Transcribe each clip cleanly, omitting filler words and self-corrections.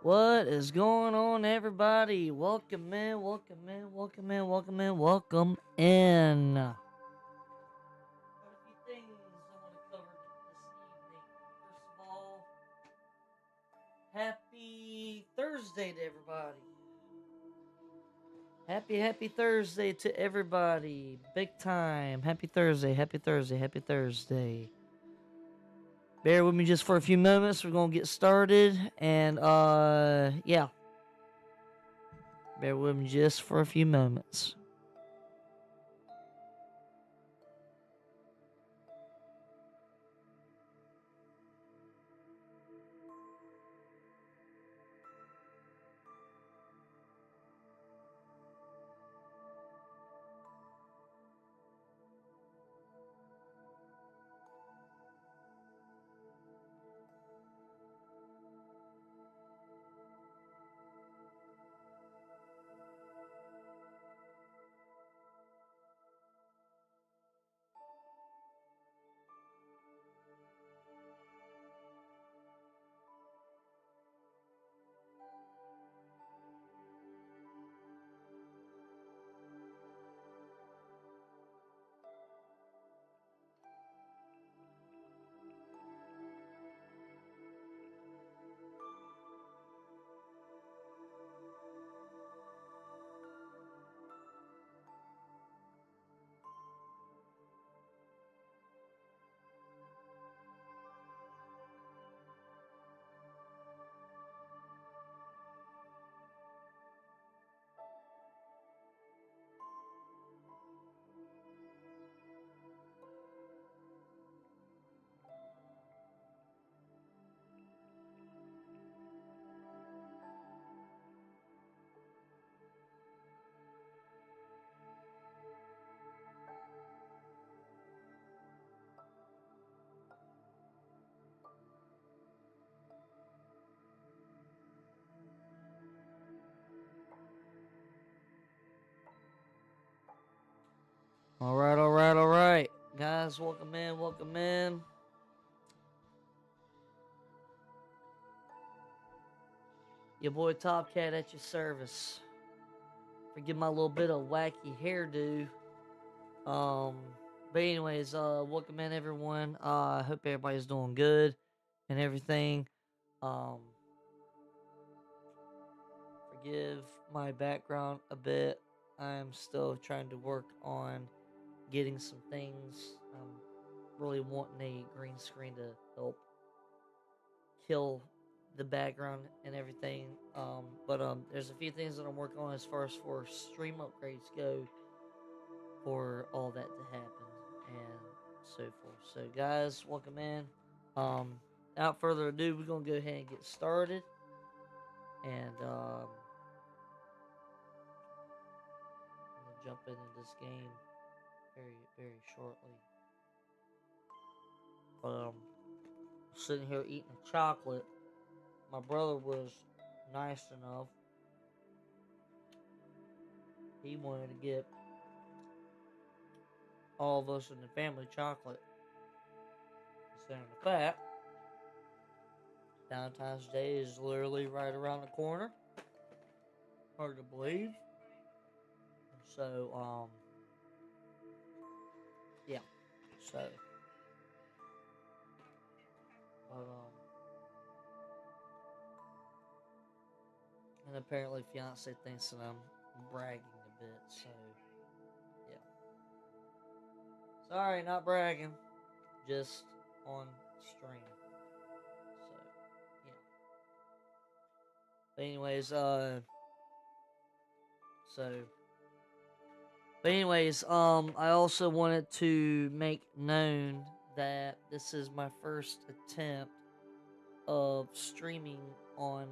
What is going on, everybody? Welcome in, welcome in, welcome in, welcome in, welcome in. Got a few things I want to cover this evening. First of all, happy Thursday to everybody. Happy Thursday to everybody. Big time. Happy Thursday, happy Thursday, happy Thursday. Bear with me just for a few moments. We're going to get started. And, yeah. Bear with me just for a few moments. All right. Guys, welcome in, welcome in. Your boy Topcat at your service. Forgive my little bit of wacky hairdo. Um, but anyways, welcome in everyone. I hope everybody's doing good and everything. Um, Forgive my background a bit. I'm still trying to work on getting some things. I'm really wanting a green screen to help kill the background and everything. But there's a few things that I'm working on as far as for stream upgrades go for all that to happen and so forth. So guys, welcome in. Without further ado, we're gonna go ahead and get started. And I'm gonna jump into this game very shortly. But sitting here eating a chocolate. My brother was nice enough. He wanted to get all of us in the family chocolate. Considering the fact, Valentine's Day is literally right around the corner. Hard to believe. So, yeah. So, but and apparently fiance thinks that I'm bragging a bit. So, yeah. Sorry, not bragging. Just on stream. So, yeah. But anyways, so I also wanted to make known that this is my first attempt of streaming on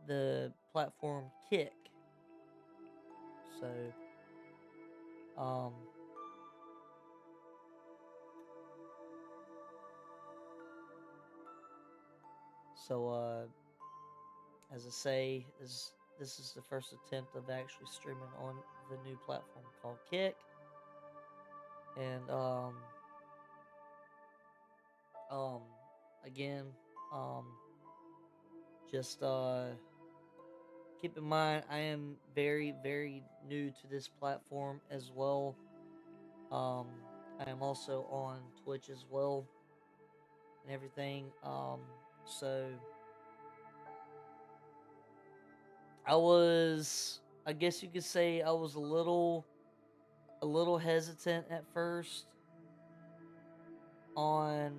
the platform Kick. So, um, so as I say, this is the first attempt of actually streaming on the new platform called Kick, and um, again, um, Just keep in mind, I am very, very new to this platform as well. Um, I am also on Twitch as well and everything. So I guess you could say I was a little hesitant at first on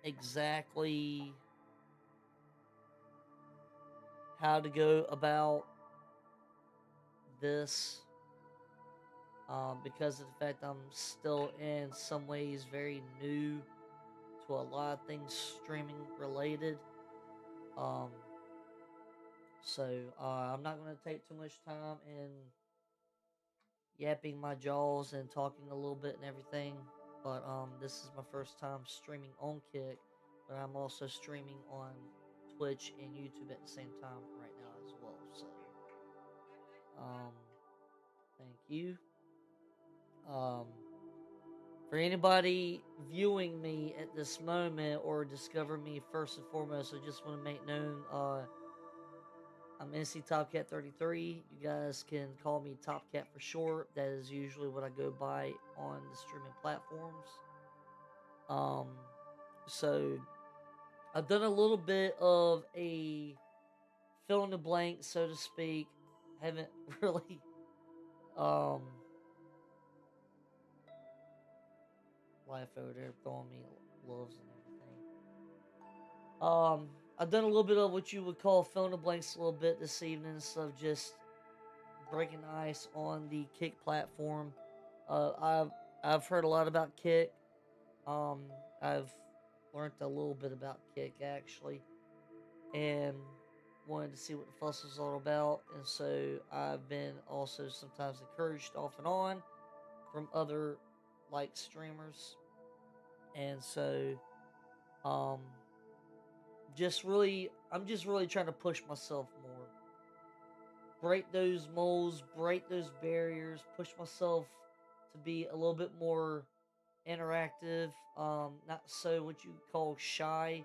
exactly how to go about this, because of the fact I'm still in some ways very new to a lot of things streaming related. Um, I'm not going to take too much time in yapping my jaws and talking a little bit and everything. But this is my first time streaming on Kick, but I'm also streaming on Twitch and YouTube at the same time right now as well. So um, thank you. Um, for anybody viewing me at this moment or discover me first and foremost, I just want to make known I'm NC Topcat 33. You guys can call me Topcat for short. That is usually what I go by on the streaming platforms. Um, so I've done a little bit of a fill in the blank, so to speak. Haven't really um life over there throwing me loves and everything. I've done a little bit of what you would call fill in the blanks a little bit this evening, so just breaking ice on the Kick platform. I've heard a lot about Kick. Um, I've learned a little bit about Kick actually, and wanted to see what the fuss was all about. And so I've been also sometimes encouraged off and on from other like streamers, and so um, I'm just really trying to push myself more, break those molds, break those barriers, push myself to be a little bit more interactive, not so what you call shy.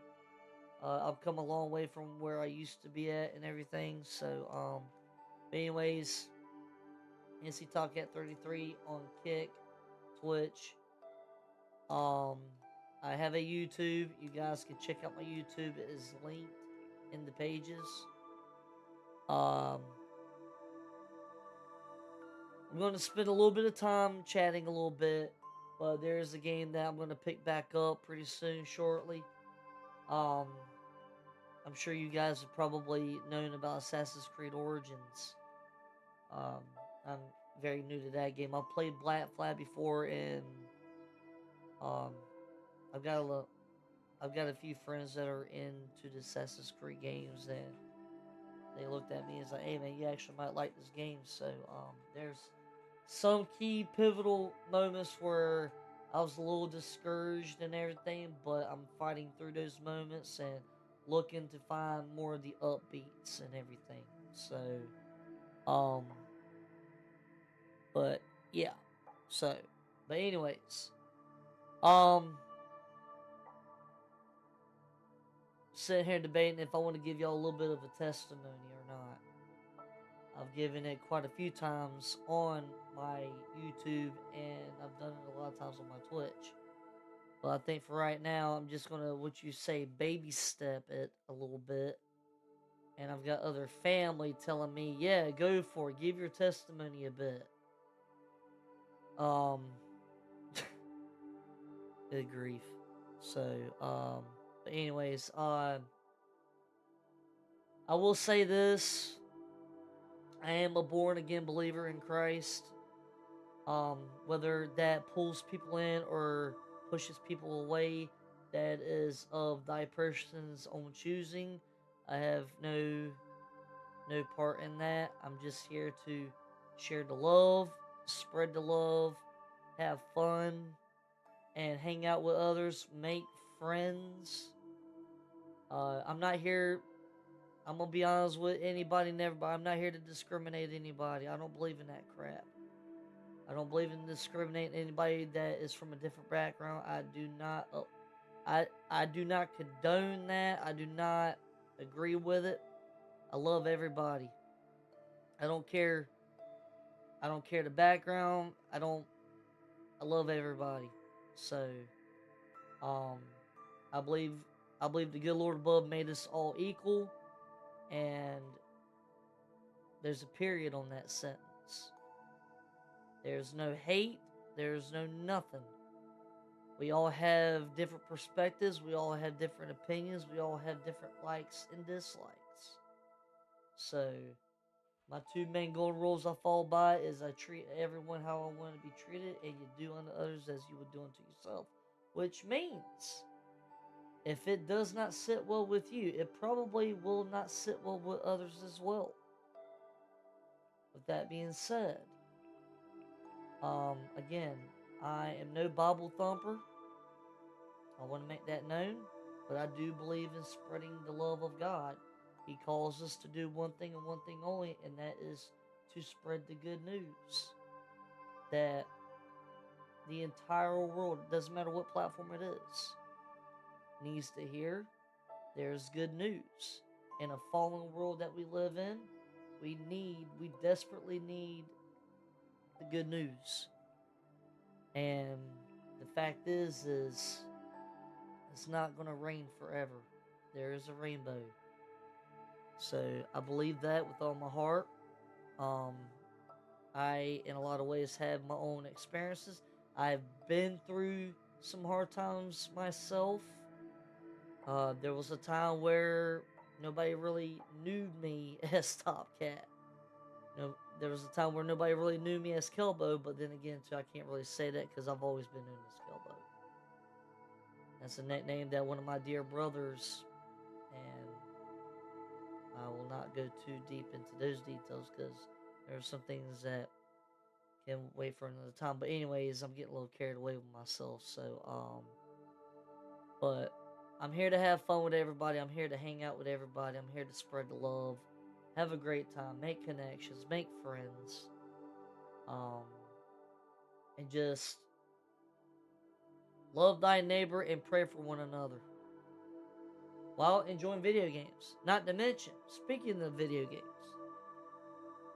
I've come a long way from where I used to be at and everything. So, but anyways, NC Topcat 33 on Kick, Twitch. Um, I have a YouTube. You guys can check out my YouTube. It is linked in the pages. Um, I'm going to spend a little bit of time chatting a little bit, but there's a game that I'm going to pick back up pretty soon, shortly. Um, I'm sure you guys have probably known about Assassin's Creed Origins. Um, I'm very new to that game. I've played Black Flag before, and um, I've got I've got a few friends that are into the Assassin's Creed games, and they looked at me and was like, "Hey man, you actually might like this game." So there's some key pivotal moments where I was a little discouraged and everything, but I'm fighting through those moments and looking to find more of the upbeats and everything. So, um, but yeah, so, but anyways, um, sitting here debating if I want to give y'all a little bit of a testimony or not. I've given it quite a few times on my YouTube, and I've done it a lot of times on my Twitch. But I think for right now, I'm just gonna, what you say, baby step it a little bit. And I've got other family telling me, yeah, go for it, give your testimony a bit. Um, good grief. So, but anyways, I will say this: I am a born again believer in Christ. Whether that pulls people in or pushes people away, that is of thy person's own choosing. I have no part in that. I'm just here to share the love, spread the love, have fun, and hang out with others, make friends. I'm not here. I'm gonna be honest with anybody and everybody. I'm not here to discriminate anybody. I don't believe in that crap. I don't believe in discriminating anybody that is from a different background. I do not. I do not condone that. I do not. agree with it. I love everybody. I don't care. I don't care the background. I love everybody. So, um, I believe I believe the good Lord above made us all equal, and there's a period on that sentence. There's no hate. There's no nothing. We all have different perspectives. We all have different opinions. We all have different likes and dislikes. So, my two main golden rules I fall by is I treat everyone how I want to be treated, and you do unto others as you would do unto yourself. Which means, if it does not sit well with you, it probably will not sit well with others as well. With that being said, again, I am no Bible thumper. I want to make that known, but I do believe in spreading the love of God. He calls us to do one thing and one thing only, and that is to spread the good news. That the entire world, it doesn't matter what platform it is, needs to hear there's good news. In a fallen world that we live in, we desperately need the good news. And the fact is it's not going to rain forever. There is a rainbow. So I believe that with all my heart. Um, I, in a lot of ways, have my own experiences. I've been through some hard times myself. There was a time where nobody really knew me as Topcat. There was a time where nobody really knew me as Kelbo, but then again, too, I can't really say that because I've always been known as Kelbo. That's a nickname that one of my dear brothers, and I will not go too deep into those details because there are some things that can wait for another time. But anyways, I'm getting a little carried away with myself. So, but I'm here to have fun with everybody. I'm here to hang out with everybody. I'm here to spread the love, have a great time, make connections, make friends, um, and just love thy neighbor and pray for one another while enjoying video games. Not to mention, speaking of video games,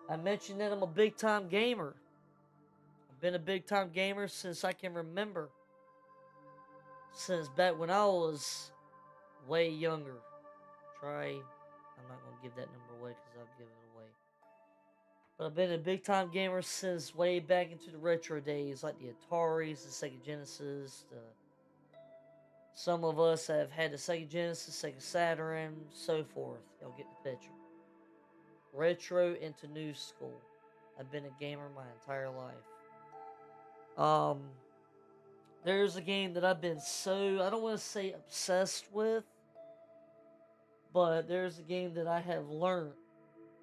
I mentioned that I'm a big time gamer. I've been a big time gamer since I can remember. Since back when I was way younger. I'm not going to give that number away because I'll give it away. But I've been a big time gamer since way back into the retro days, like the Ataris, the Sega Genesis. Some of us have had the Sega Genesis, Sega Saturn, so forth. Y'all get the picture. Retro into new school. I've been a gamer my entire life. There's a game that I've been I don't want to say obsessed with, but there's a game that I have learned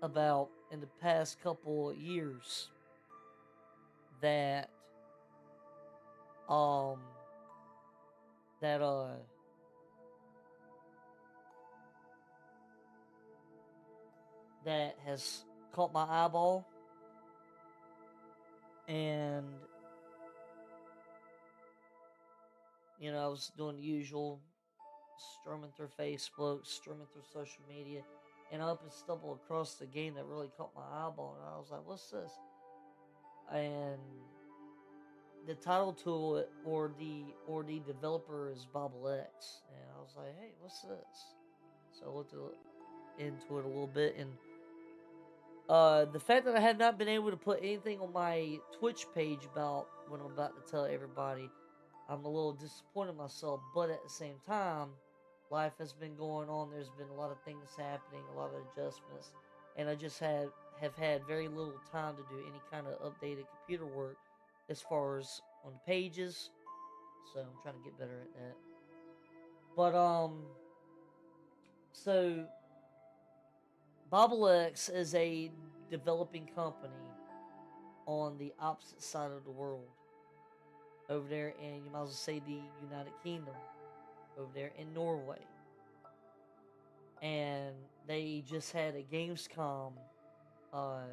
about in the past couple of years that um that that has caught my eyeball, and I was doing the usual, strumming through Facebook, strumming through social media, and I up and stumbled across the game that really caught my eyeball, and I was like, "What's this?" And the title to it, or the developer, is Bobble X, and I was like, "Hey, what's this?" So I looked into it a little bit, and the fact that I have not been able to put anything on my Twitch page about what I'm about to tell everybody, I'm a little disappointed in myself. But at the same time, life has been going on. There's been a lot of things happening, a lot of adjustments, and I just have had very little time to do any kind of updated computer work as far as on the pages. So I'm trying to get better at that. But so BobbleX is a developing company on the opposite side of the world, over there in, you might as well say, the United Kingdom, over there in Norway. And they just had a Gamescom uh,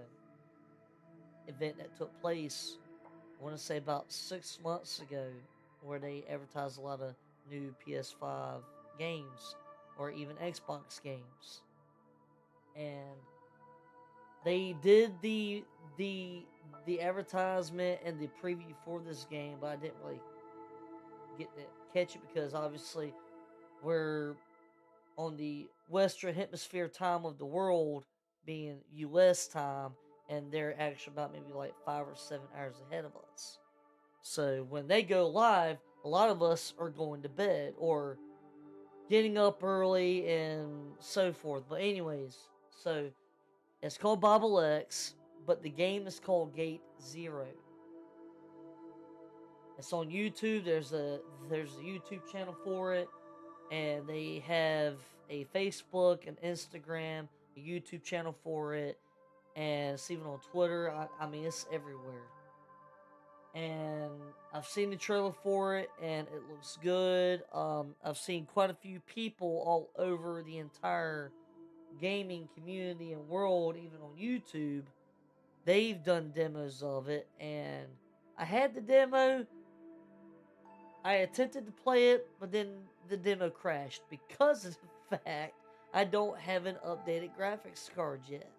event that took place, I want to say about 6 months ago, where they advertised a lot of new PS5 games, or even Xbox games. And they did the the advertisement and the preview for this game, but I didn't really get to catch it because obviously we're on the Western Hemisphere time of the world, being US time, and they're actually about maybe like 5 or 7 hours ahead of us. So when they go live, a lot of us are going to bed or getting up early and so forth. But anyways, so it's called Bible X, but the game is called Gate Zero. It's on YouTube. There's a YouTube channel for it, and they have a Facebook, an Instagram, a YouTube channel for it, and it's even on Twitter. I mean, it's everywhere. And I've seen the trailer for it, and it looks good. I've seen quite a few people all over the entire gaming community and world, even on YouTube. They've done demos of it, and I had the demo. I attempted to play it, but then the demo crashed because of the fact I don't have an updated graphics card yet.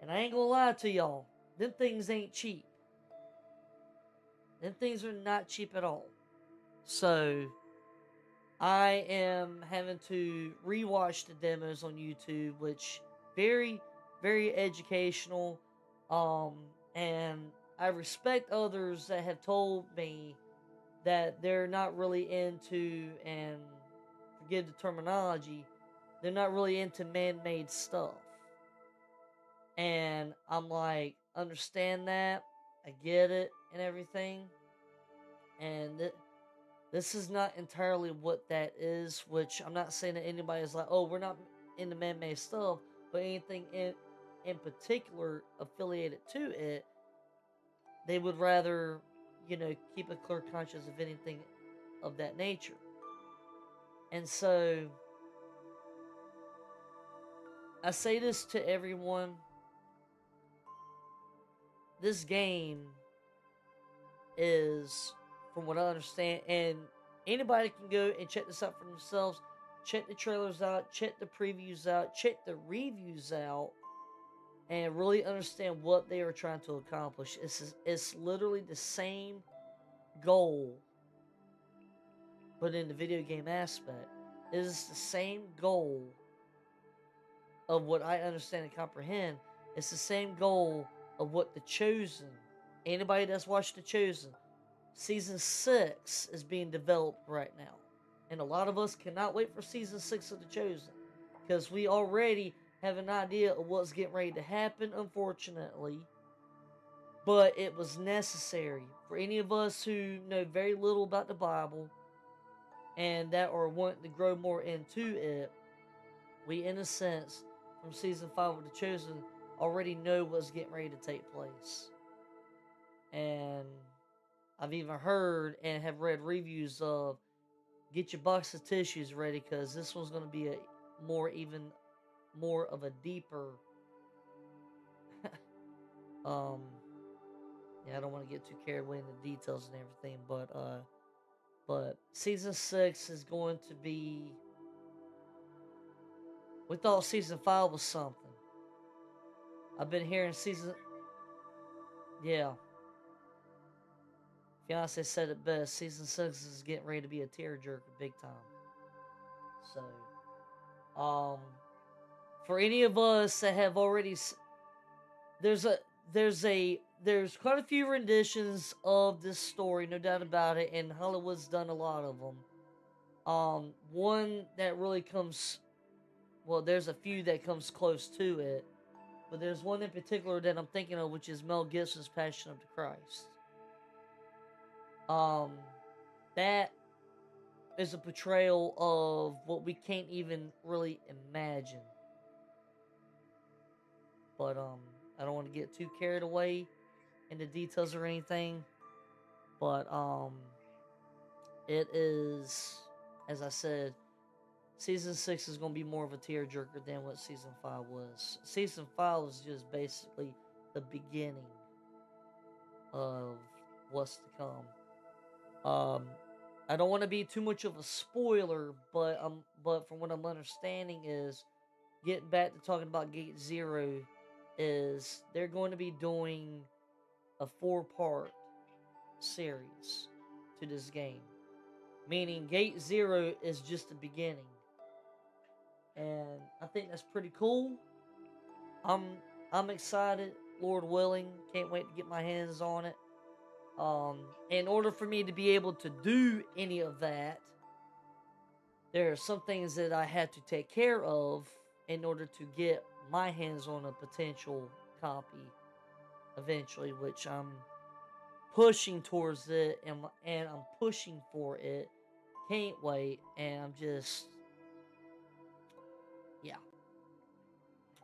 And I ain't gonna lie to y'all, them things ain't cheap. Them things are not cheap at all. So I am having to rewatch the demos on YouTube, which very, very educational. Um, and I respect others that have told me that they're not really into, and forgive the terminology, they're not really into man-made stuff. And I'm like, understand that, I get it, and everything. And this is not entirely what that is, which I'm not saying that anybody is like, oh, we're not into man-made stuff, but anything in particular affiliated to it, they would rather, keep a clear conscience of anything of that nature. And so I say this to everyone. This game is, from what I understand, and anybody can go and check this out for themselves. Check the trailers out, check the previews out, check the reviews out, and really understand what they are trying to accomplish. It's literally the same goal, but in the video game aspect. It is the same goal of what I understand and comprehend. It's the same goal of what The Chosen, anybody that's watched The Chosen, Season 6 is being developed right now. And a lot of us cannot wait for Season 6 of The Chosen, because we already have an idea of what's getting ready to happen, unfortunately. But it was necessary for any of us who know very little about the Bible and that are wanting to grow more into it. We, in a sense, from Season 5 of The Chosen, already know what's getting ready to take place. And I've even heard and have read reviews of, get your box of tissues ready, because this one's going to be even more of a deeper yeah, I don't want to get too carried away in the details and everything, but Season 6 is going to be, we thought Season 5 was something. I've been hearing yeah, fiance said it best. Season 6 is getting ready to be a tearjerker big time. So, for any of us that have already, there's quite a few renditions of this story, no doubt about it, and Hollywood's done a lot of them. One that really comes, well, there's a few that comes close to it, but there's one in particular that I'm thinking of, which is Mel Gibson's Passion of the Christ. That is a portrayal of what we can't even really imagine. But I don't want to get too carried away in the details or anything. But it is, as I said, Season 6 is going to be more of a tearjerker than what Season 5 was. Season 5 was just basically the beginning of what's to come. I don't want to be too much of a spoiler, but from what I'm understanding is getting back to talking about Gate Zero is they're going to be doing a 4-part series to this game. Meaning Gate Zero is just the beginning. And I think that's pretty cool. I'm I'm excited, Lord willing. Can't wait to get my hands on it. In order for me to be able to do any of that, there are some things that I had to take care of in order to get my hands on a potential copy eventually, which I'm pushing towards it and I'm pushing for it. Can't wait, and I'm just yeah.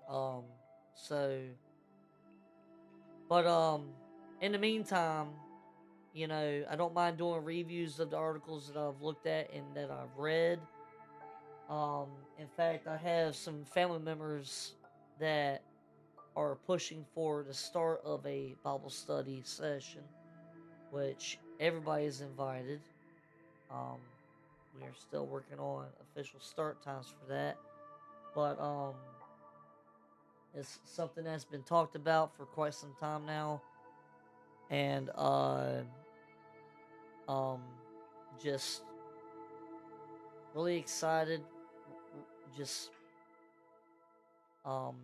Um so but in the meantime, I don't mind doing reviews of the articles that I've looked at and that I've read. In fact, I have some family members that are pushing for the start of a Bible study session, which everybody is invited. Um, we are still working on official start times for that, but it's something that's been talked about for quite some time now, and um, just really excited. Just um,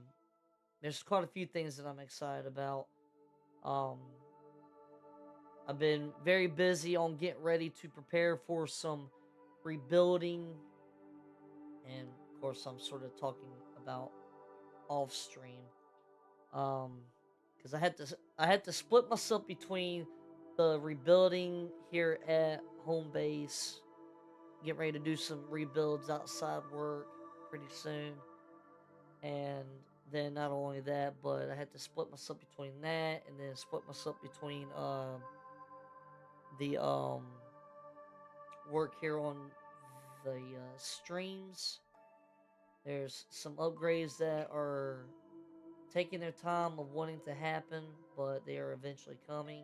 there's quite a few things that I'm excited about. Um, I've been very busy on getting ready to prepare for some rebuilding, and of course, I'm sort of talking about off stream, because I had to split myself between the rebuilding here at home base, get ready to do some rebuilds outside work pretty soon, and then not only that, but I had to split myself between that, and then split myself between the work here on the streams. There's some upgrades that are taking their time of wanting to happen, but they are eventually coming,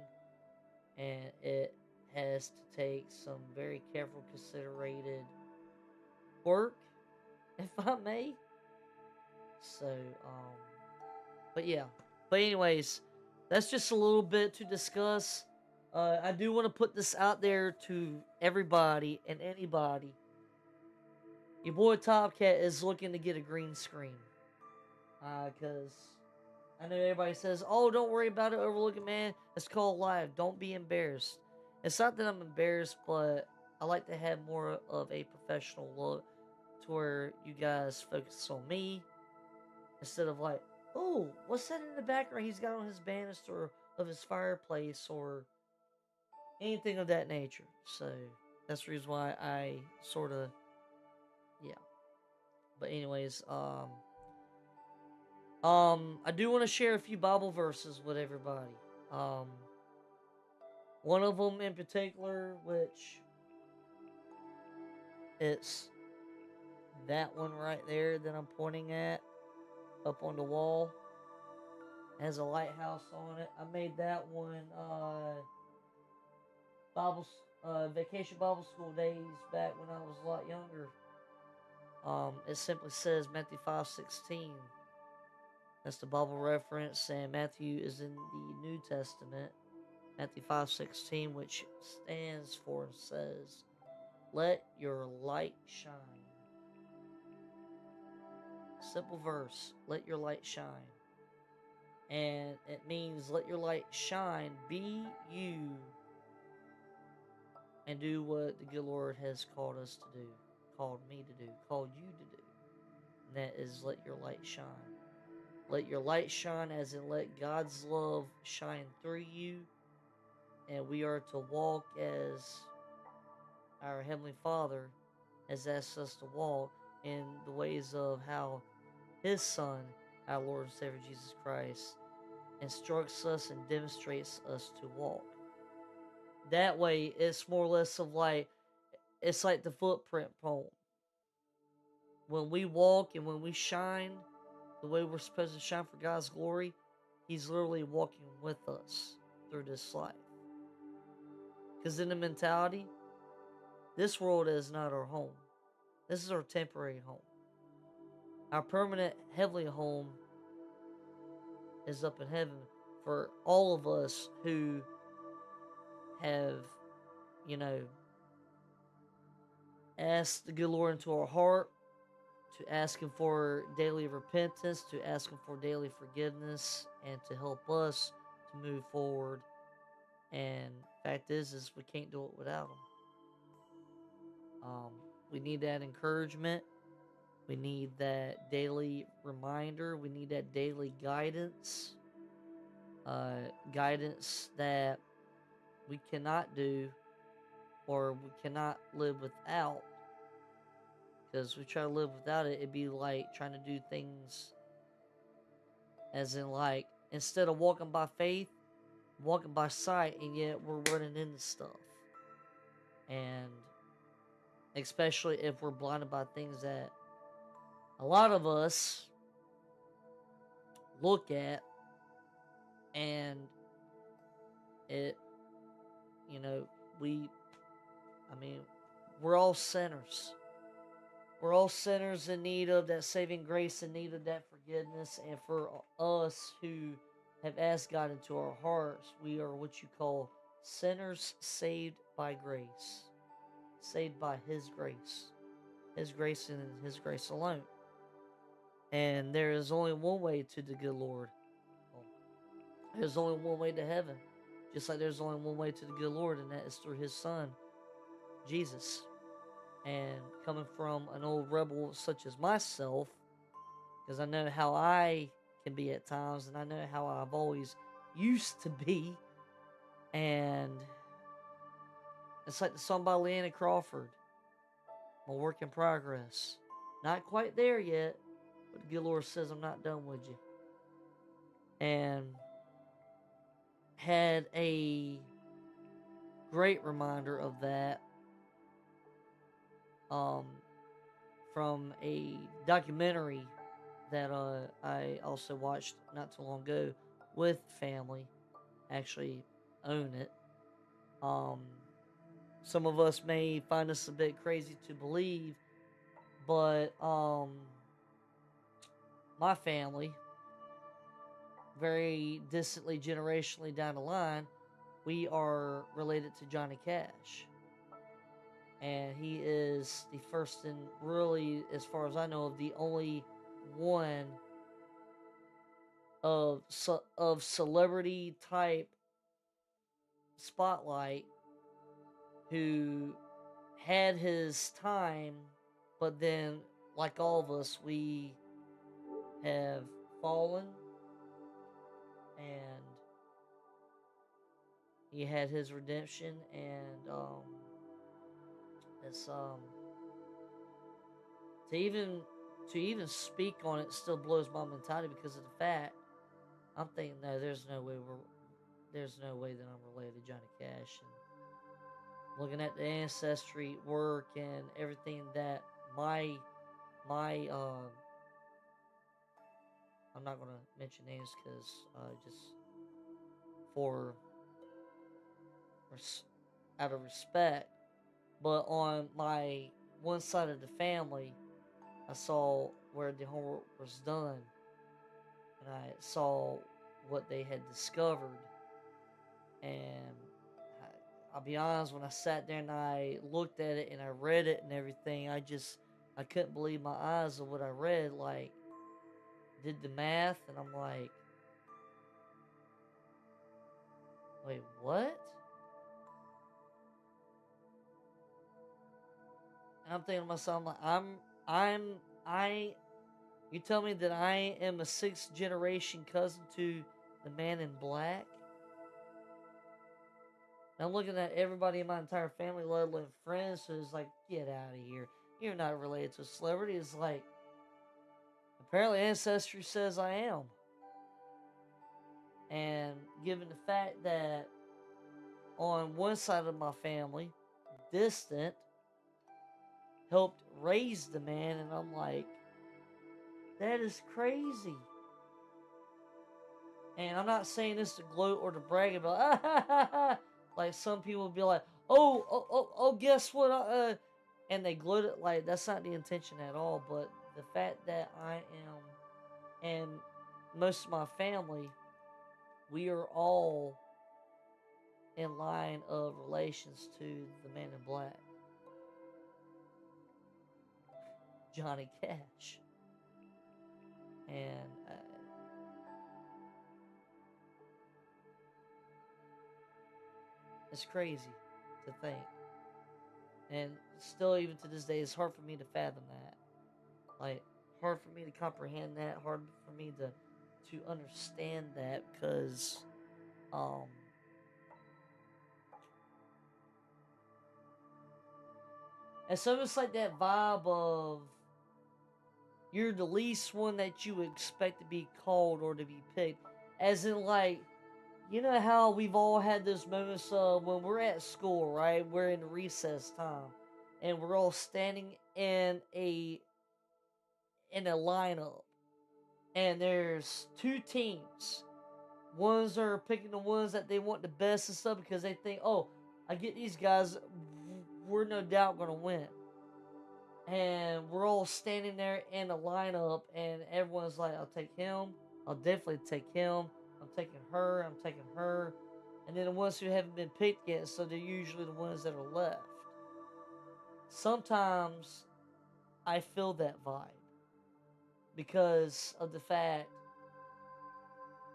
and it has to take some very careful, considerated work, if I may. So, but yeah. But anyways, that's just a little bit to discuss. I do want to put this out there to everybody and anybody. Your boy Topcat is looking to get a green screen. Because I know everybody says, "Oh, don't worry about it, overlooking man. It's called live. Don't be embarrassed." It's not that I'm embarrassed, but I like to have more of a professional look to where you guys focus on me instead of like, "Oh, what's that in the background he's got on his banister of his fireplace," or anything of that nature. So that's the reason why I sort of, yeah. But anyways, I do want to share a few Bible verses with everybody. Um, One of them in particular, which it's that one right there that I'm pointing at up on the wall. It has a lighthouse on it. I made that one Bible vacation Bible school days back when I was a lot younger. It simply says Matthew 5:16. That's the Bible reference, and Matthew is in the New Testament. Matthew 5:16, which stands for and says, "Let your light shine." Simple verse, let your light shine. And it means let your light shine, be you, and do what the good Lord has called us to do, called me to do, called you to do. And that is let your light shine. Let your light shine, as in let God's love shine through you. And we are to walk as our Heavenly Father has asked us to walk in the ways of how His Son, our Lord and Savior Jesus Christ, instructs us and demonstrates us to walk. That way, it's more or less of like, it's like the footprint poem. When we walk and when we shine the way we're supposed to shine for God's glory, He's literally walking with us through this life. Because in the mentality, This world is not our home. This is our temporary home. Our permanent heavenly home is up in heaven for all of us who have, you know, asked the good Lord into our heart, to ask Him for daily repentance, to ask Him for daily forgiveness, and to help us to move forward. And fact is we can't do it without Him. Um, we need that encouragement. We need that daily reminder. We need that daily guidance. Guidance that we cannot do or we cannot live without. Because we try to live without it, it'd be like trying to do things as in, like, instead of walking by faith, walking by sight, and yet we're running into stuff. And especially if we're blinded by things that a lot of us look at, and it, you know, I mean, we're all sinners. We're all sinners in need of that saving grace, in need of that forgiveness. And for us who have asked God into our hearts, we are what you call sinners saved by grace. Saved by His grace. His grace and His grace alone. And there is only one way to the good Lord. There's only one way to heaven. Just like there's only one way to the good Lord, and that is through His Son, Jesus. And coming from an old rebel such as myself, because I know how I can be at times, and I know how I've always used to be. And it's like the song by Leanna Crawford, I'm a work in progress. Not quite there yet, but the good Lord says I'm not done with you. And had a great reminder of that from a documentary that I also watched not too long ago with family. Actually own it. Some of us may find this a bit crazy to believe, but my family, very distantly, generationally down the line, we are related to Johnny Cash. And he is the first and really, as far as I know, of the only one of celebrity type spotlight who had his time, but then, like all of us, we have fallen, and he had his redemption. And it's to even speak on it still blows my mentality, because of the fact I'm thinking, no, there's no way that I'm related to Johnny Cash. And looking at the ancestry work and everything that my I'm not gonna mention names because just for out of respect, but on my one side of the family, I saw where the homework was done, and I saw what they had discovered. And I'll be honest, when I sat there and I looked at it and I read it and everything, I couldn't believe my eyes of what I read. Like, did the math, and I'm like, wait, what? And I'm thinking to myself, I, you tell me that I am a sixth generation cousin to the man in black? And I'm looking at everybody in my entire family, let alone friends, who's like, get out of here. You're not related to a celebrity. It's like, apparently Ancestry says I am. And given the fact that on one side of my family, distant, helped raise the man, and I'm like, that is crazy. And I'm not saying this to gloat or to brag about, like some people would be like, guess what? And they gloat it like that's not the intention at all. But the fact that I am, and most of my family, we are all in line of relations to the man in black, Johnny Cash. And it's crazy to think. And still, even to this day, it's hard for me to fathom that. Like, hard for me to comprehend that, hard for me to understand that, because um it's almost like that vibe of you're the least one that you would expect to be called or to be picked. As in, like, you know how we've all had those moments when we're at school, right? We're in recess time, and we're all standing in a lineup, and there's two teams. Ones are picking the ones that they want the best and stuff because they think, oh, I get these guys, we're no doubt gonna win. And we're all standing there in a lineup, and everyone's like, I'll take him, I'll definitely take him, I'm taking her, I'm taking her. And then the ones who haven't been picked yet, so they're usually the ones that are left. Sometimes I feel that vibe because of the fact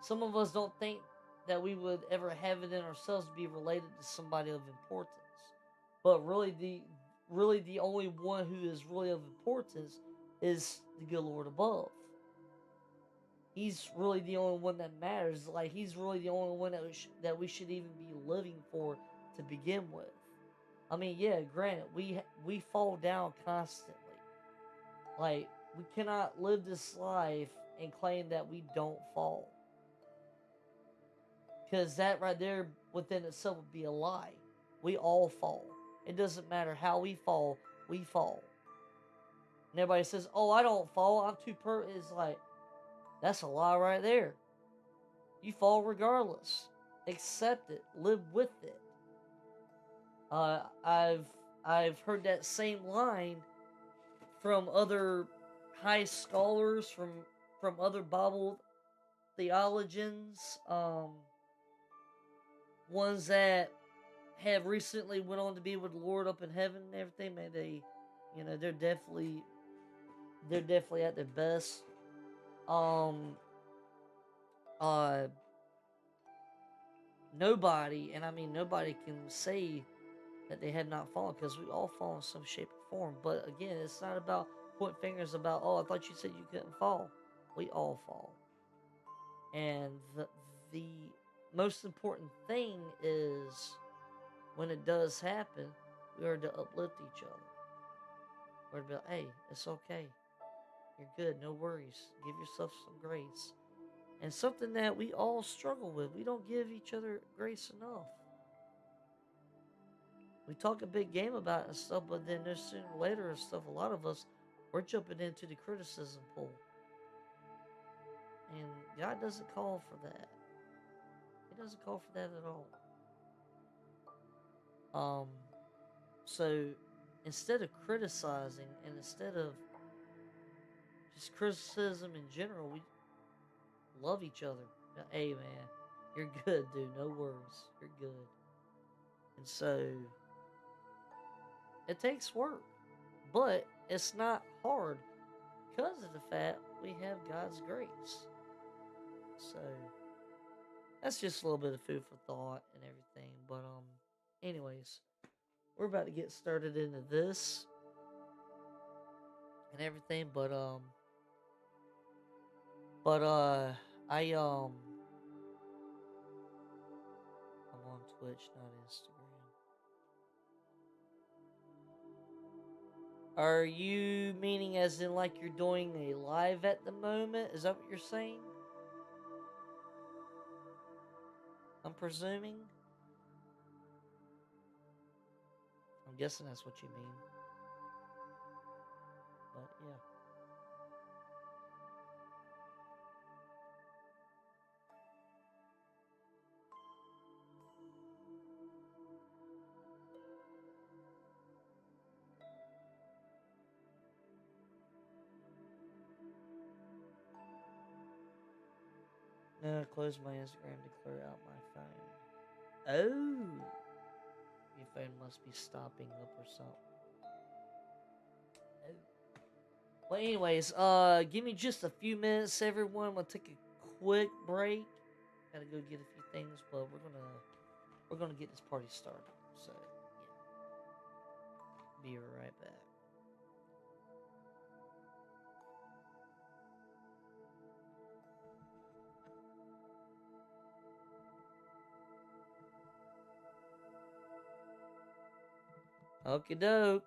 some of us don't think that we would ever have it in ourselves to be related to somebody of importance. But really the only one who is really of importance is the good Lord above. He's really the only one that matters. Like, he's really the only one that we should even be living for to begin with. I mean, yeah, granted, we fall down constantly. Like, we cannot live this life and claim that we don't fall. Because that right there within itself would be a lie. We all fall. It doesn't matter how we fall, we fall. And everybody says, oh, I don't fall, I'm too It's like, that's a lie right there. You fall regardless. Accept it. Live with it. I've heard that same line from other high scholars, from other Bible theologians, ones that have recently went on to be with the Lord up in heaven and everything. Man, they're definitely at their best. Um, uh, Nobody, and I mean nobody, can say that they have not fallen because we all fall in some shape or form. But again, it's not about pointing fingers about, oh, I thought you said you couldn't fall. We all fall, and the most important thing is when it does happen, we are to uplift each other. We're to be like, hey, it's okay. You're good. No worries. Give yourself some grace. And something that we all struggle with. We don't give each other grace enough. We talk a big game about it and stuff, but then there's sooner or later and stuff, a lot of us, we're jumping into the criticism pool. And God doesn't call for that. He doesn't call for that at all. Um, so instead of criticizing and instead of just criticism in general, we love each other. Hey man, you're good, dude. No worries. You're good. And so it takes work, but it's not hard because of the fact we have God's grace. So that's just a little bit of food for thought and everything. But anyways, we're about to get started into this and everything. But I I'm on Twitch, not Instagram. Are you meaning as in like you're doing a live at the moment? Is that what you're saying? I'm presuming. I'm guessing that's what you mean. But yeah. Now close my Instagram to clear out my phone. Oh, your phone must be stopping up or something. Oh. Well, anyways, give me just a few minutes, everyone. I'm gonna take a quick break. Gotta go get a few things, but we're gonna get this party started. So yeah, be right back. Okie doke.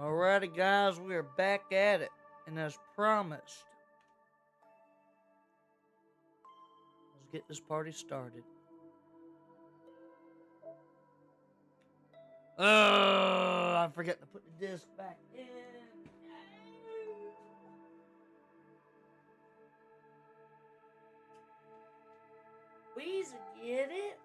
Alrighty, guys, we are back at it, and as promised, let's get this party started. I forgot to put the disc back in. Please get it.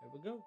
Here we go.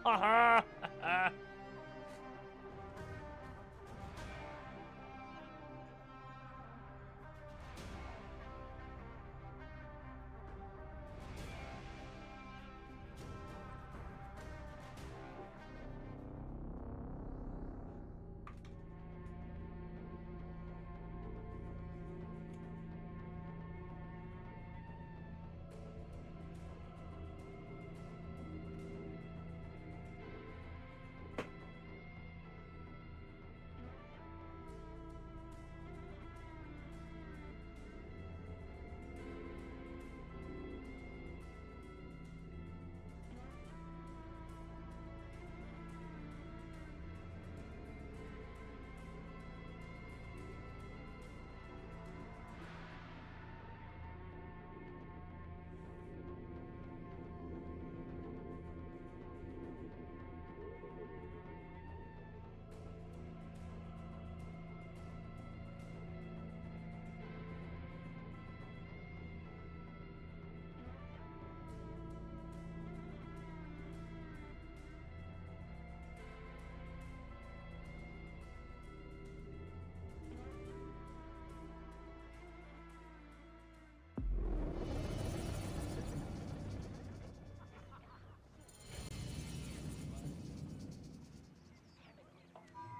Ha ha!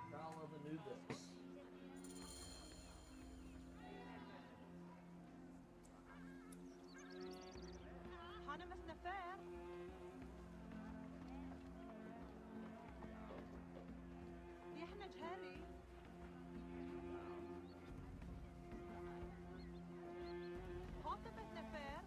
Trial of Anubis. Hanımız nefer? احنا جهري خاطبة نفر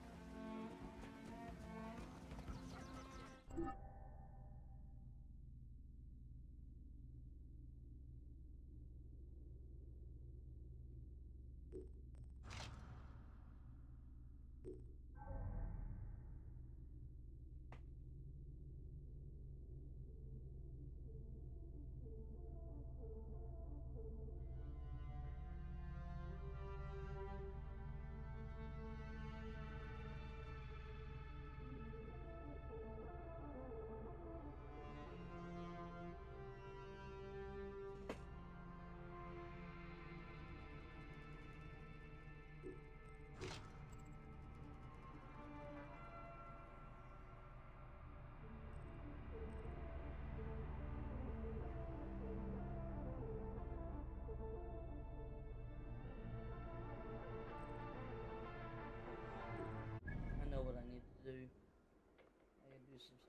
I know what I need to do. I can do some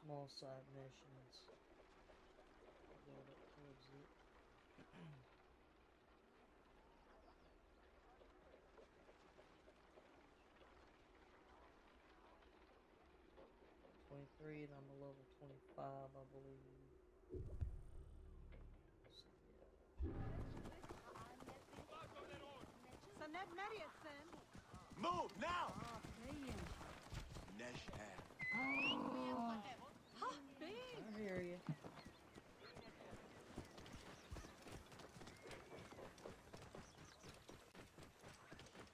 small side missions. Build up towards it. 23 and I'm a level 25, I believe. So, سند مريت سن Move now! Neshad. ها بيه I hear you.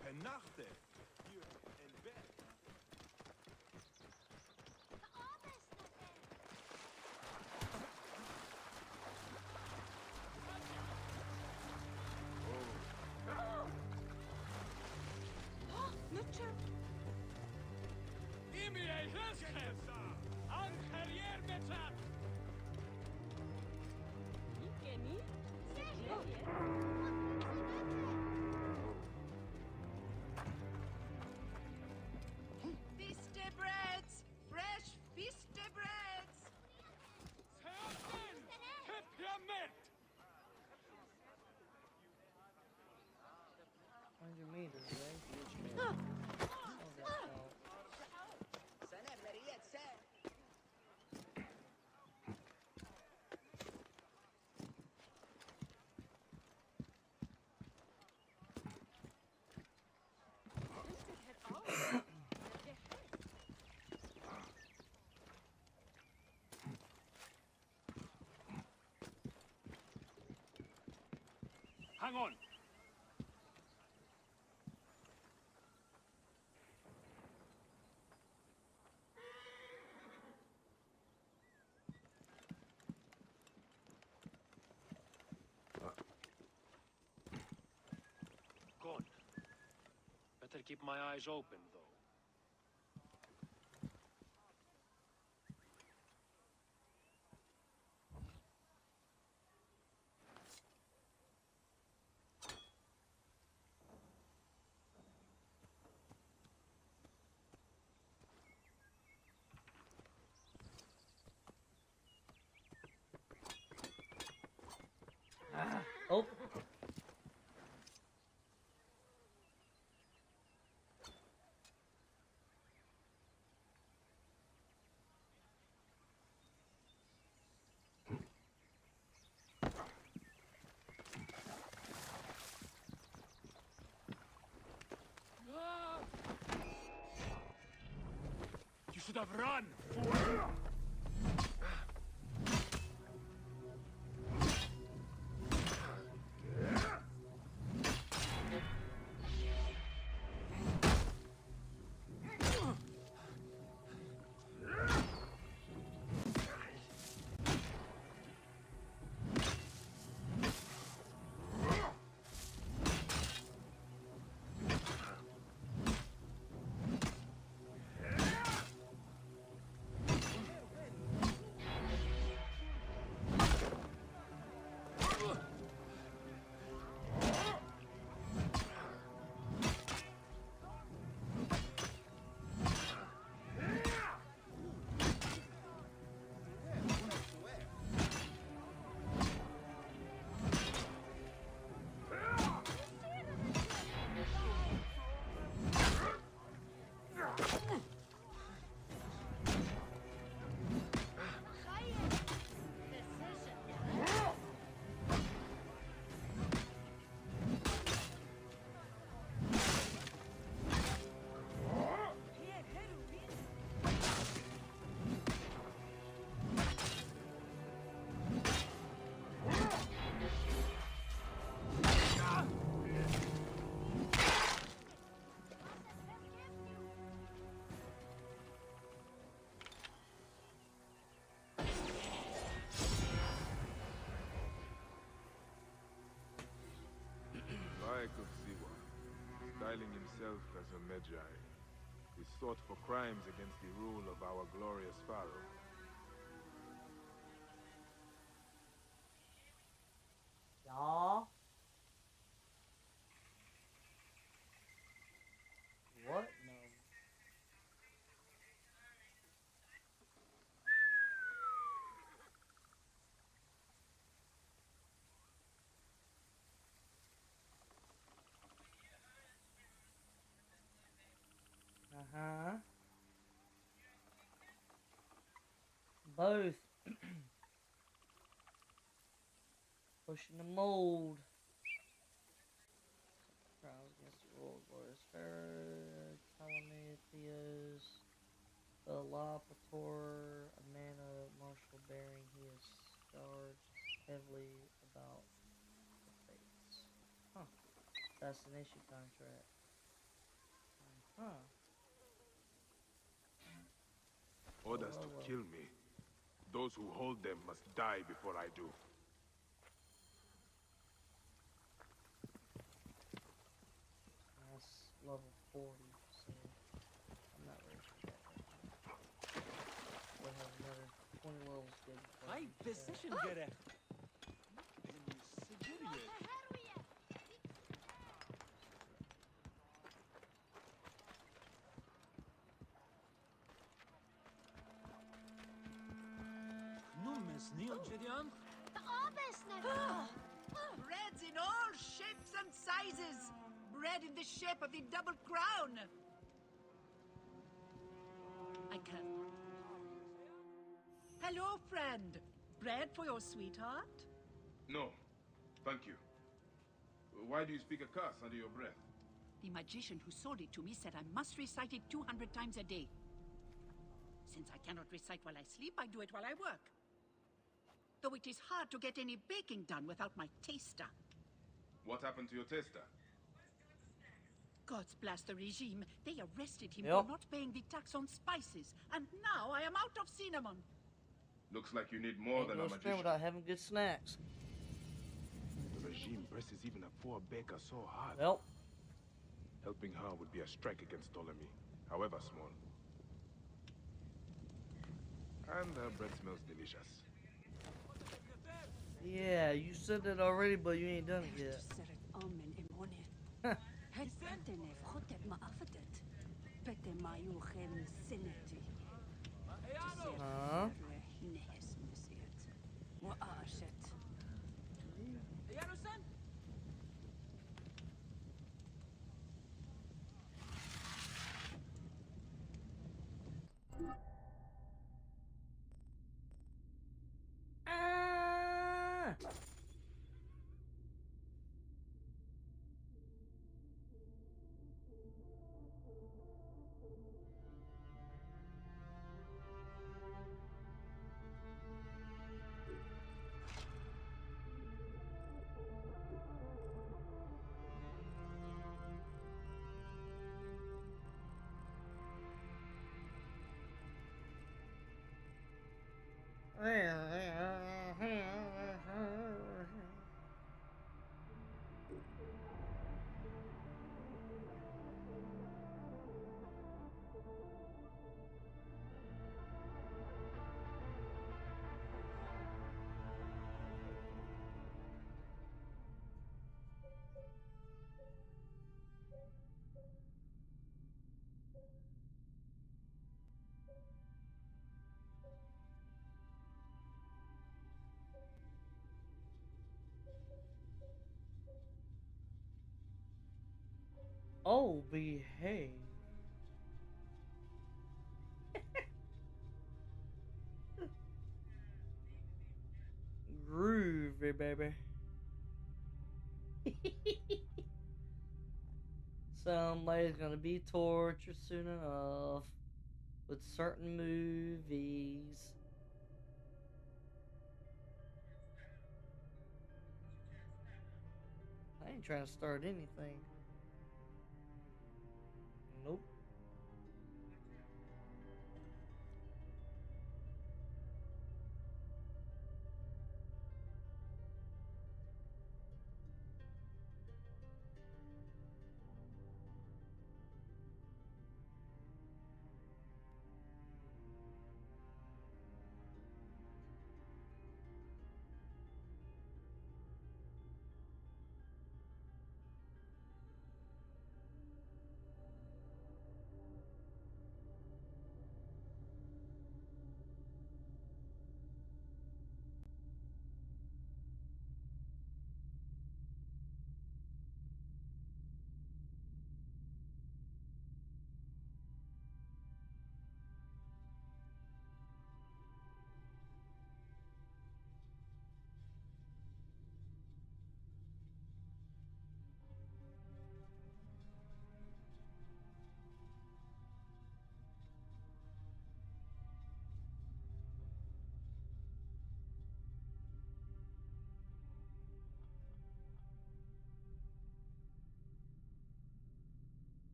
Penachte. Here in bed. ها نتشف Imiej hesket! Ancherier betat! يمكنني Fiste breads! Fresh fiste breads! Seaten! Temperament! 100 meters, right? Oh, that's all. Sana Mariette said. Hang on! Better keep my eyes open, though. Ah. Oh. You should have run, fool! Styling himself as a Magi, is sought for crimes against the rule of our glorious Pharaoh. Y'all. What? No. Uh-huh. Both. Pushing the mold. Trials against the rule of glorious Pharaoh, Ptolemy the Lapator, a man of martial bearing. He is scarred heavily about the fates. Huh. Assassination contract. Huh. Orders to kill me. Those who hold them must die before I do. That's level 40, so I'm not ready for that right now. We'll have another 20 levels good before I Hay reach that. precision gerek. Breads in all shapes and sizes. Bread in the shape of the double crown. I can. Hello, friend. Bread for your sweetheart? No, thank you. Why do you speak a curse under your breath? The magician who sold it to me said I must recite it 200 times a day. Since I cannot recite while I sleep, I do it while I work. Though it is hard to get any baking done without my taster. What happened to your taster? God's blast the regime. They arrested him Yep. for not paying the tax on spices. And now I am out of cinnamon. Looks like you need more Ain't than no a spin magician. without having good snacks. The regime presses even a poor baker so hard. Well, Helping her would be a strike against Ptolemy, however small. And her bread smells delicious. Yeah, you said that already, but you ain't done it yet. Huh? Ah! Oh, behave. Groovy, baby. Somebody's gonna be tortured soon enough with certain movies. I ain't trying to start anything. Nope.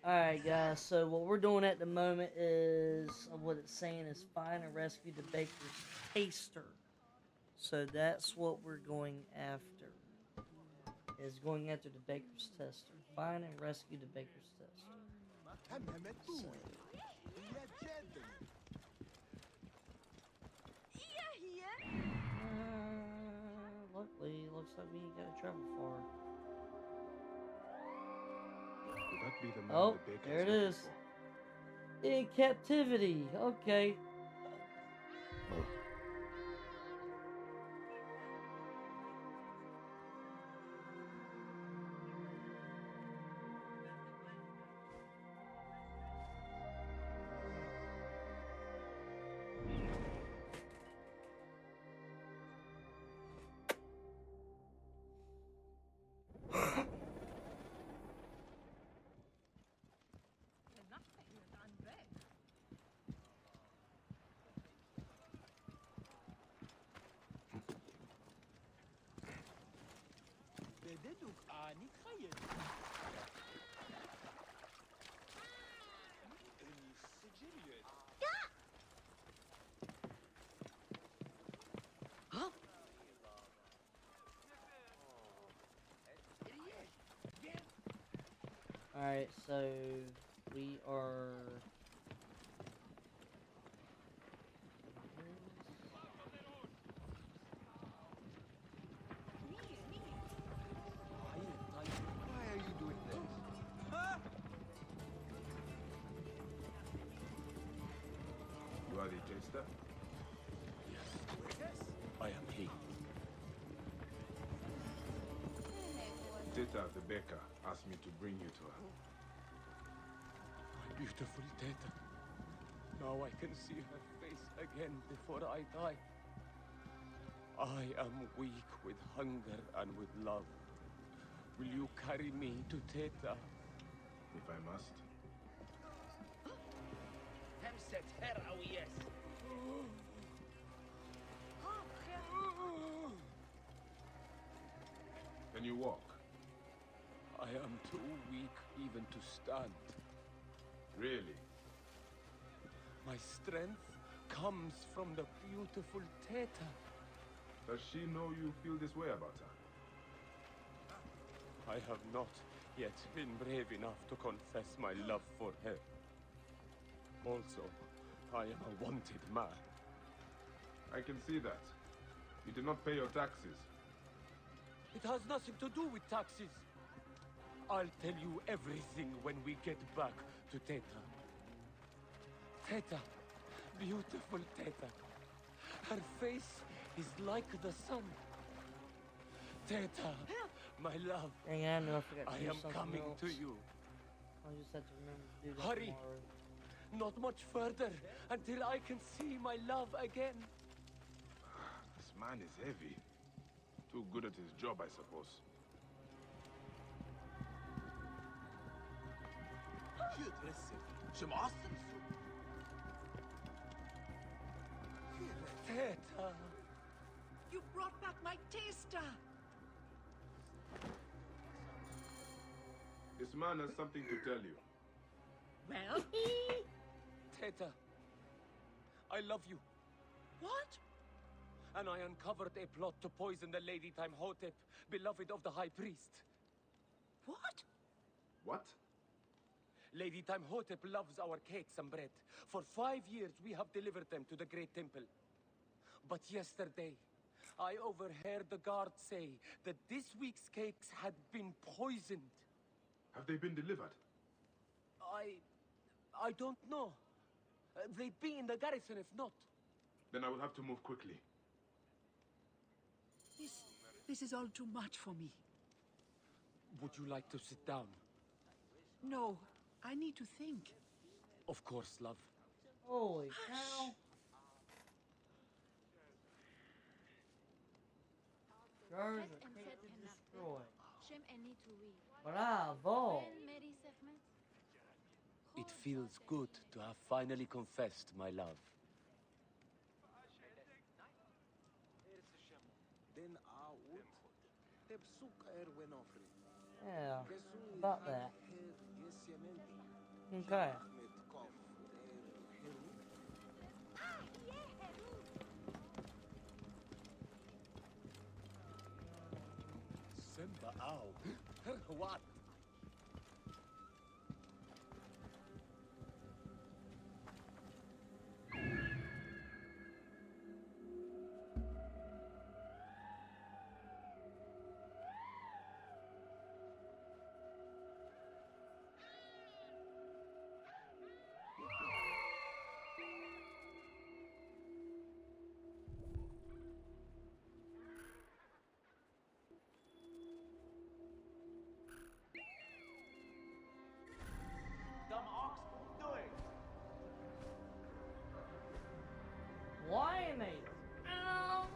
Alright, guys, so what we're doing at the moment is what it's saying is find and rescue the baker's taster. So that's what we're going after. Is going after the baker's tester. Find and rescue the baker's tester. So, luckily, looks like we ain't gotta travel far. Would that be the man Oh, the baker there it looking is. for? In captivity. Okay. Alright, so we are. Why are you doing this? You are the taster? I am he. Teta, the baker, asked me to bring you to her. My beautiful Teta. Now I can see her face again before I die. I am weak with hunger and with love. Will you carry me to Teta? If I must. Can you walk? I am too weak even to stand. Really? My strength comes from the beautiful Teta. Does she know you feel this way about her? I have not yet been brave enough to confess my love for her. Also, I am a wanted man. I can see that. You did not pay your taxes. It has nothing to do with taxes. I'll tell you everything when we get back to Teta. Teta, beautiful Teta. Her face is like the sun. Teta, my love, Dang, I know I forgot to I do am something coming else. to you. I just have to remember to do that Hurry. tomorrow. Not much further until I can see my love again. This man is heavy. Too good at his job, I suppose. Teta. You brought back my taster! This man has something to tell you. Well, Teta, I love you. what? And I uncovered a plot to poison the Lady Hotep, beloved of the High Priest. What? What? Lady Hotep loves our cakes and bread. For 5 years we have delivered them to the Great Temple. But yesterday, I overheard the guards say that this week's cakes had been poisoned. Have they been delivered? I don't know. They'd be in the garrison if not. Then I will have to move quickly. This is all too much for me. Would you like to sit down? No, I need to think. Of course, love. Holy cow. Jars are completely destroyed. Bravo. It feels good to have finally confessed my love. Yeah, about that. Okay. Simba, ow. What? Dumb ox, doing? Why me? Ow!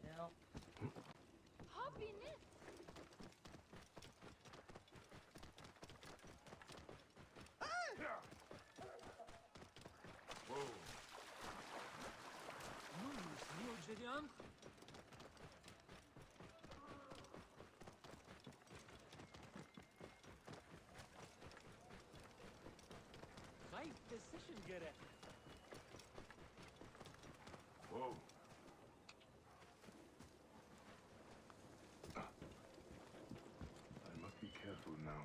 Yep. Happiness. Nigerian? Right decision, Gere. Whoa. I must be careful now.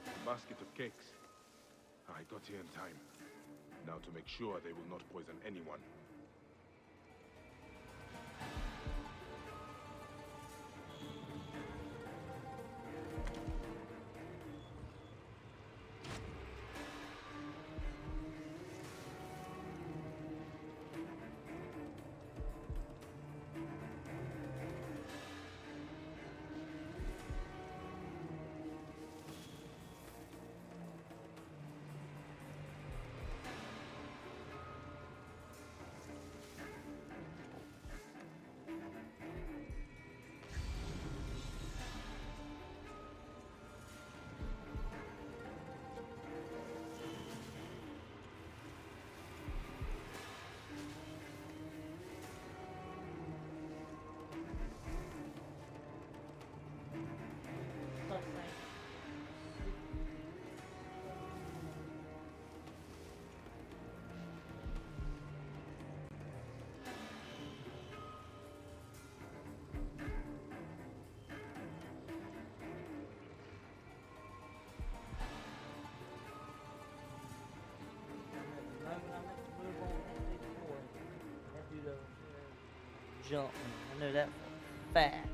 A basket of cakes. I got here in time. Now to make sure they will not poison anyone. Sucks, man. The moment I meant to move on that big boy, that dude over there jumped me. I know that for a fact.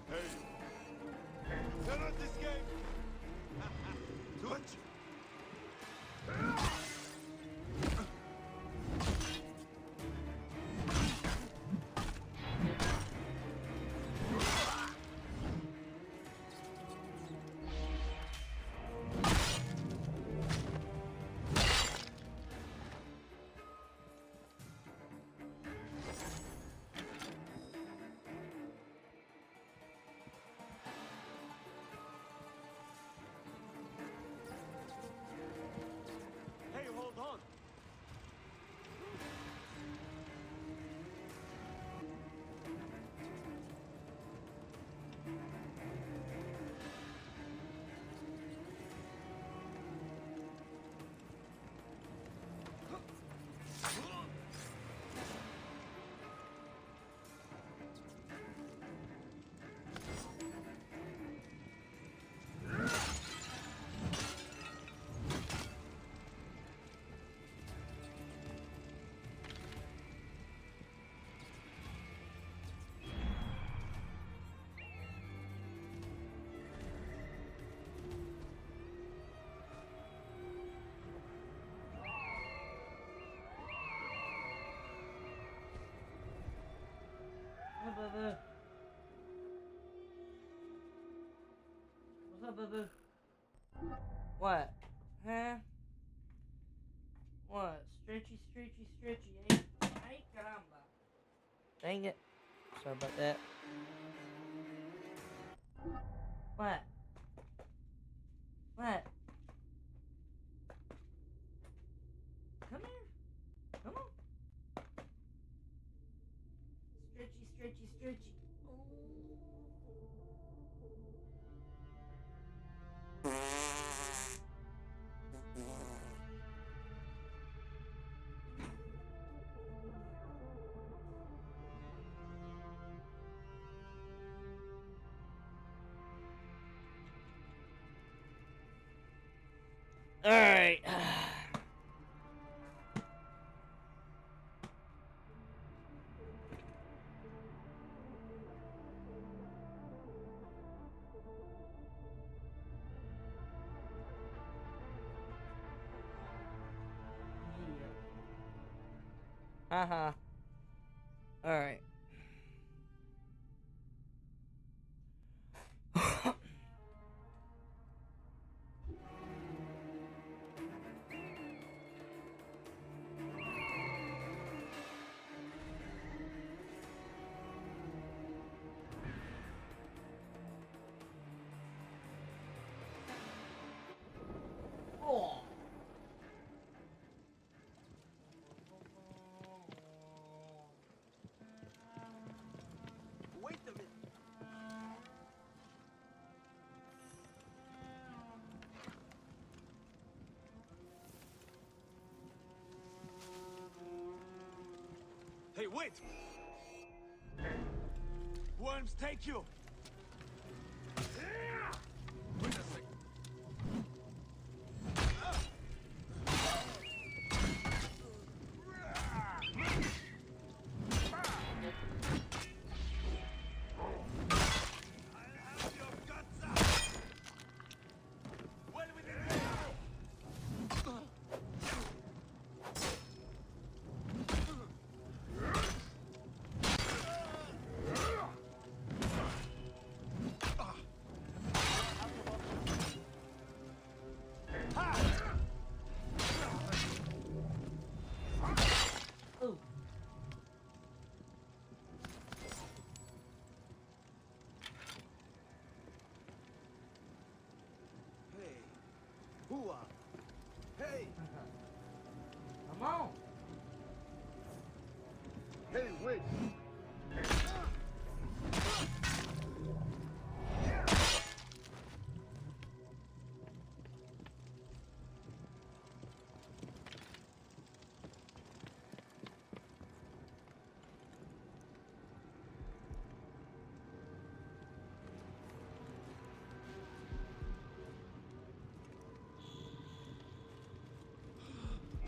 Hey! Cannot escape! boo. What? Huh? What? Stretchy, stretchy, stretchy. Ay, caramba. Dang it. Sorry about that. What? What? Come here. Come on. Stretchy, stretchy, stretchy. All right. Haha. All right. Oh. Wait a minute. Hey, wait! Worms take you! Wait a sec. Well within Ooh. Hey. Hooah. Hey. Come on. Hey, wait.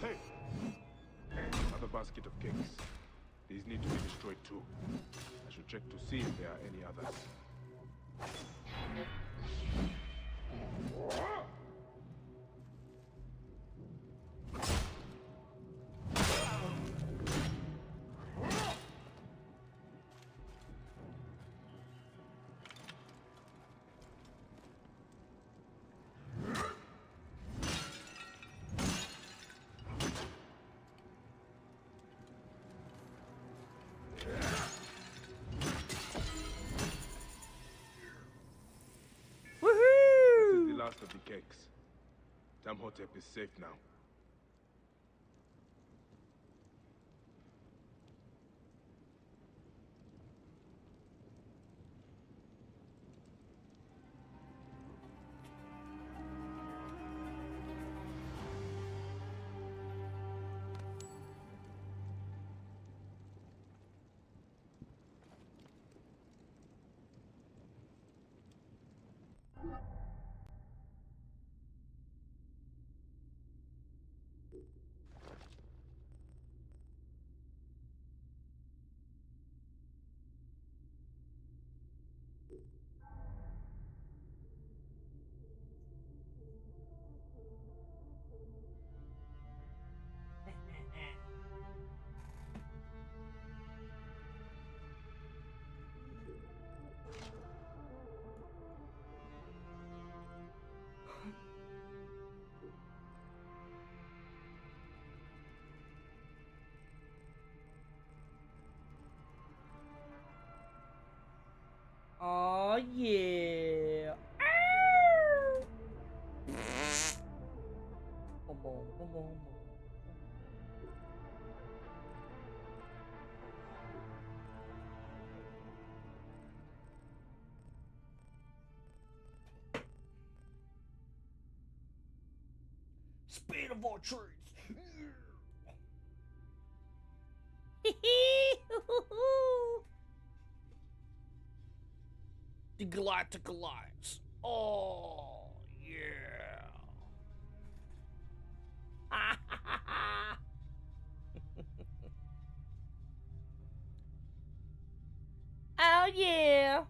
Hey! Another basket of cakes. These need to be destroyed too. I should check to see if there are any others. That is the Woohoo! last of the cakes. Damhotep is safe now. Boom, boom, boom. Speed of all trades. The Galactic Alliance. Oh, yeah. Oh, yeah.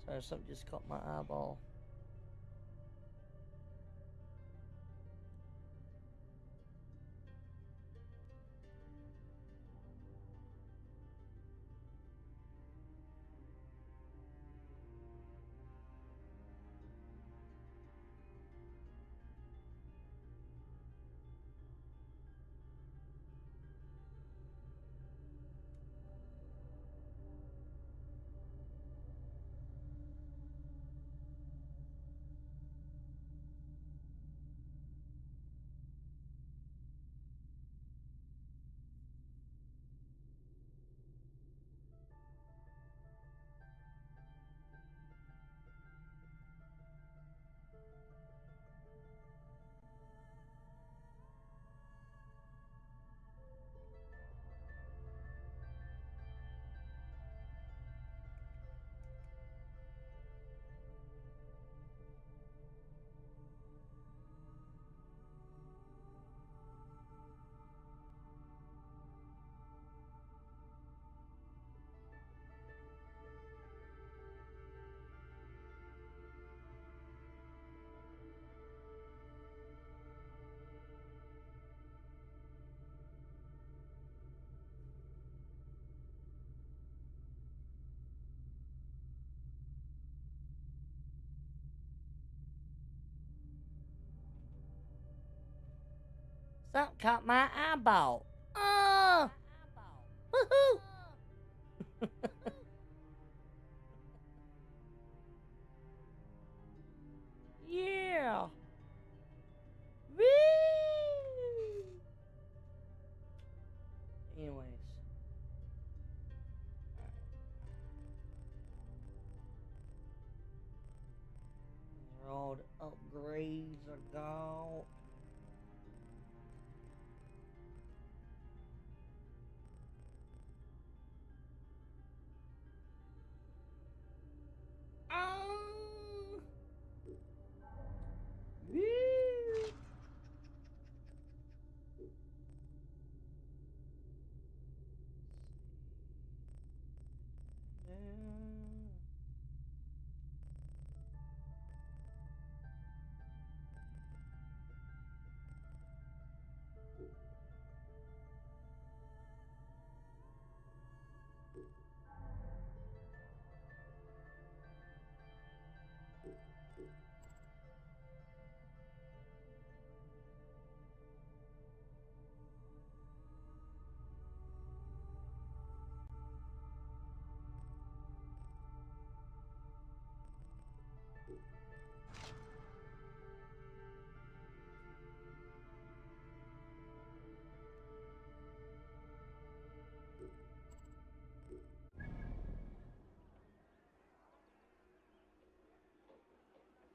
Sorry, something just caught my eyeball. Something caught my eyeball. Oh! Woohoo! Yeah! Woo! Anyways. These are all the upgrades I got. Oh! Woo!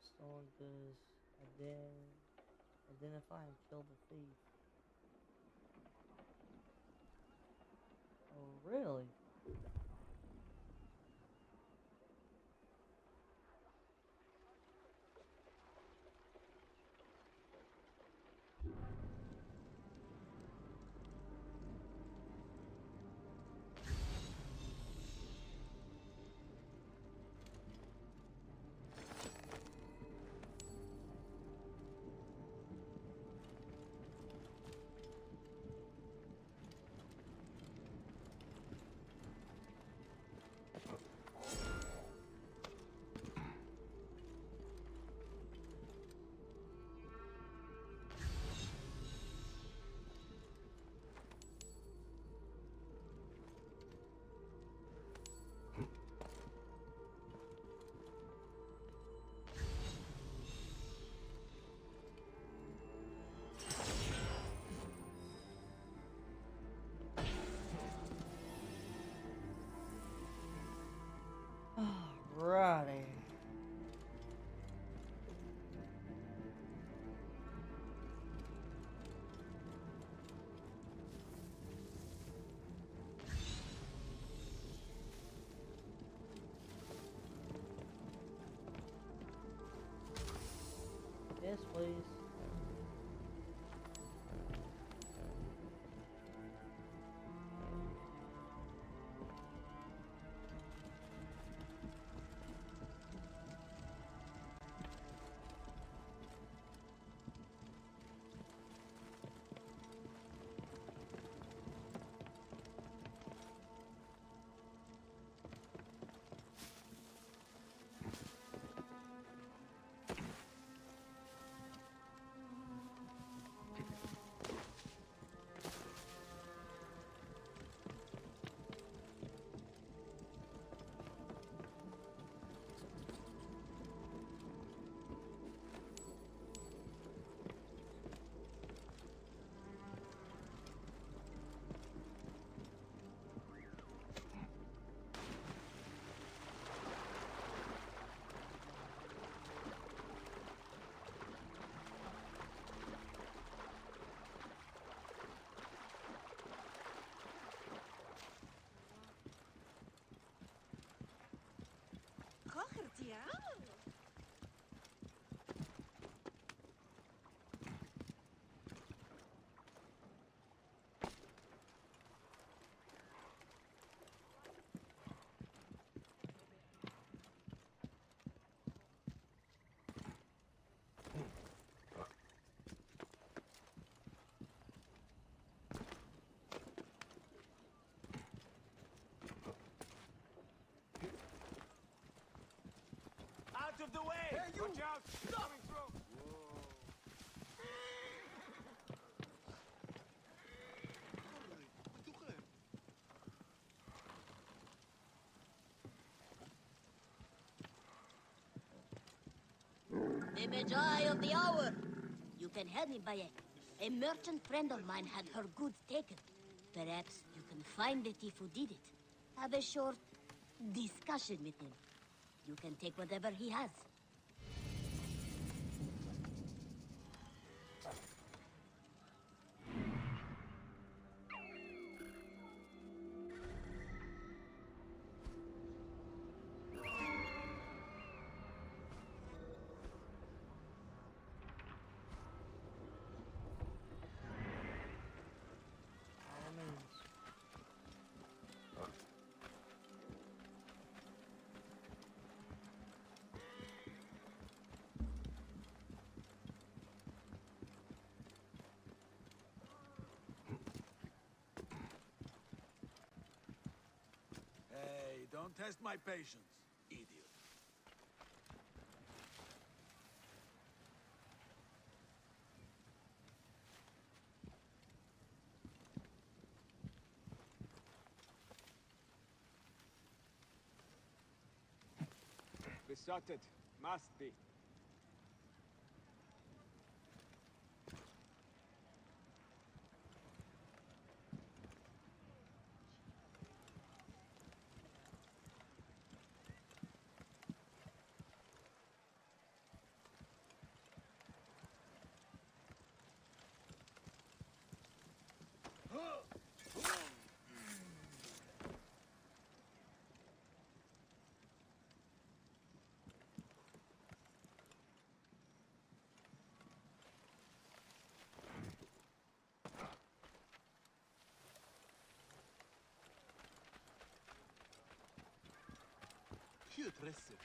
Stolen goods. Identify and kill the thief. Oh, really? Yes, please. Kochert, ja? Out of the way! Hey, you! Watch out! Coming through! The Magi of the hour. You can help me by it. A merchant friend of mine had her goods taken. Perhaps you can find the thief who did it. Have a short discussion with him. You can take whatever he has. By all means. Hey, don't test my patience, idiot. Besotted. Must be. Hier, Tresse.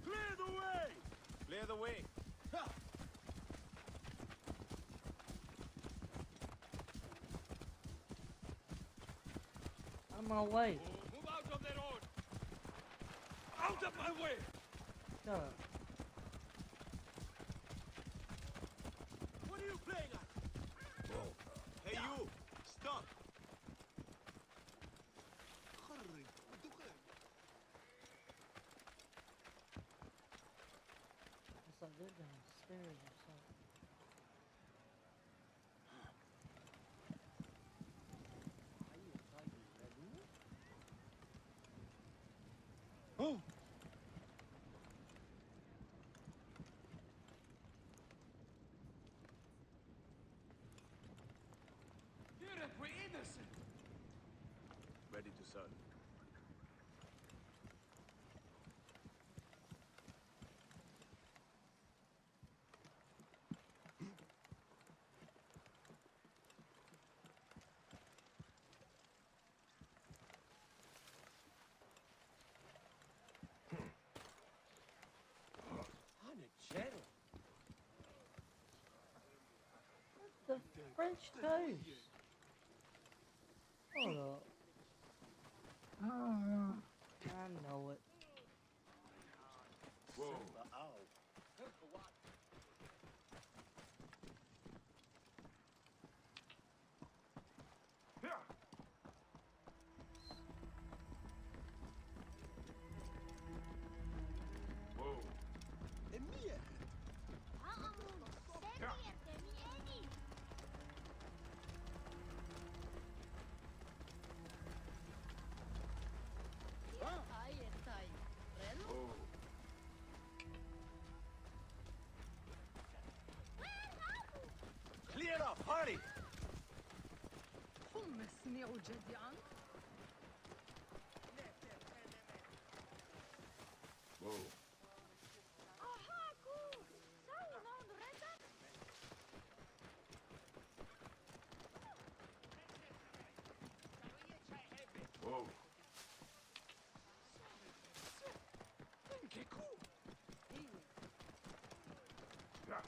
Clear the way! Clear the way. On my way. Move out of the road! Out of my way! Shut up. What are you playing? it downstairs or something? Oh! Here, we're innocent! Ready to serve. Hanachero! The French toast. Hold up. I know it. Whoa. Yeah. Whoa. Emir! Whoa. Clear up, hurry! حمسني جديا. Whoa. Whoa. Yeah.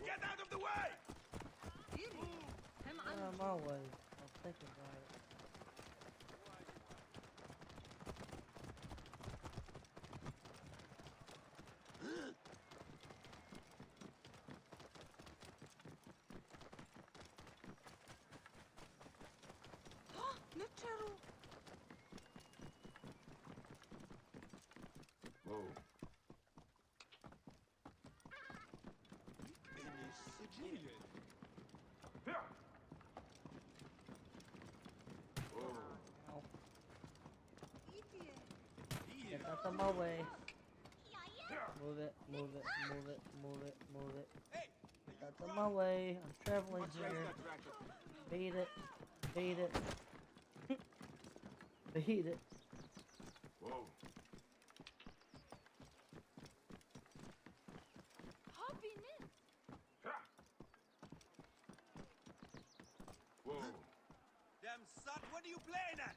Get out of the way! Get out of my way. I'm thinking about it. نتشرو. Whoa. Yeah. Whoa. Ow. Get out of my way. Move it, move it, move it, move it, move it. Get out of my way. I'm traveling here. Beat it. Beat it. Beat it. Whoa. Yeah. Whoa. Damn son, what are you playing at?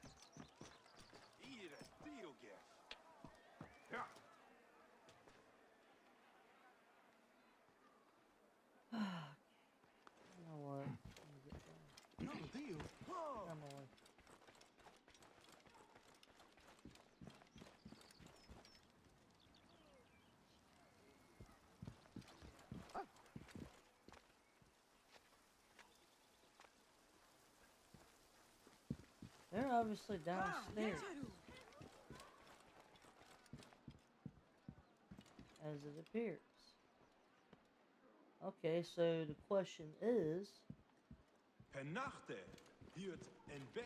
Eat it, deal gift. Yeah. You know what? Let me get down. No deal. Oh. Come on. They're obviously downstairs, as it appears. Okay, so the question is, Penachte, Hirt en Berg.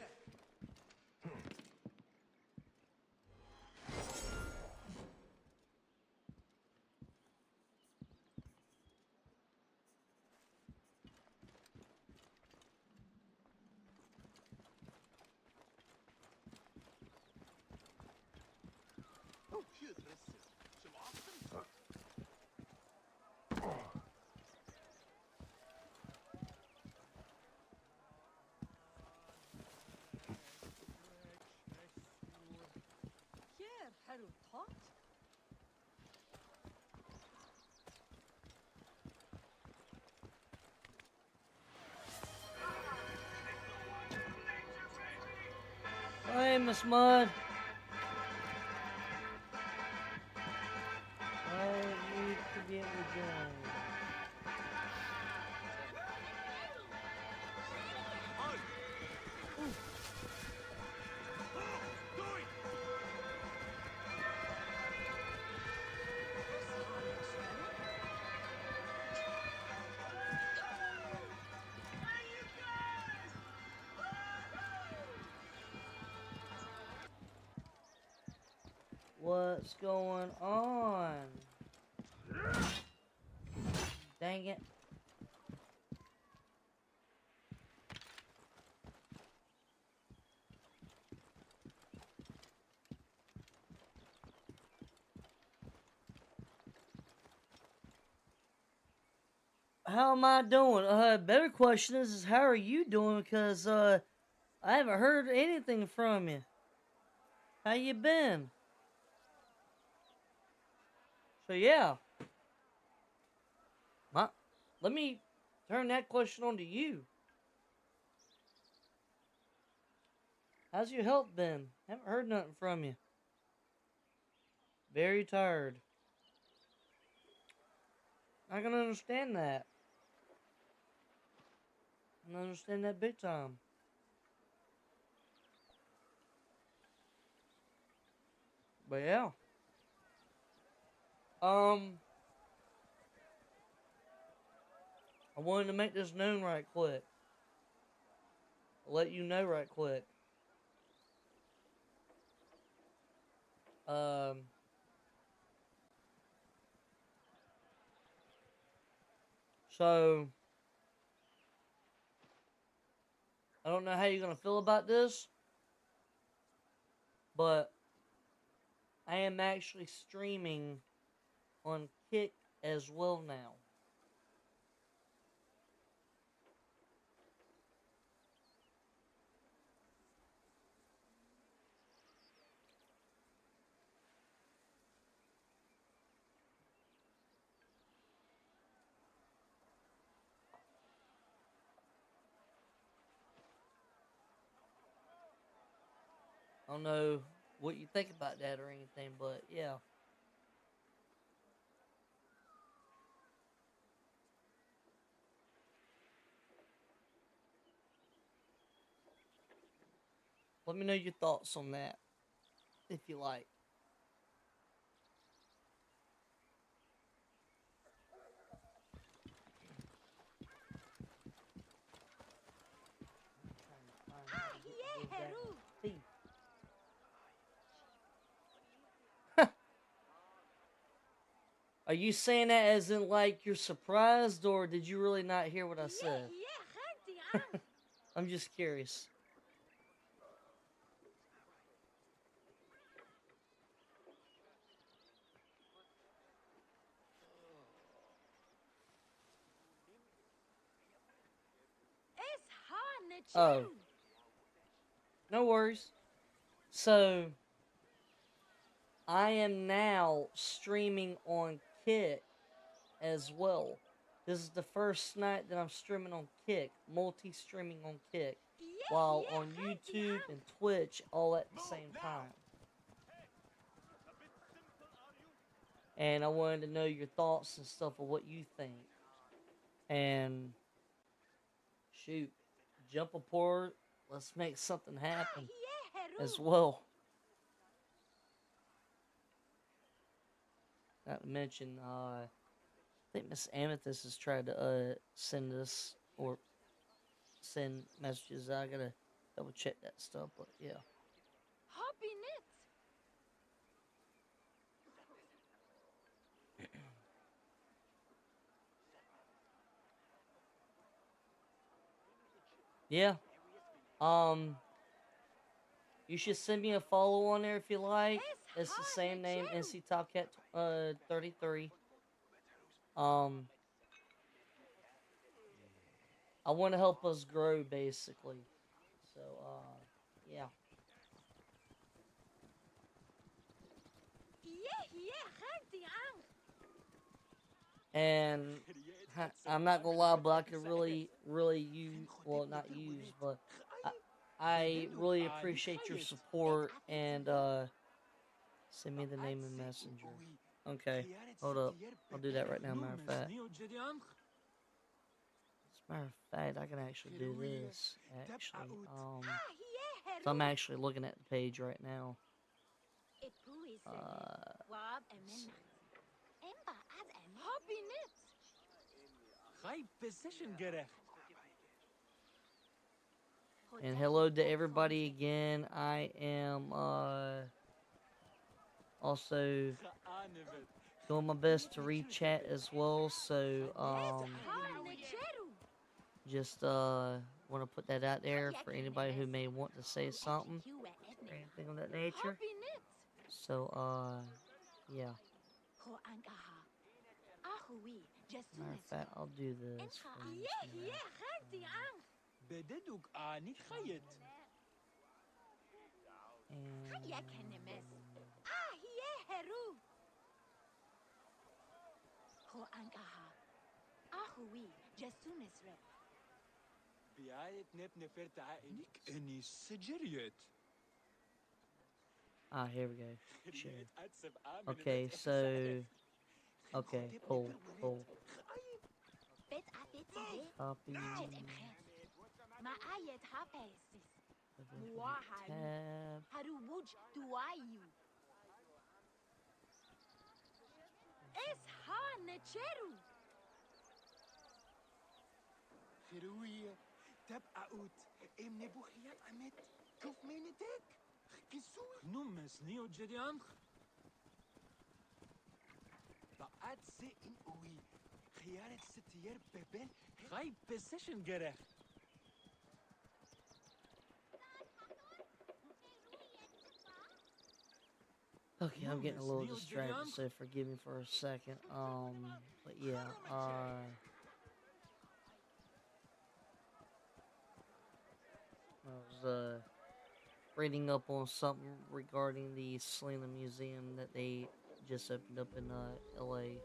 Oh, Hirt Risse. Zum Osten? Here, حلو tot. hey, Miss Mud. I need to be able to go. What's going on? Dang it. How am I doing? Better question is how are you doing? Because, I haven't heard anything from you. How you been? So, yeah. My, let me turn that question on to you. How's your health been? Haven't heard nothing from you. Very tired. I can understand that. I can understand that big time. But yeah. I wanted to make this known right quick. I'll let you know right quick. Um, so I don't know how you're gonna feel about this, but I am actually streaming on Kick as well now. I don't know what you think about that or anything, but yeah. Let me know your thoughts on that, if you like. Are you saying that as in like you're surprised, or did you really not hear what I said? I'm just curious. Oh, no worries. So, I am now streaming on Kick as well. This is the first night that I'm streaming on Kick, multi-streaming on Kick, while on YouTube and Twitch all at the same time. And I wanted to know your thoughts and stuff of what you think. And shoot, jump aboard. Let's make something happen as well. Not to mention, I think Miss Amethyst has tried to send us or send messages. I gotta double check that stuff, but yeah. Yeah. You should send me a follow on there if you like. It's the same name, NC Topcat 33. I want to help us grow basically. So yeah. And I'm not gonna lie, but I could really use, well, not use, but I really appreciate your support and send me the name in Messenger. Okay, hold up. I'll do that right now, matter of fact. As a matter of fact, I can actually do this, actually. So I'm actually looking at the page right now. Let's see. And hello to everybody again. I am, Also doing my best to read chat as well, so just want to put that out there for anybody who may want to say something or anything of that nature. So yeah. Matter of fact, I'll do this for you. بددوك آني خيط. بيايت نب نفرت عائلك إني سجريت. Ah, here we go. Sure. Okay, so okay, cool. Copy. خروية تبقى أوت إمني بوخيات عمت كوف مينتك كسوي نوم سنيو جدي أنخ بقات سي إن أوي خيارة ستير ببل غايب بسيشن جرح Okay, I'm getting a little distracted, so forgive me for a second. But yeah, I was reading up on something regarding the Selena Museum that they just opened up in LA.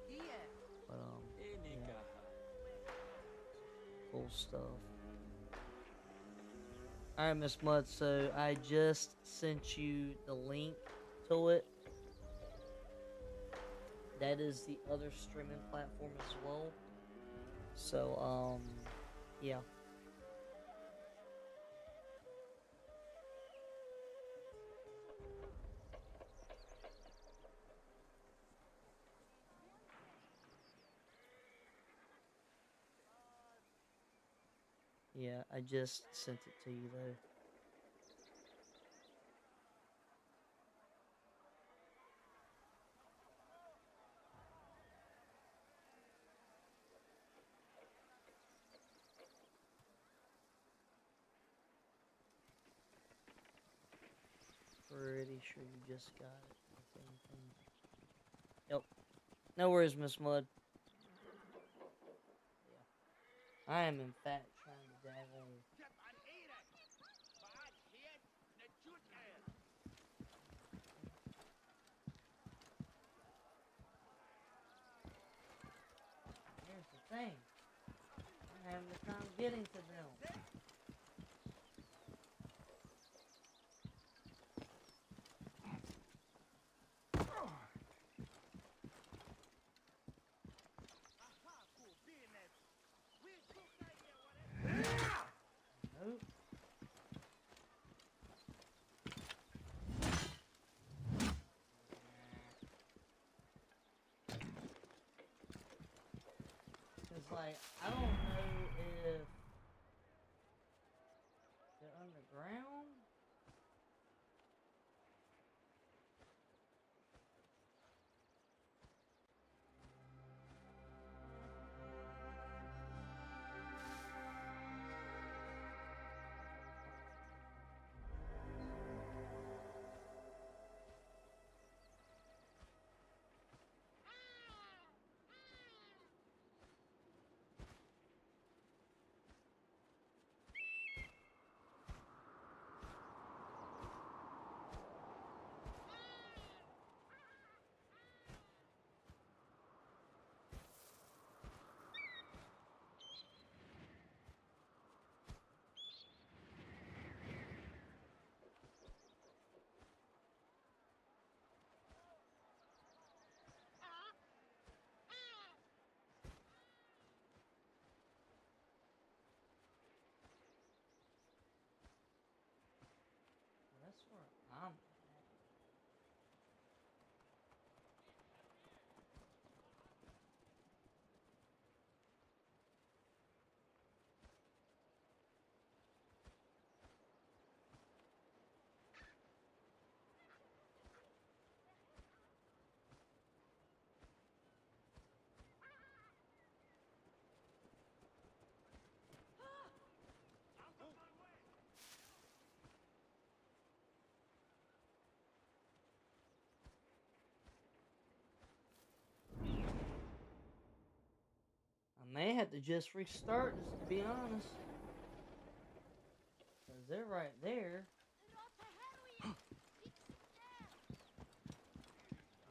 But yeah, cool stuff. Alright, Miss Mud, so I just sent you the link to it. That is the other streaming platform as well. So, yeah. Yeah, I just sent it to you though. Pretty sure you just got it. If anything. Yep. No worries, Miss Mud. Yeah. I am in fact trying to dabble. Here's the thing. I'm having a time getting to them. Nope. Cause like I don't know if they're underground. may have to just restart this, to be honest. Because they're right there.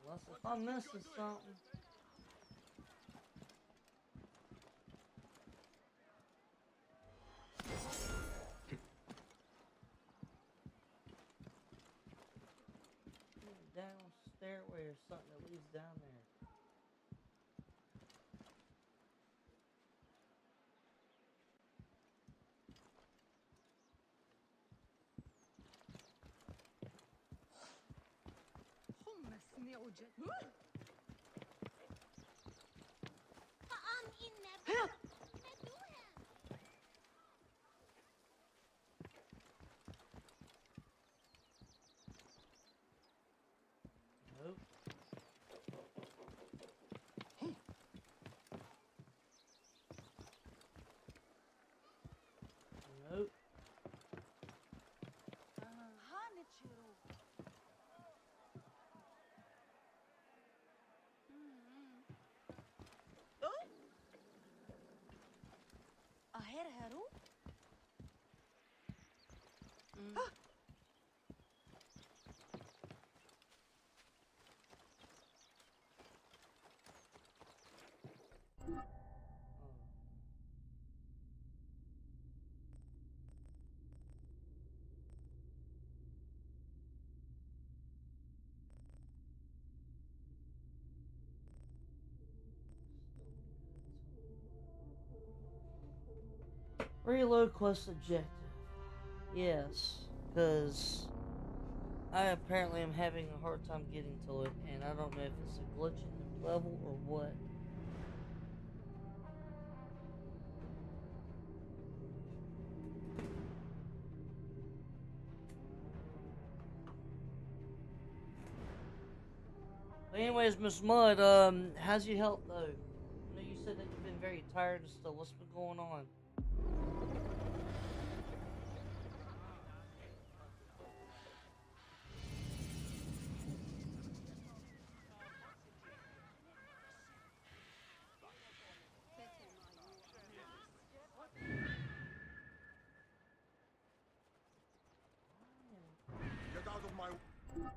Unless if I'm missing something. Down stairway or something that leads down there. حمسني أوجد. طعام إن Nope. Nope. هانتشرو. أهير هرو؟ Reload quest objective. Yes, because I apparently am having a hard time getting to it, and I don't know if it's a glitch in the level or what. But anyways, Miss Mud, how's your health though? I know you said that you've been very tired and stuff. What's been going on? Get out of my... Hold up.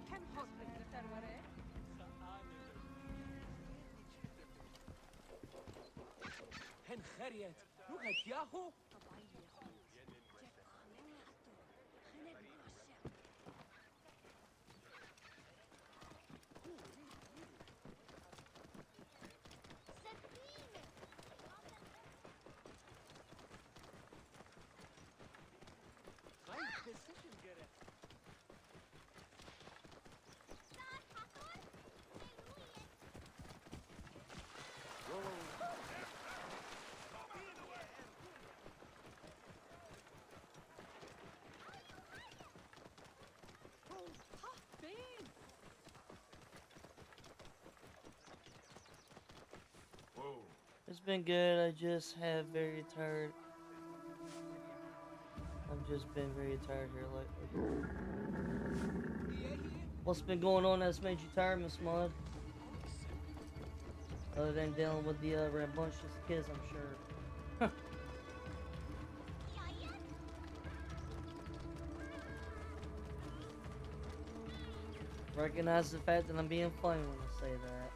كم حوصلك لتروري؟ هن خريت لغة ياهو. Whoa. It's been good. I just have very tired. I've just been very tired here lately. What's been going on that's made you tired, Miss Mud? Other than dealing with the rambunctious kids, I'm sure. Recognize the fact that I'm being funny when I say that.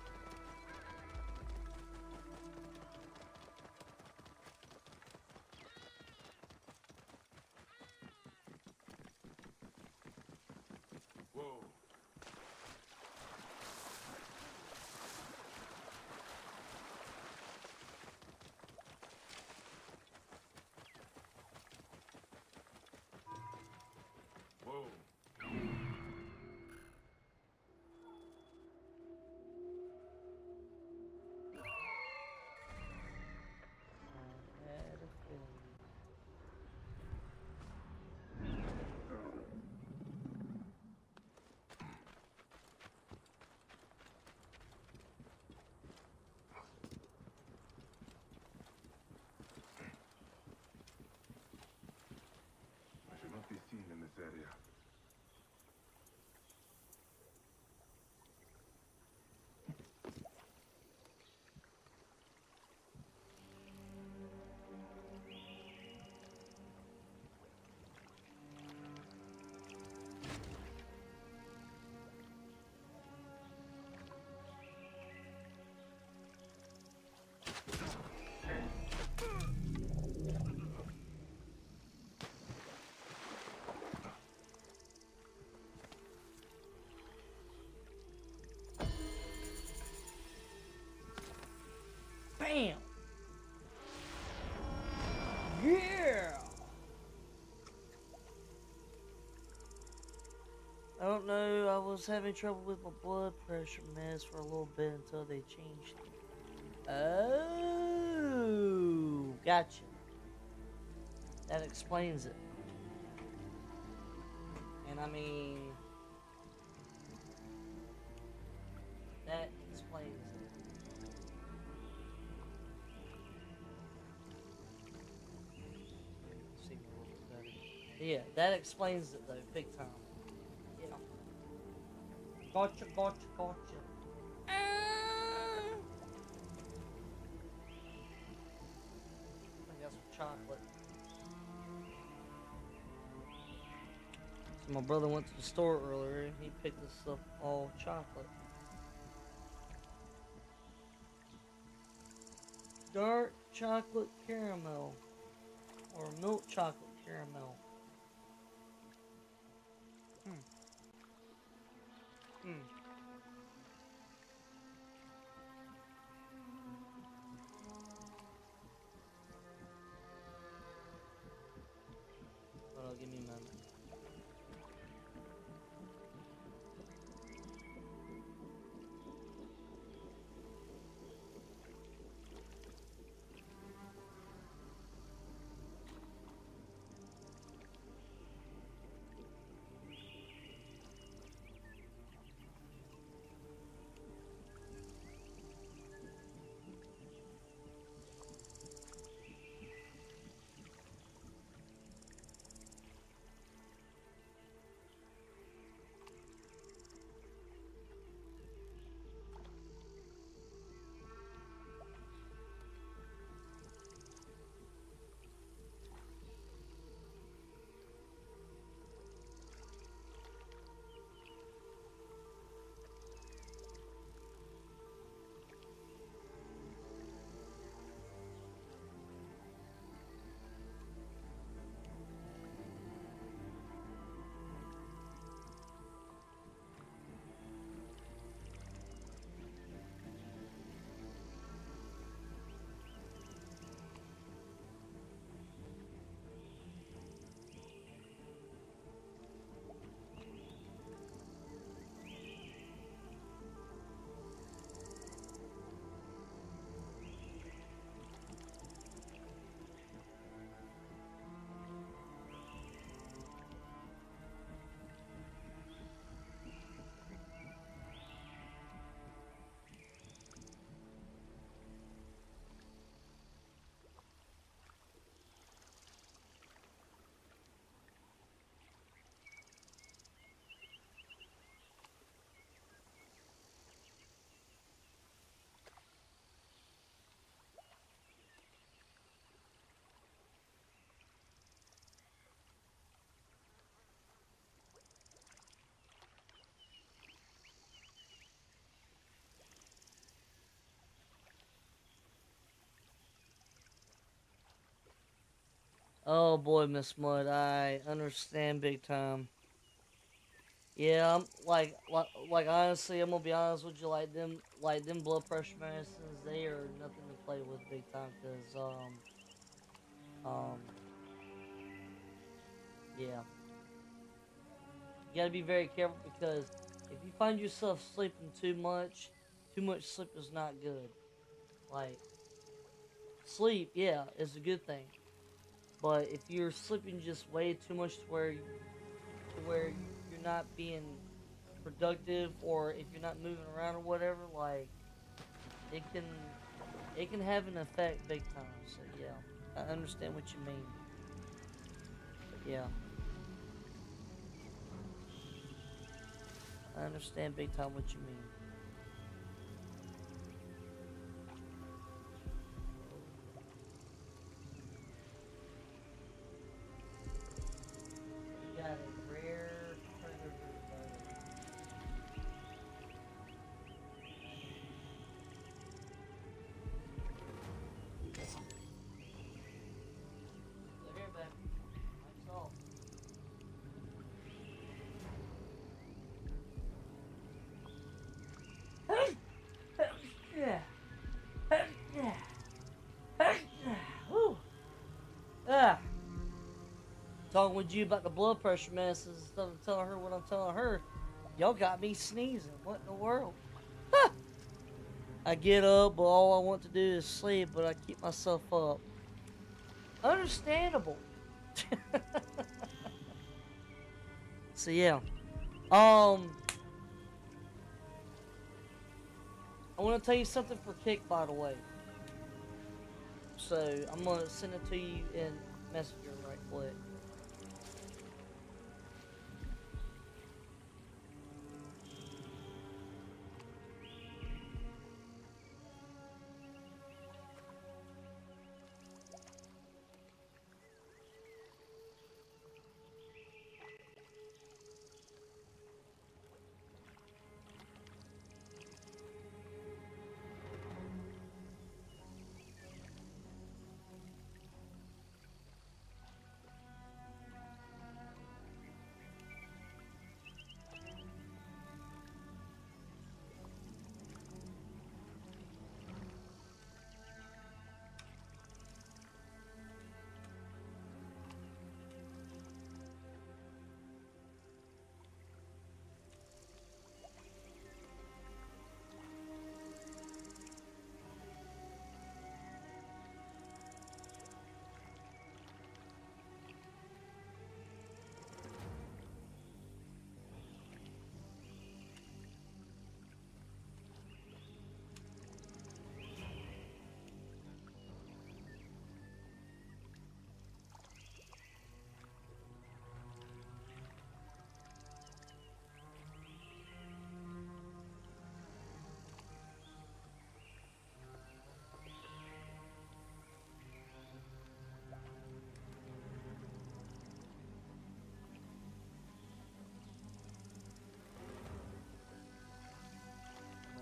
Whoa. Yeah! I don't know, I was having trouble with my blood pressure meds for a little bit until they changed it. Oh, gotcha. That explains it. And I mean, that explains it. See a little bit better. Yeah, that explains it though, big time. Yeah. Gotcha, gotcha, gotcha. I got some chocolate. So my brother went to the store earlier and he picked this up all chocolate. Dark chocolate caramel. Or milk chocolate caramel. Hold on, give me a moment. Oh boy, Miss Mud, I understand big time. Yeah, I'm like honestly, I'm gonna be honest with you. Like them blood pressure medicines, they are nothing to play with, big time. Cause um, yeah, you gotta be very careful because if you find yourself sleeping too much sleep is not good. Like sleep, yeah, is a good thing, but if you're sleeping just way too much to where you're not being productive, or if you're not moving around or whatever, like it can it can have an effect big time. So yeah, I understand what you mean. But yeah, I understand big time what you mean. You got a rare predator bow. So here, back. Mike's off. talking with you about the blood pressure medicines instead of telling her what I'm telling her. Y'all got me sneezing. What in the world? I get up, but all I want to do is sleep, but I keep myself up. Understandable. So yeah. I want to tell you something for Kick, by the way. So I'm gonna send it to you in Messenger right quick.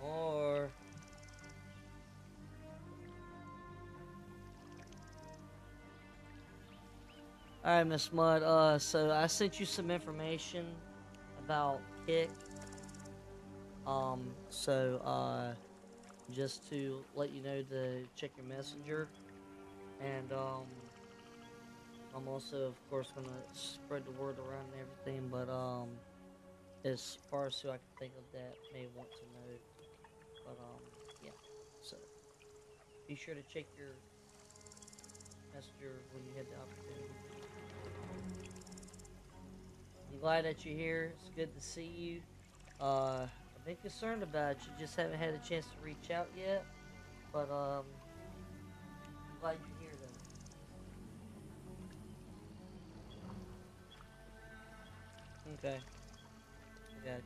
Or alright, Miss Mud. So I sent you some information about Kick. Just to let you know to check your messenger, and I'm also, of course, gonna spread the word around and everything. But as far as who I can think of that may want to know, but yeah. So be sure to check your messenger when you have the opportunity. I'm glad that you're here. It's good to see you. I've been concerned about you. Just haven't had a chance to reach out yet. But I'm glad you're here though. Okay, I gotcha.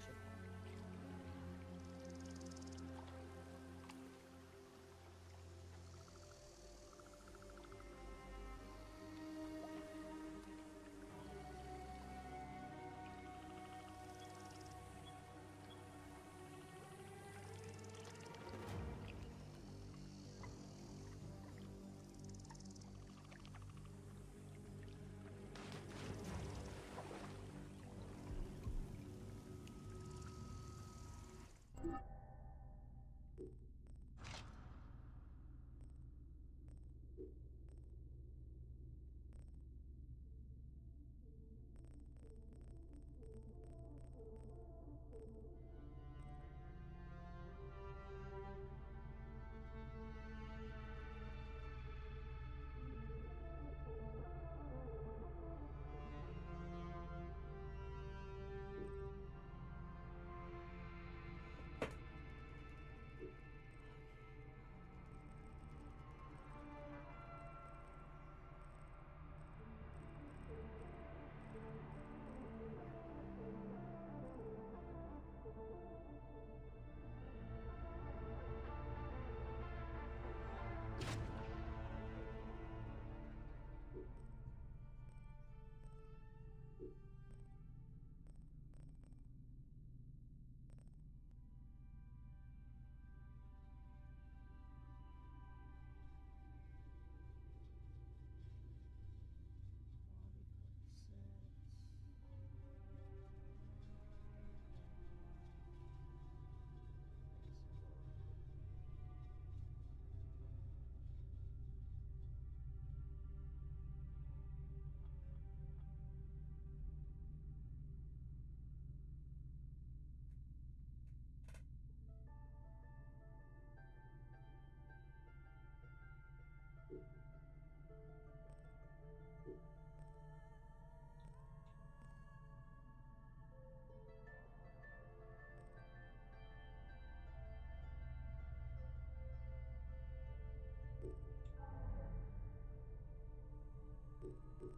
First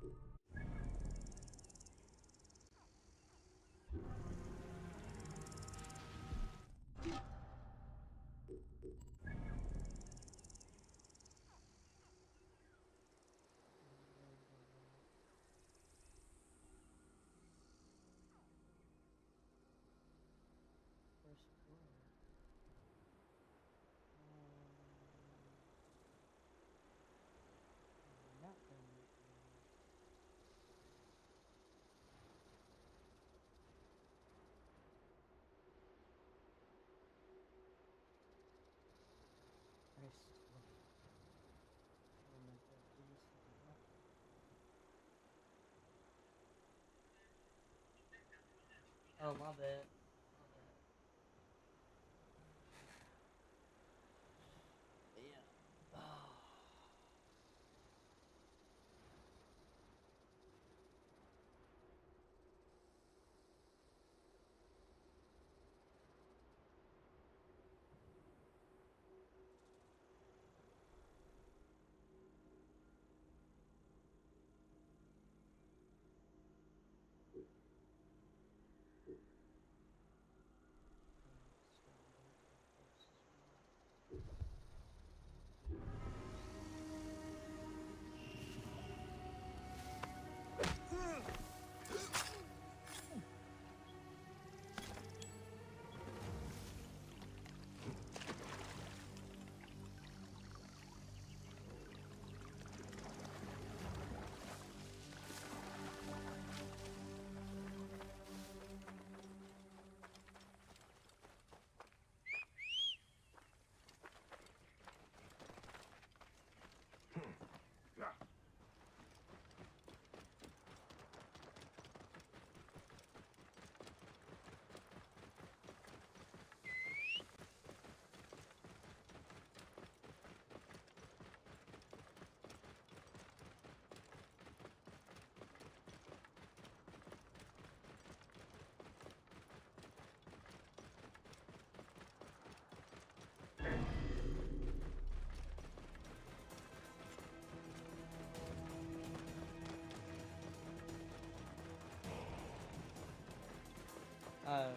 floor. Nothing. First floor. Oh my god, please. Oh, my bad. My bad. Yeah. Oh. Yeah. Oh.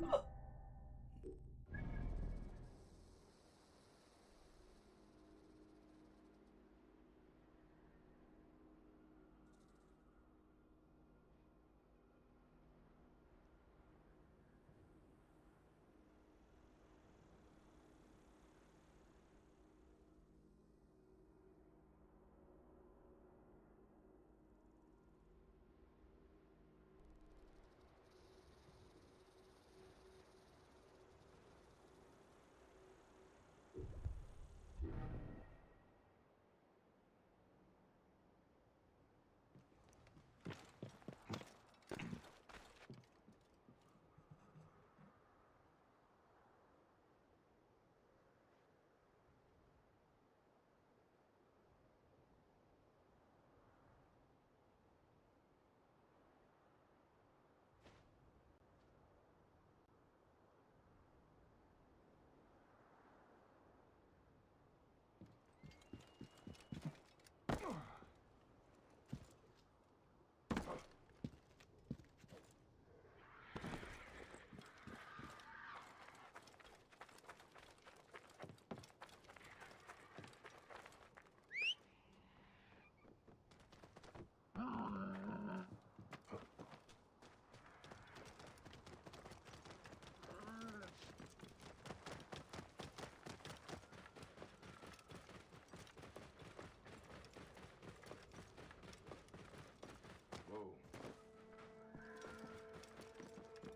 Whoa.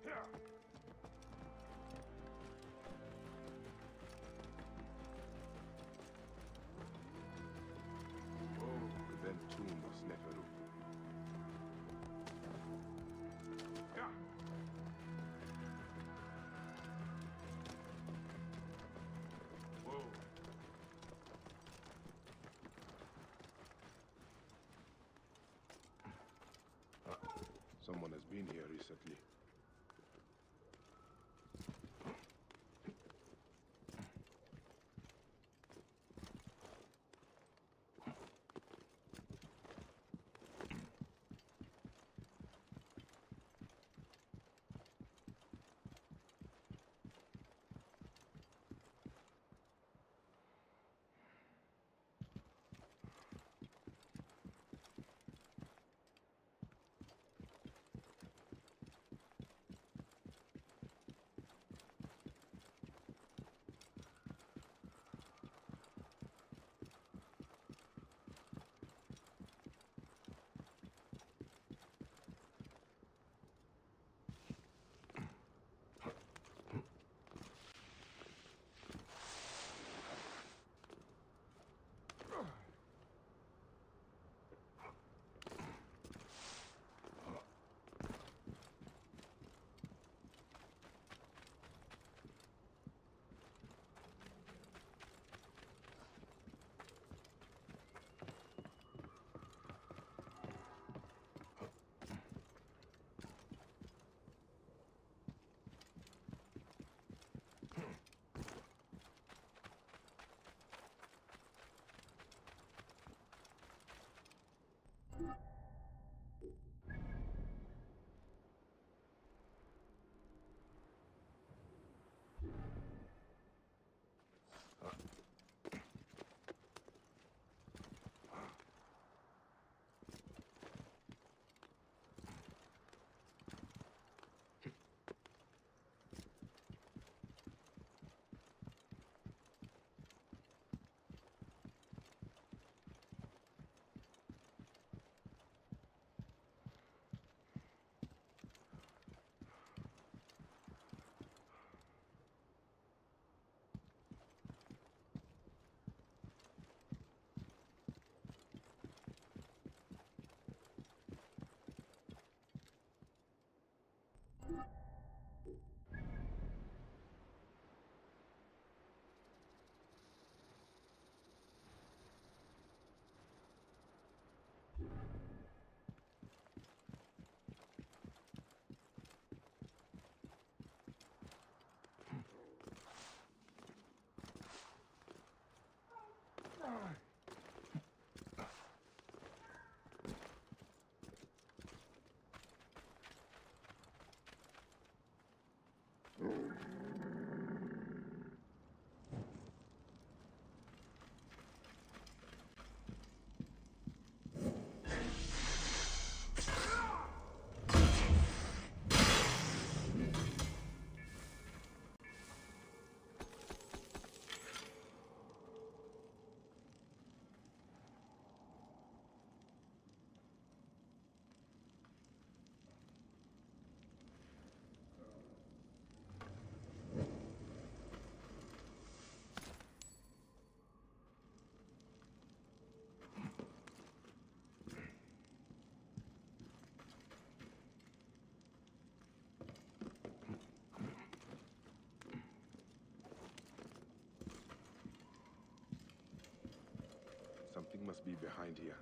Yeah. Whoa, then tomb of Sneferu. Yeah. Whoa. Someone has been here recently. Something must be behind here.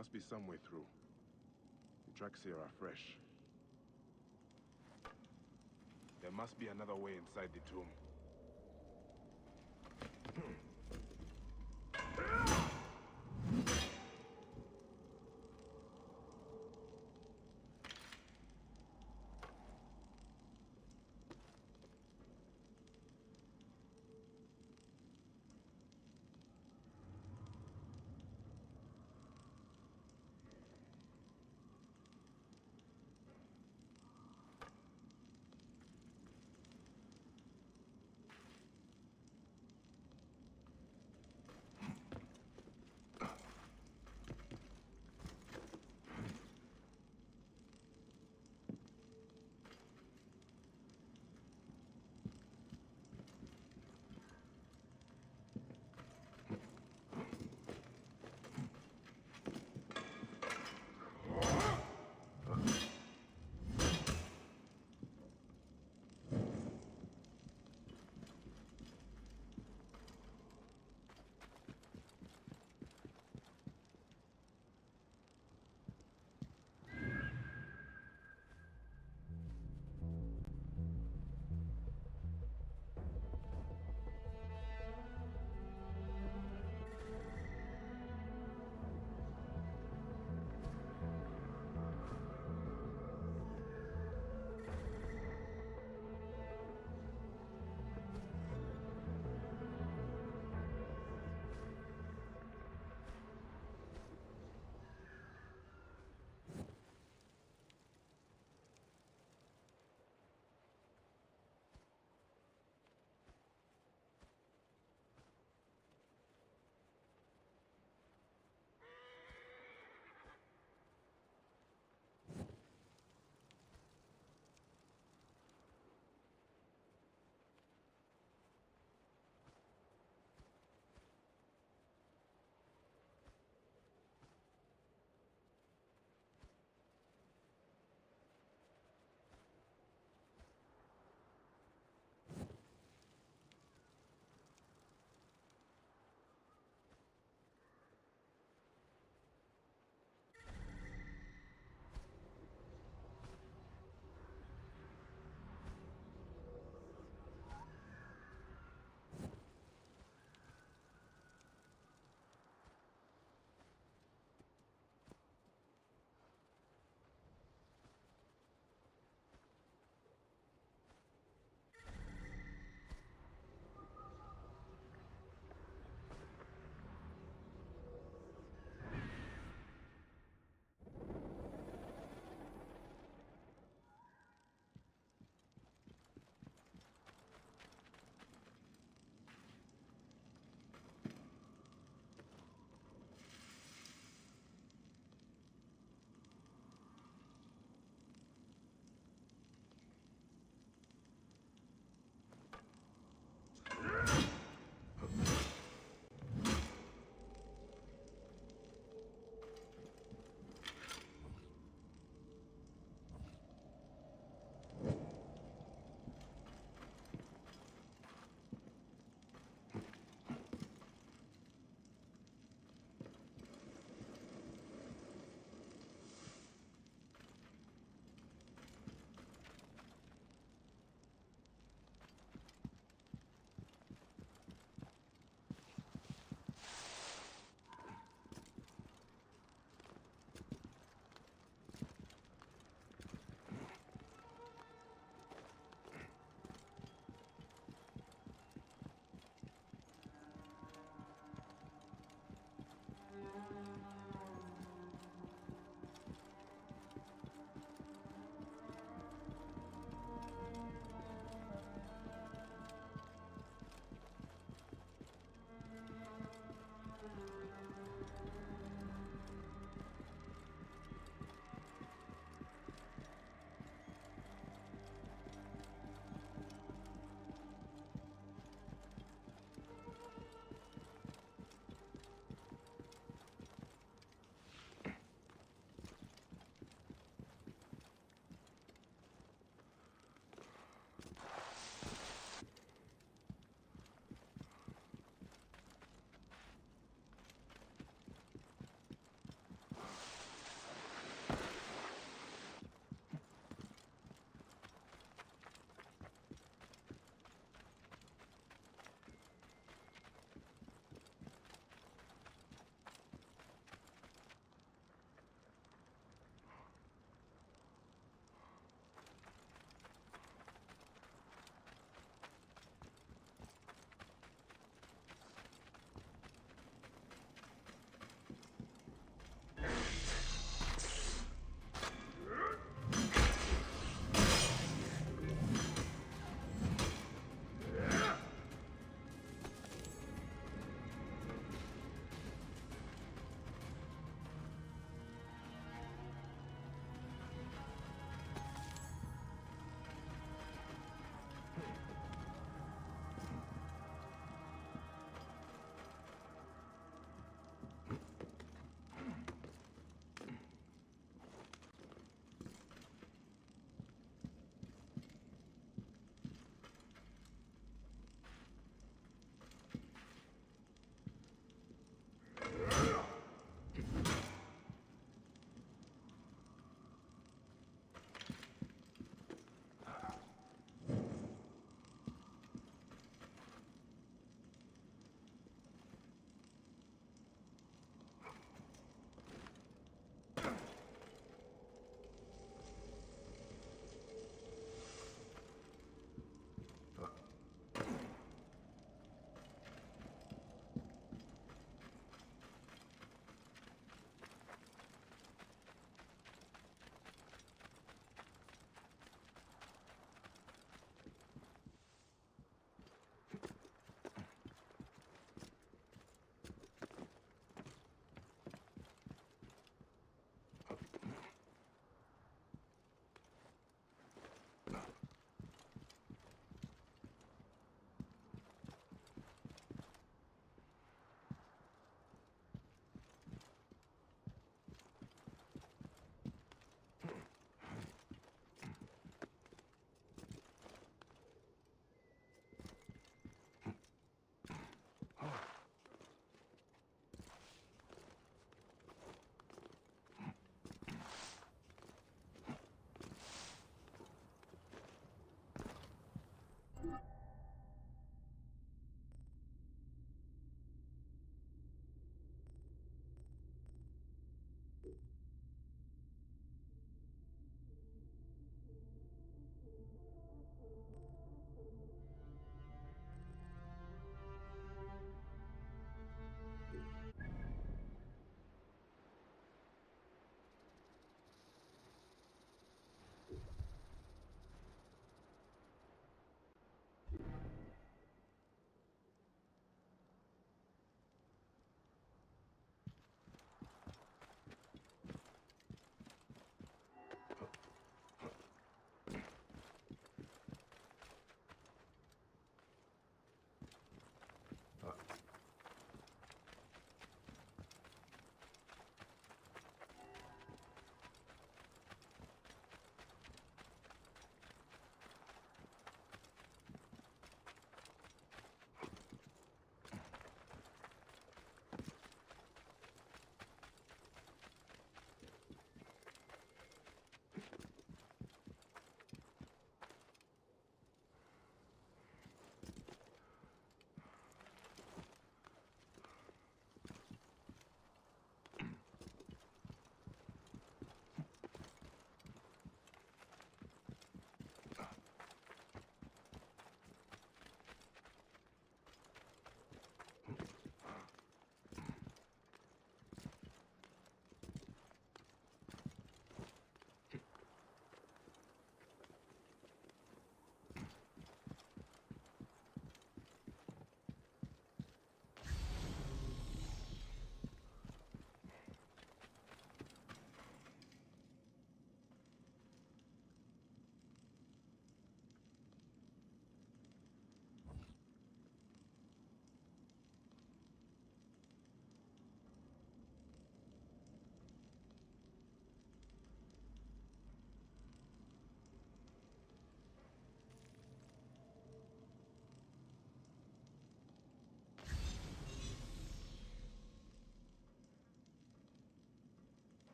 must be some way through. The tracks here are fresh. There must be another way inside the tomb.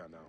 here now.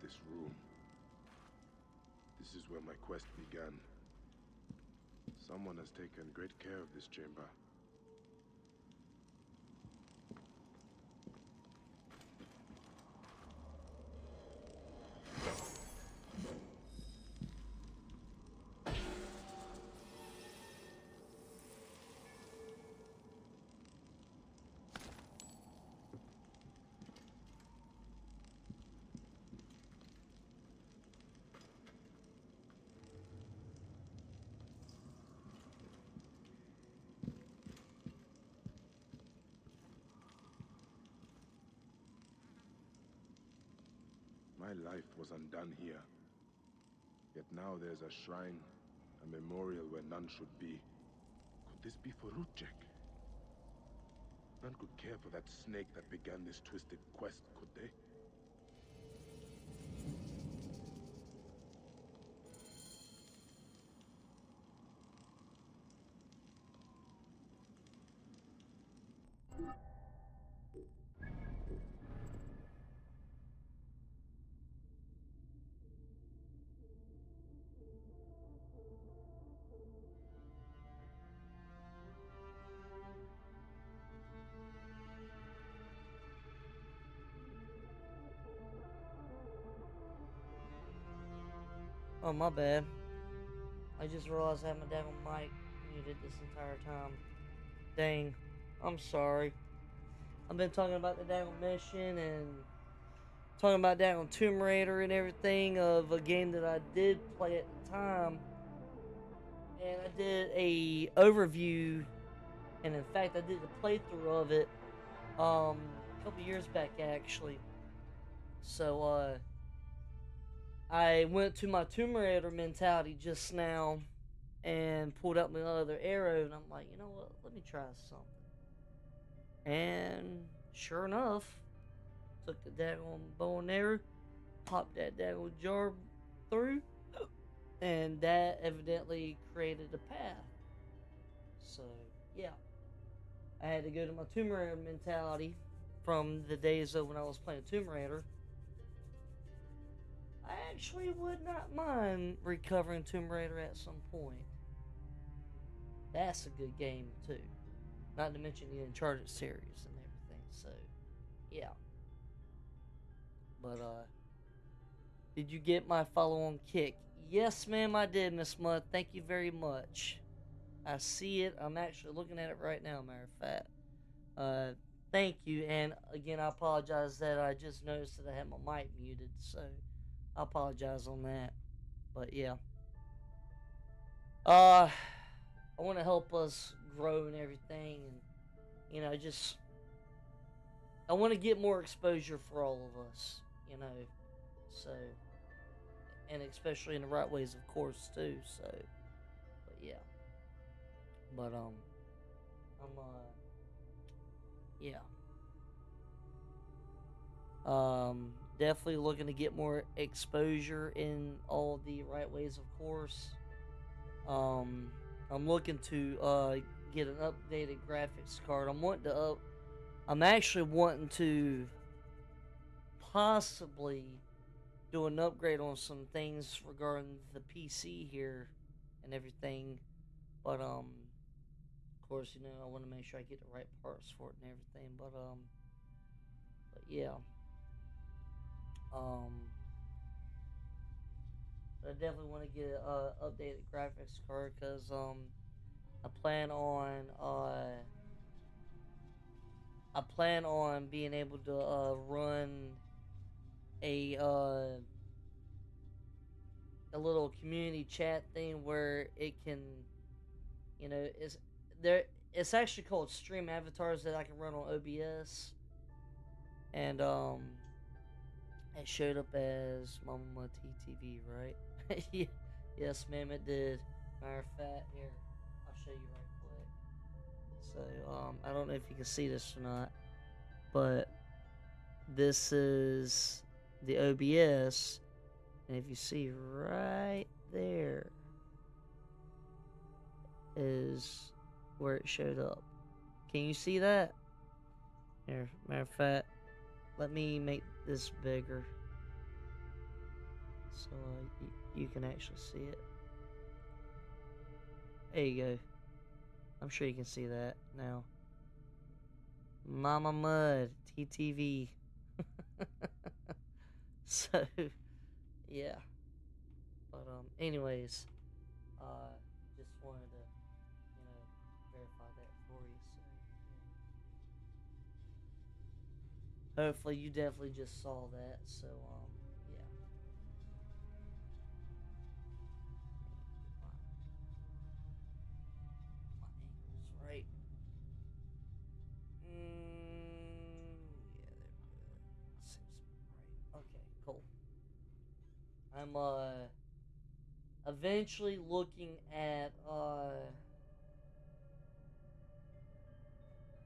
This room. This is where my quest began. Someone has taken great care of this chamber. My life was undone here. Yet now there's a shrine, a memorial where none should be. Could this be for Rutjek? None could care for that snake that began this twisted quest, could they? Oh, my bad. I just realized I had my daggone mic muted this entire time. Dang. I'm sorry. I've been talking about the daggone mission and talking about daggone Tomb Raider and everything of a game that I did play at the time. And I did a overview, and in fact I did a playthrough of it a couple years back actually. So I went to my Tomb Raider mentality just now and pulled out my other arrow, and I'm like, you know what? Let me try something. And sure enough, took the daggone bow and arrow, popped that daggone jar through, and that evidently created a path. So yeah, I had to go to my Tomb Raider mentality from the days of when I was playing Tomb Raider. I actually would not mind recovering Tomb Raider at some point. That's a good game too. Not to mention the Uncharted series and everything. So, yeah. But did you get my follow-on kick? Yes, ma'am, I did, Miss Mudd. Thank you very much. I see it. I'm actually looking at it right now, matter of fact. Thank you, and again, I apologize that I just noticed that I had my mic muted, so I apologize on that. But yeah, uh, I want to help us grow and everything, and just I want to get more exposure for all of us, so and especially in the right ways, of course, too. So, but yeah, but I'm yeah. Definitely looking to get more exposure in all the right ways, of course. Um, I'm looking to get an updated graphics card. I'm actually wanting to possibly do an upgrade on some things regarding the PC here and everything. But of course, I want to make sure I get the right parts for it and everything. But yeah. Um, But I definitely want to get a updated graphics card because I plan on being able to run a a little community chat thing where it can it's there it's actually called stream avatars that I can run on OBS, and it showed up as Mama TTV, right? Yeah. Yes, ma'am, it did. Matter of fact, here, I'll show you right quick. So, I don't know if you can see this or not, but this is the OBS, and if you see right there is where it showed up. Can you see that? Here, matter of fact, let me make this bigger so you can actually see it. There you go. I'm sure you can see that now. Mama Mud, TTV. So, yeah. But, anyways, just wanted to, verify that for you. So, yeah. Hopefully you definitely just saw that. So, yeah. My angle's right. Yeah, there we go. Seems right. Okay, cool. I'm, eventually looking at, I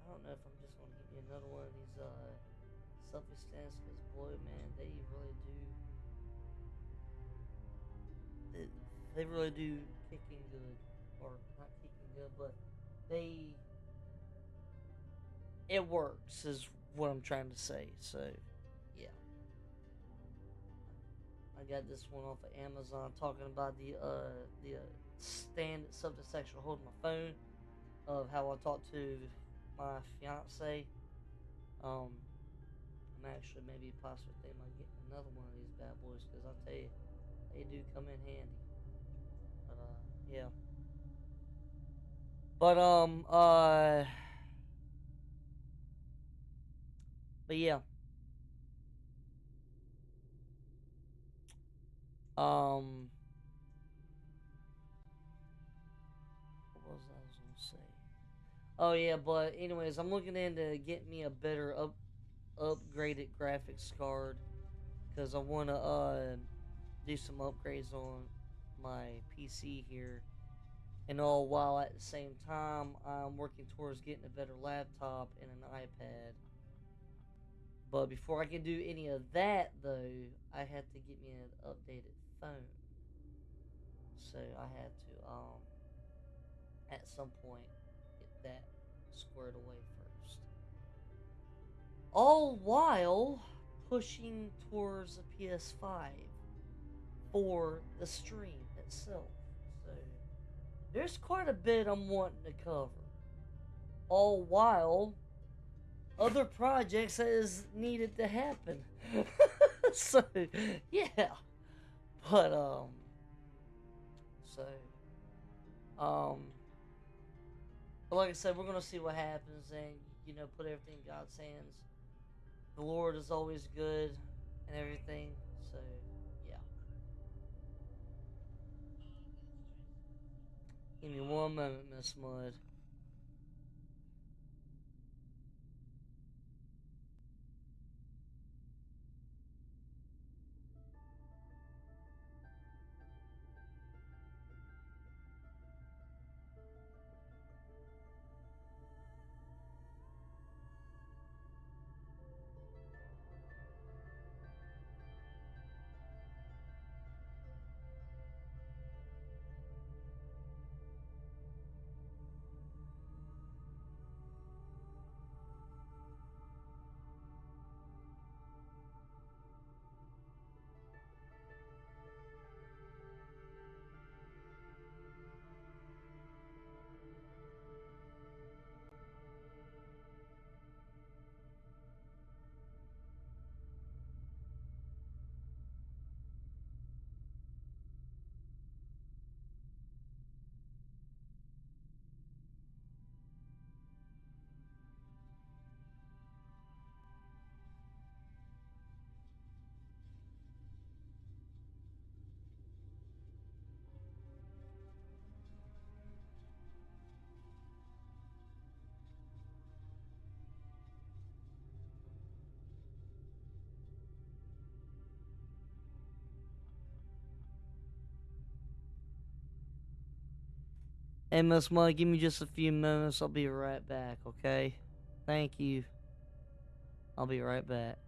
don't know if I'm just gonna get me another one of these selfie stands because boy, man, they, they really do kicking good, or not kicking good, but they it works is what I'm trying to say. So yeah, I got this one off of Amazon talking about the stand itself that's actually holding my phone, of how I talk to my fiance. Um, I'm actually maybe possibly thinking about getting another one of these bad boys because I'll tell you, they do come in handy. But yeah. But but yeah. Um, what was gonna say? Oh yeah, but anyways, I'm looking into getting me a better upgraded graphics card because I want to do some upgrades on my PC here, and all while at the same time I'm working towards getting a better laptop and an iPad. But before I can do any of that, though, I had to get me an updated phone. So I had to, at some point, get that squared away first. All while pushing towards a PS5 for the stream itself. So there's quite a bit I'm wanting to cover. All while other projects that is needed to happen. So yeah. But so um But like I said, we're gonna see what happens, and put everything in God's hands. The Lord is always good, and everything. So yeah. Give me one moment, Miss Mud. Hey, Miss Mud, give me just a few minutes. I'll be right back. Okay. Thank you. I'll be right back.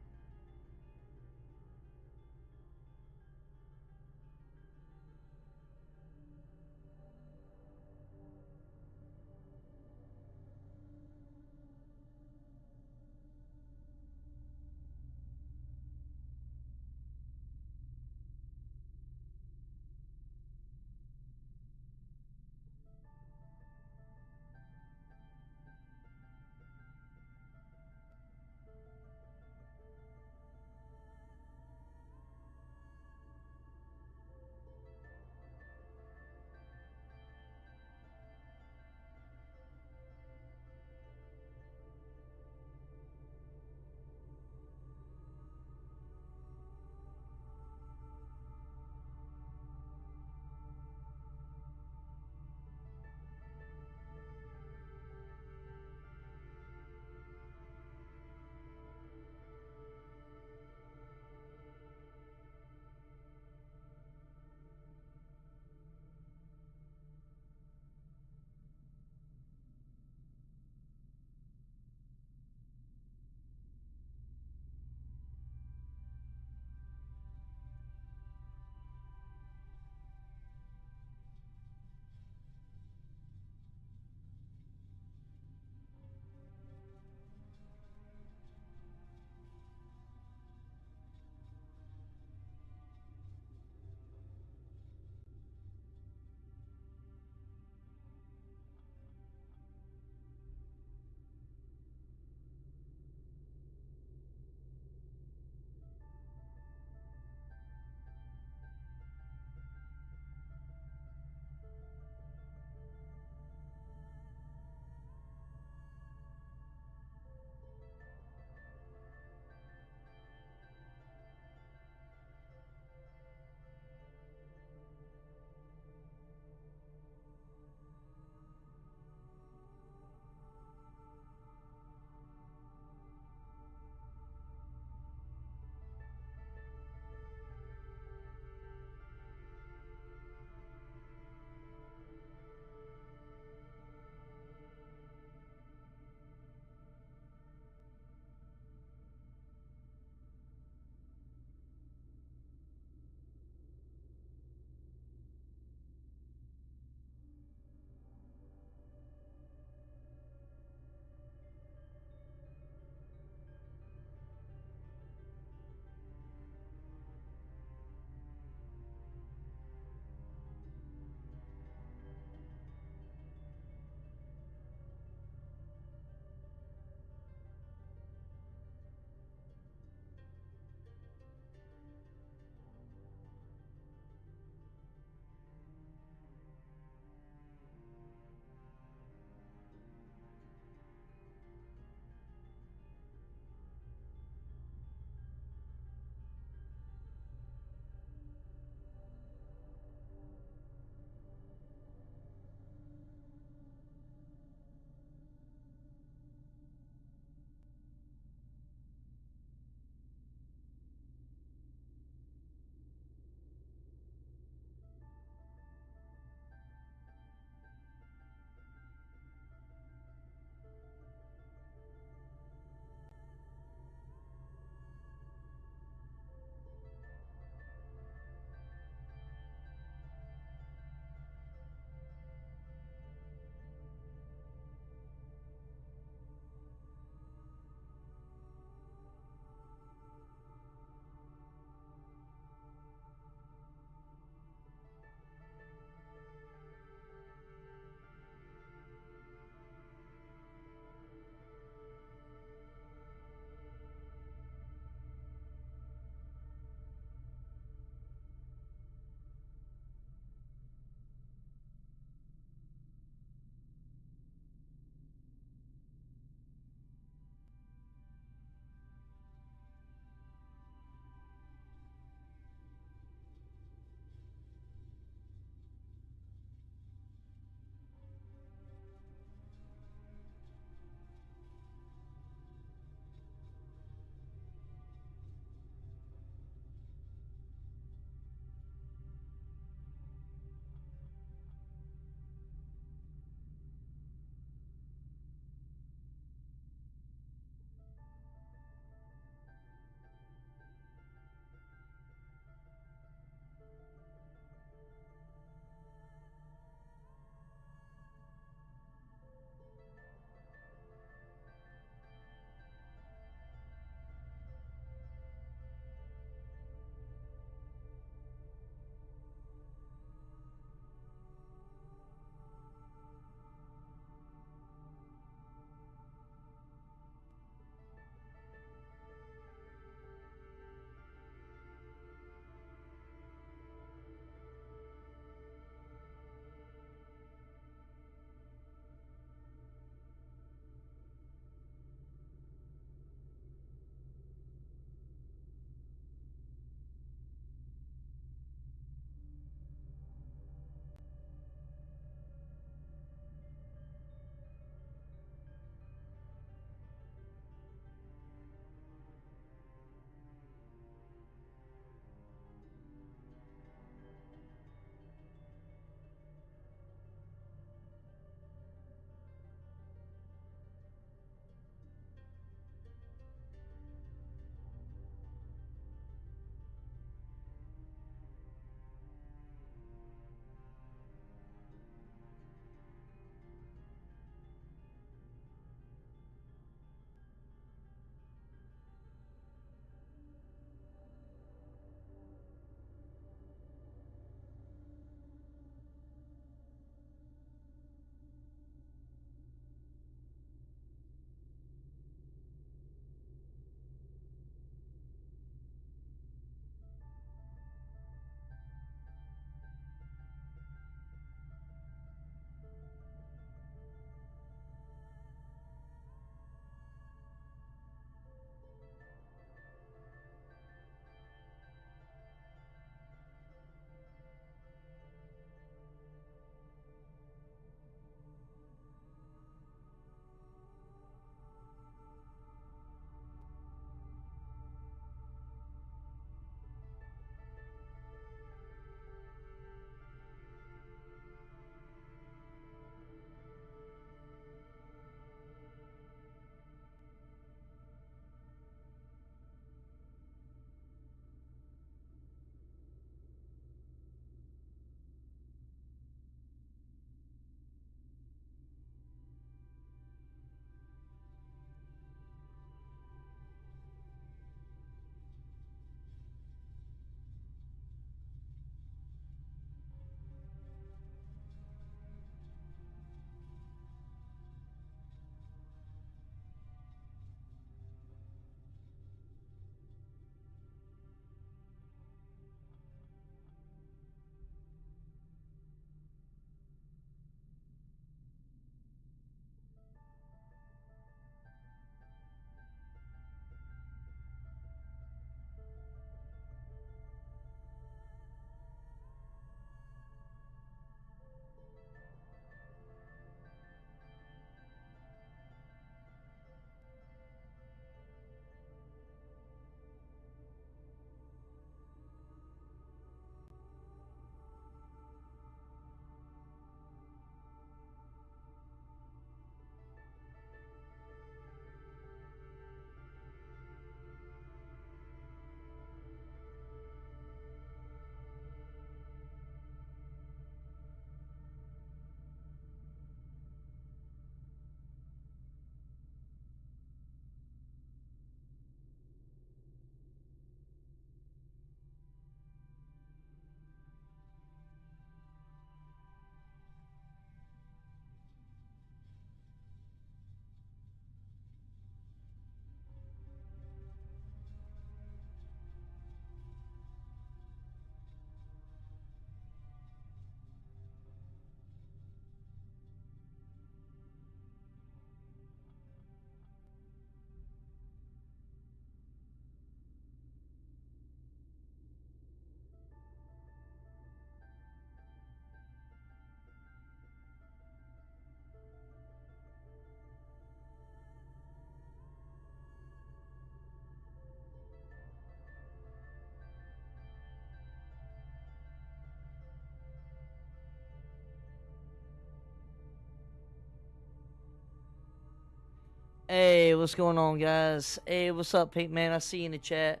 Hey, what's going on, guys? Hey, what's up, Pink Man? I see you in the chat.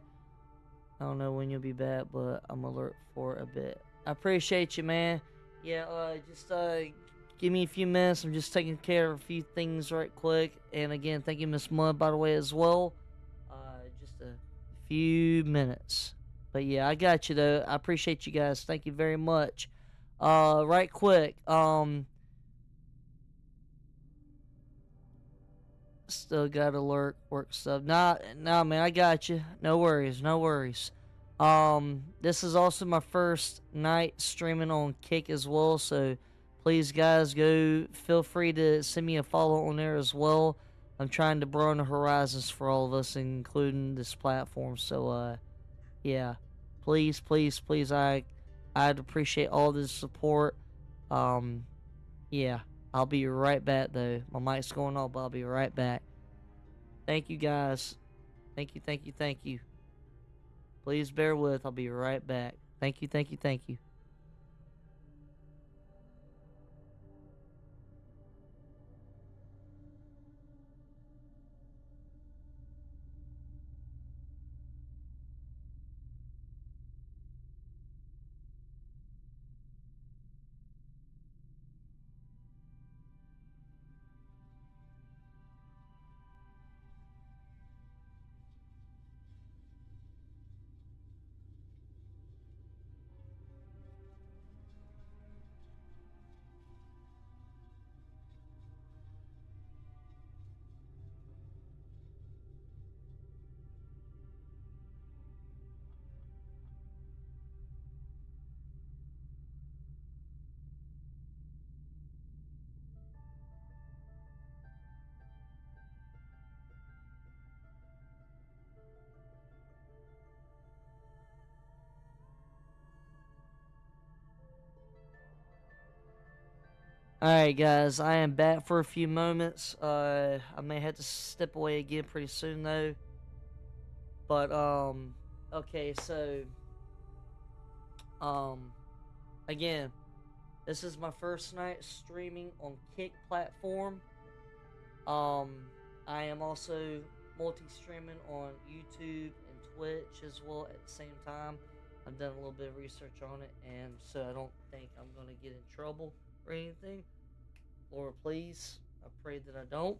I don't know when you'll be back, but I'm alert for a bit. I appreciate you, man. Yeah, just give me a few minutes. I'm just taking care of a few things right quick. And again, thank you, Miss Mud, by the way, as well. Just a few minutes. But yeah, I got you though. I appreciate you guys. Thank you very much. Right quick. Still got alert work stuff. Nah, man, I got you. No worries, no worries. This is also my first night streaming on Kick as well, so please, guys, go. Feel free to send me a follow on there as well. I'm trying to broaden the horizons for all of us, including this platform. So, yeah, please, please, please, I'd appreciate all the support. Um, yeah, I'll be right back though. My mic's going off, but I'll be right back. Thank you, guys. Thank you, thank you, thank you. Please bear with. I'll be right back. Thank you, thank you, thank you. Alright, guys, I am back for a few moments. I may have to step away again pretty soon, though. But, okay, so, um, again, this is my first night streaming on Kick platform. I am also multi-streaming on YouTube and Twitch as well at the same time. I've done a little bit of research on it, and so I don't think I'm going to get in trouble or anything. Lord, please, I pray that I don't,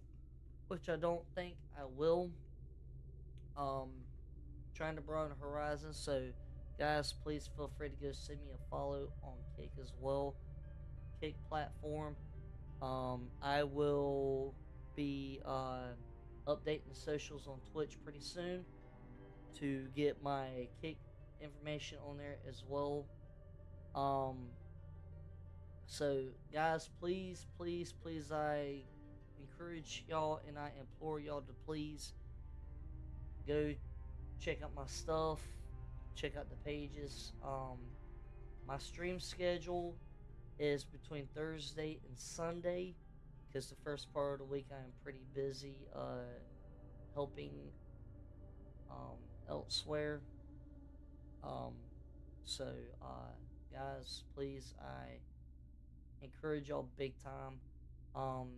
which I don't think I will. Um, Trying to broaden horizons, so guys, please feel free to go send me a follow on Kick as well. Kick platform. I will be updating the socials on Twitch pretty soon to get my Kick information on there as well. Um, so guys, please, please, please, I encourage y'all and I implore y'all to please go check out my stuff, check out the pages. My stream schedule is between Thursday and Sunday because the first part of the week I am pretty busy helping elsewhere. Um, so, guys, please, I encourage y'all big time. Um,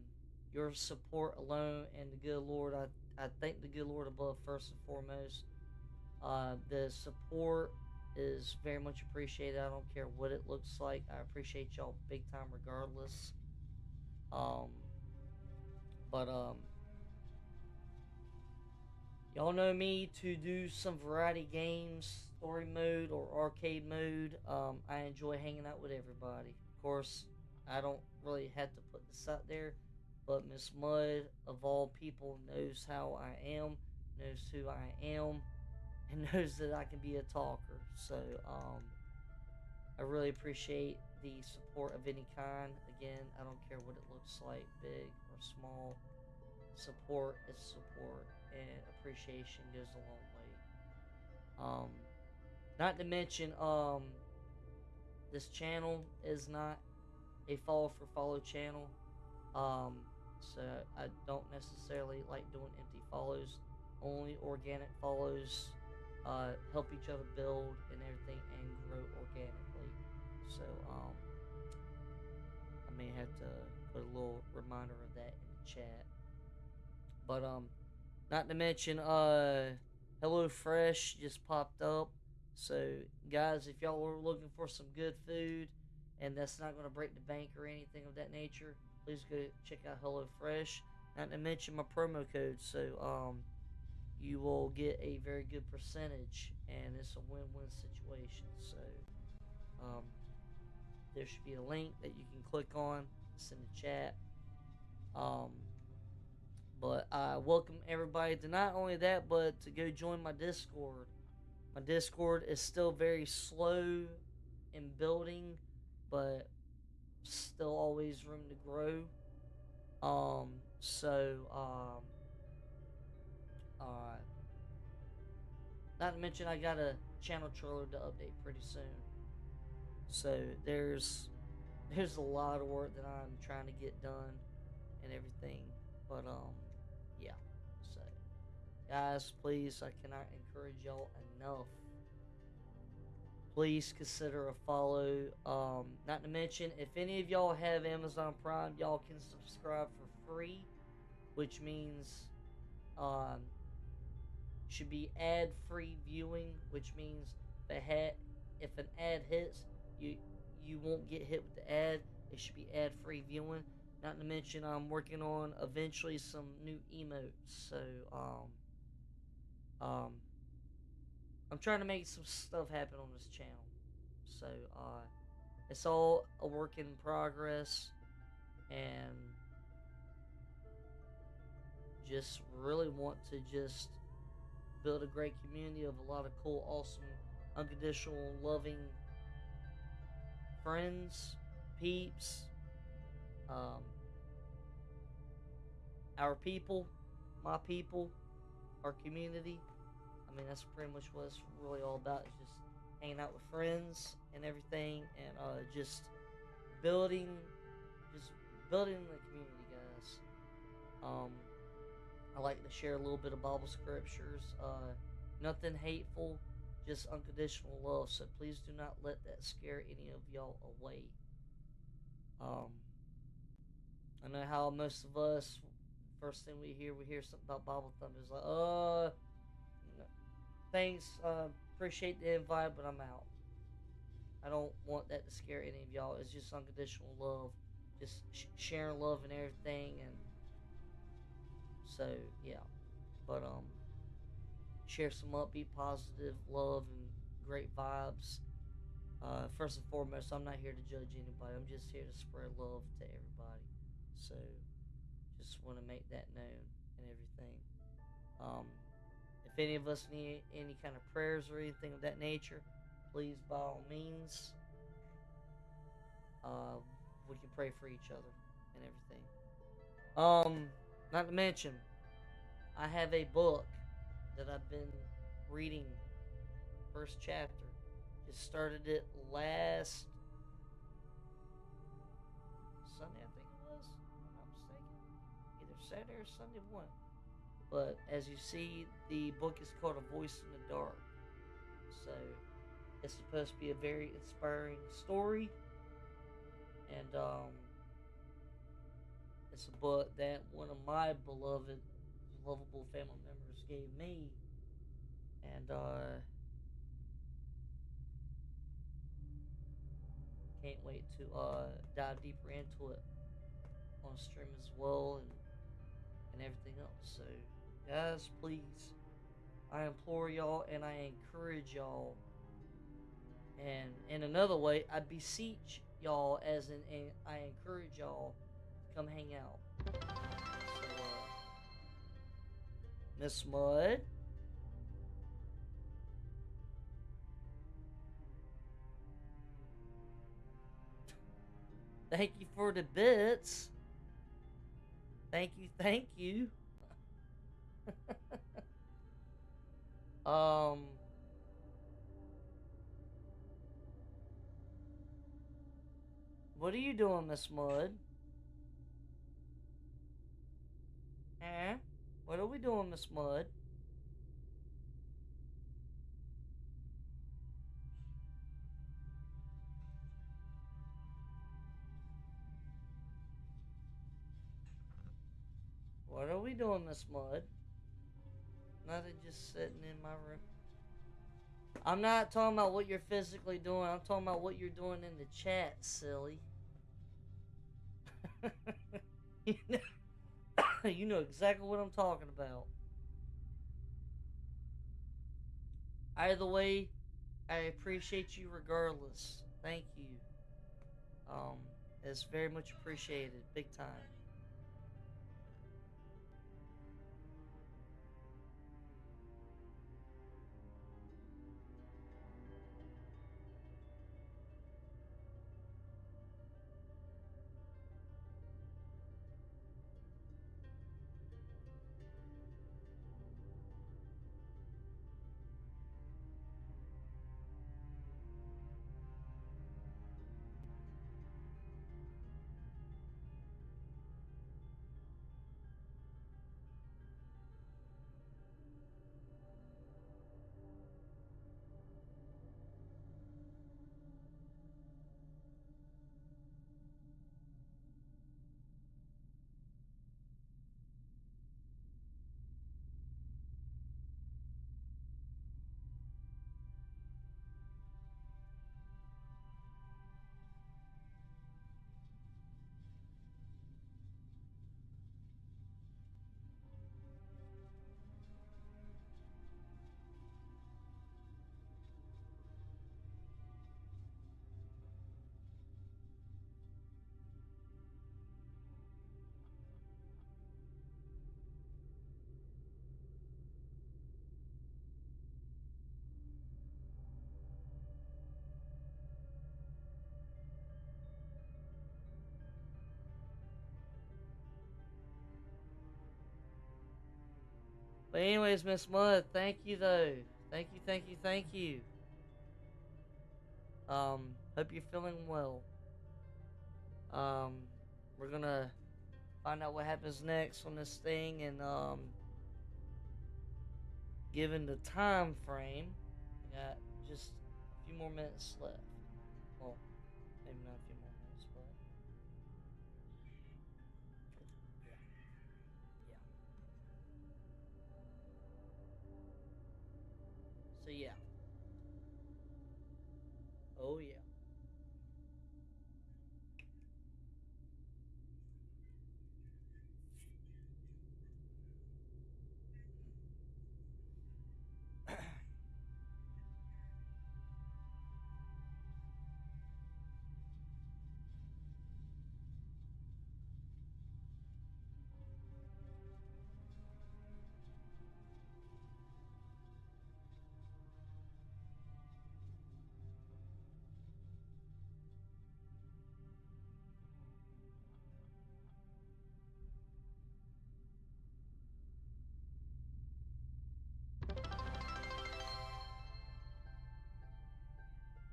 your support alone and the good Lord, I thank the good Lord above first and foremost. The support is very much appreciated. I don't care what it looks like. I appreciate y'all big time regardless. Um, but y'all know me to do some variety games, story mode or arcade mode. I enjoy hanging out with everybody. Of course, I don't really have to put this out there, but Miss Mud, of all people, knows how I am, knows who I am, and knows that I can be a talker. So, I really appreciate the support of any kind. Again, I don't care what it looks like, big or small. Support is support, and appreciation goes a long way. Not to mention, this channel is not a follow for follow channel. Um, so I don't necessarily like doing empty follows. Only organic follows help each other build and everything and grow organically. So I may have to put a little reminder of that in the chat. But not to mention HelloFresh just popped up. So guys, if y'all are looking for some good food and that's not going to break the bank or anything of that nature, please go check out HelloFresh. Not to mention my promo code, so you will get a very good percentage, and it's a win-win situation. So um, there should be a link that you can click on. It's in the chat. Um, but I welcome everybody to not only that, but to go join my Discord. My Discord is still very slow in building, but still always room to grow. Uh, not to mention I got a channel trailer to update pretty soon. So there's a lot of work that I'm trying to get done and everything. But yeah. So guys, please, I cannot encourage y'all enough. Please consider a follow. Not to mention, if any of y'all have Amazon Prime, y'all can subscribe for free, which means um, should be ad-free viewing, which means if an ad hits, you won't get hit with the ad. It should be ad-free viewing. Not to mention, I'm working on eventually some new emotes. So um, I'm trying to make some stuff happen on this channel. So it's all a work in progress, and just really want to just build a great community of a lot of cool, awesome, unconditional, loving friends, peeps, um, our people, my people, our community. I mean, that's pretty much what it's really all about. Is just hanging out with friends and everything, and building, just building the community, guys. Um, I like to share a little bit of Bible scriptures. Nothing hateful, just unconditional love. So please do not let that scare any of y'all away. Um, I know how most of us, first thing we hear something about Bible Thunder. It's like, no, thanks, appreciate the invite, but I'm out. I don't want that to scare any of y'all. It's just unconditional love, just sharing love and everything, and so yeah. But share some upbeat, positive love and great vibes. First and foremost, I'm not here to judge anybody. I'm just here to spread love to everybody. So just want to make that known and everything. Um, if any of us need any kind of prayers or anything of that nature, please, by all means, uh, we can pray for each other and everything. Not to mention, I have a book that I've been reading, first chapter. Just started it last Sunday, I think it was, if I'm not mistaken. Either Saturday or Sunday one. But as you see, the book is called A Voice in the Dark. So it's supposed to be a very inspiring story, and it's a book that one of my beloved, lovable family members gave me, and can't wait to dive deeper into it on stream as well, and everything else. So, guys, please, I implore y'all and I encourage y'all. And in another way, I beseech y'all, as in, and I encourage y'all to come hang out. So, Miss Mud, thank you for the bits. Thank you, thank you. um, what are you doing, Miss Mud? Huh? What are we doing, Miss Mud? What are we doing, Miss Mud? Nothing, just sitting in my room. I'm not talking about what you're physically doing. I'm talking about what you're doing in the chat, silly. you, know, you know exactly what I'm talking about. Either way, I appreciate you regardless. Thank you. Um, it's very much appreciated. Big time. But anyways, Miss Mud, thank you though. Thank you, thank you, thank you. Hope you're feeling well. Um, we're gonna find out what happens next on this thing, and given the time frame, we got just a few more minutes left. Well, maybe not a few more minutes, but yeah. So yeah. Oh yeah.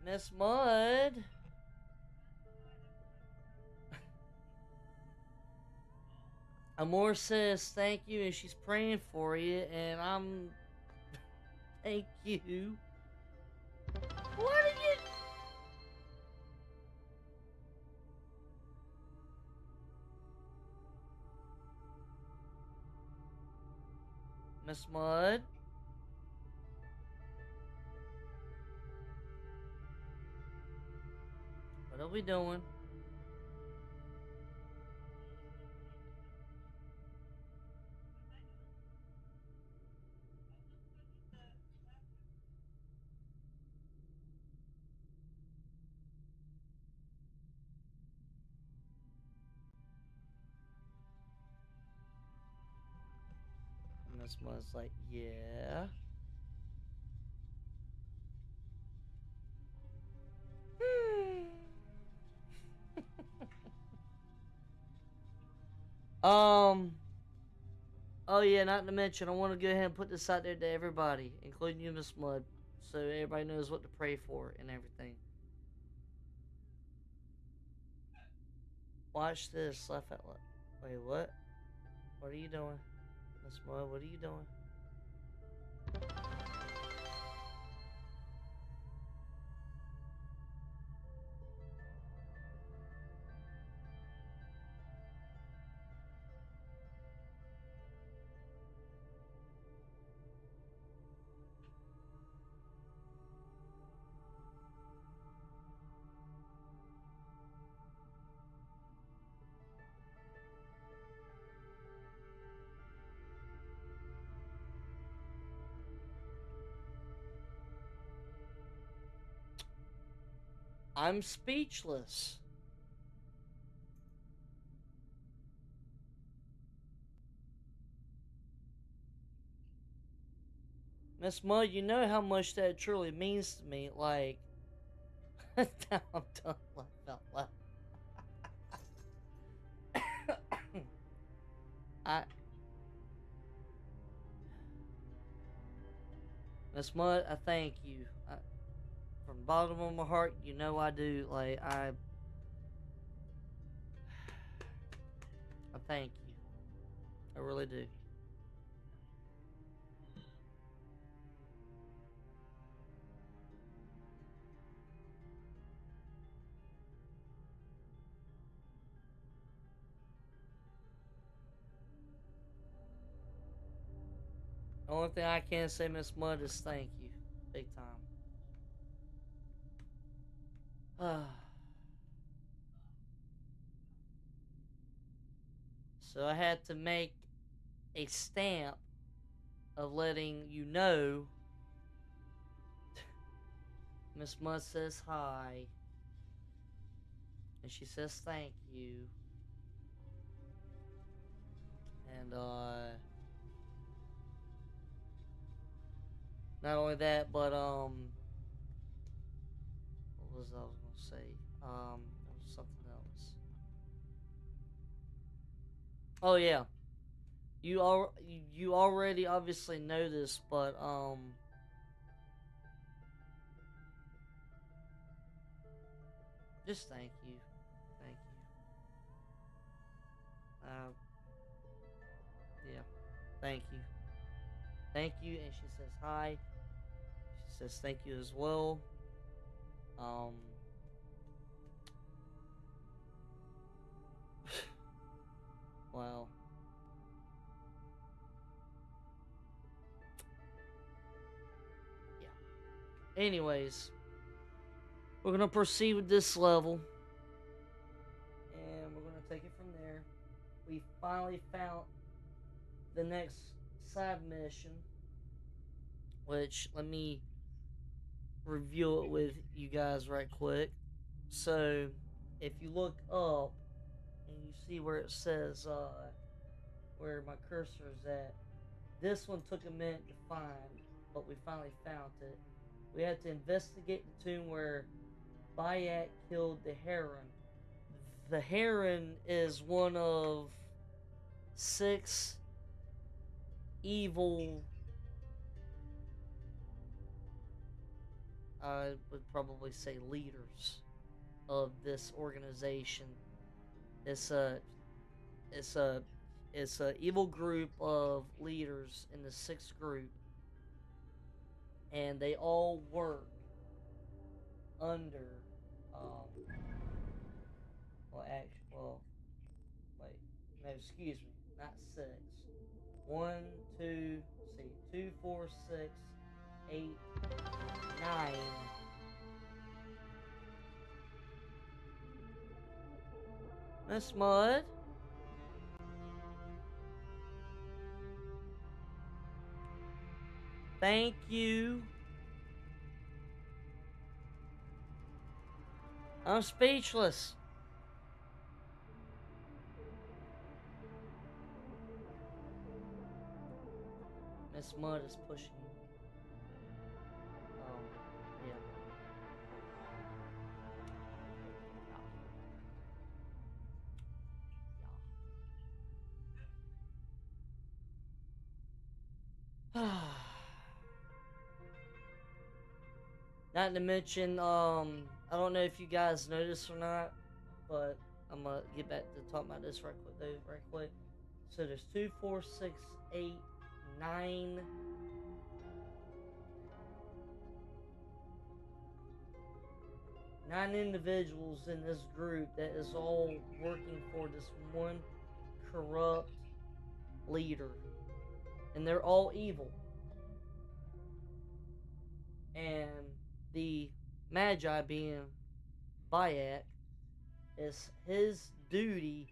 Miss Mud. Amor says thank you, and she's praying for you, and I'm thank you. What are you? Miss Mud? What are we doing? Miss Mud's like, yeah. um. Oh yeah, not to mention, I want to go ahead and put this out there to everybody, including you, Miss Mud, so everybody knows what to pray for and everything. Watch this. Laugh out loud. Wait, what? What are you doing, Miss Mud? What are you doing? I'm speechless. Miss Mud, you know how much that truly means to me. Like, now I'm done laughing out loud. I, Miss Mud, I thank you. From the bottom of my heart, you know I do. Like, I thank you. I really do. The only thing I can say, Miss Mud, is thank you. Big time. So I had to make a stamp of letting you know Miss Mud says hi. And she says thank you. And not only that, but what was I gonna say? There was something else. Oh yeah. You already obviously know this, but just thank you. Thank you. Yeah. Thank you. Thank you. And she says hi. She says thank you as well. Um wow. Yeah. Anyways, we're gonna proceed with this level. And we're gonna take it from there. We finally found the next side mission, which let me review it with you guys right quick. So, if you look up and you see where it says where my cursor is at, this one took a minute to find, but we finally found it. We had to investigate the tomb where Bayat killed the heron. The heron is one of 6 evil, I would probably say, leaders of this organization. It's a it's a it's a evil group of leaders in the 6th group, and they all work under well, wait, no, excuse me, not 6. One, two, see, 2, 4, 6, 8, 9. Miss Mud. Thank you. I'm speechless. Miss Mud is pushing. Yeah. Yeah. Not to mention, I don't know if you guys noticed or not, but I'm gonna get back to talk about this right quick, though, right quick. So there's 2, 4, 6, 8, 9. 9 individuals in this group that is all working for this one corrupt leader, and they're all evil. And the Magi, being Bayek, it's his duty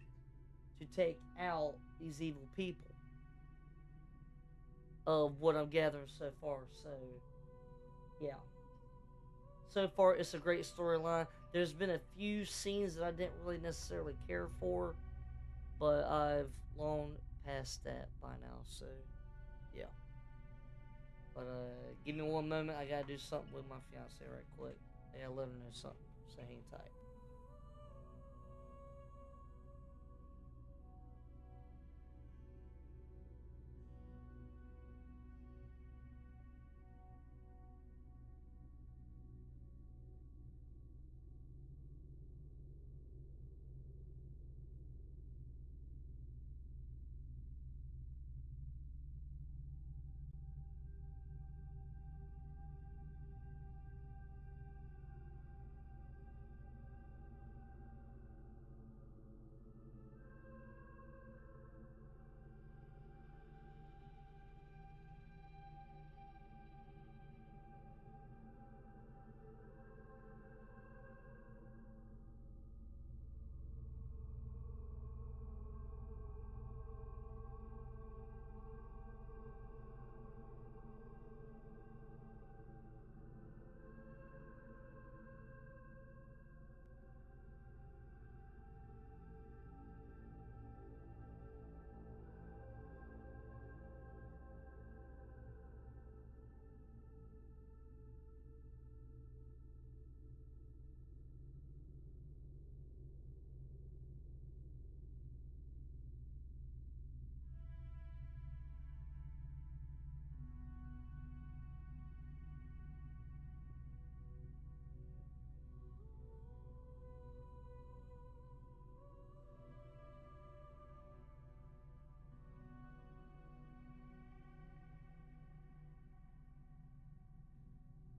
to take out these evil people, of what I'm gathering so far. So, yeah. So far, it's a great storyline. There's been a few scenes that I didn't really necessarily care for, but I've long past that by now, so yeah. But give me one moment, I gotta do something with my fiance right quick. I gotta let her know something, so hang tight.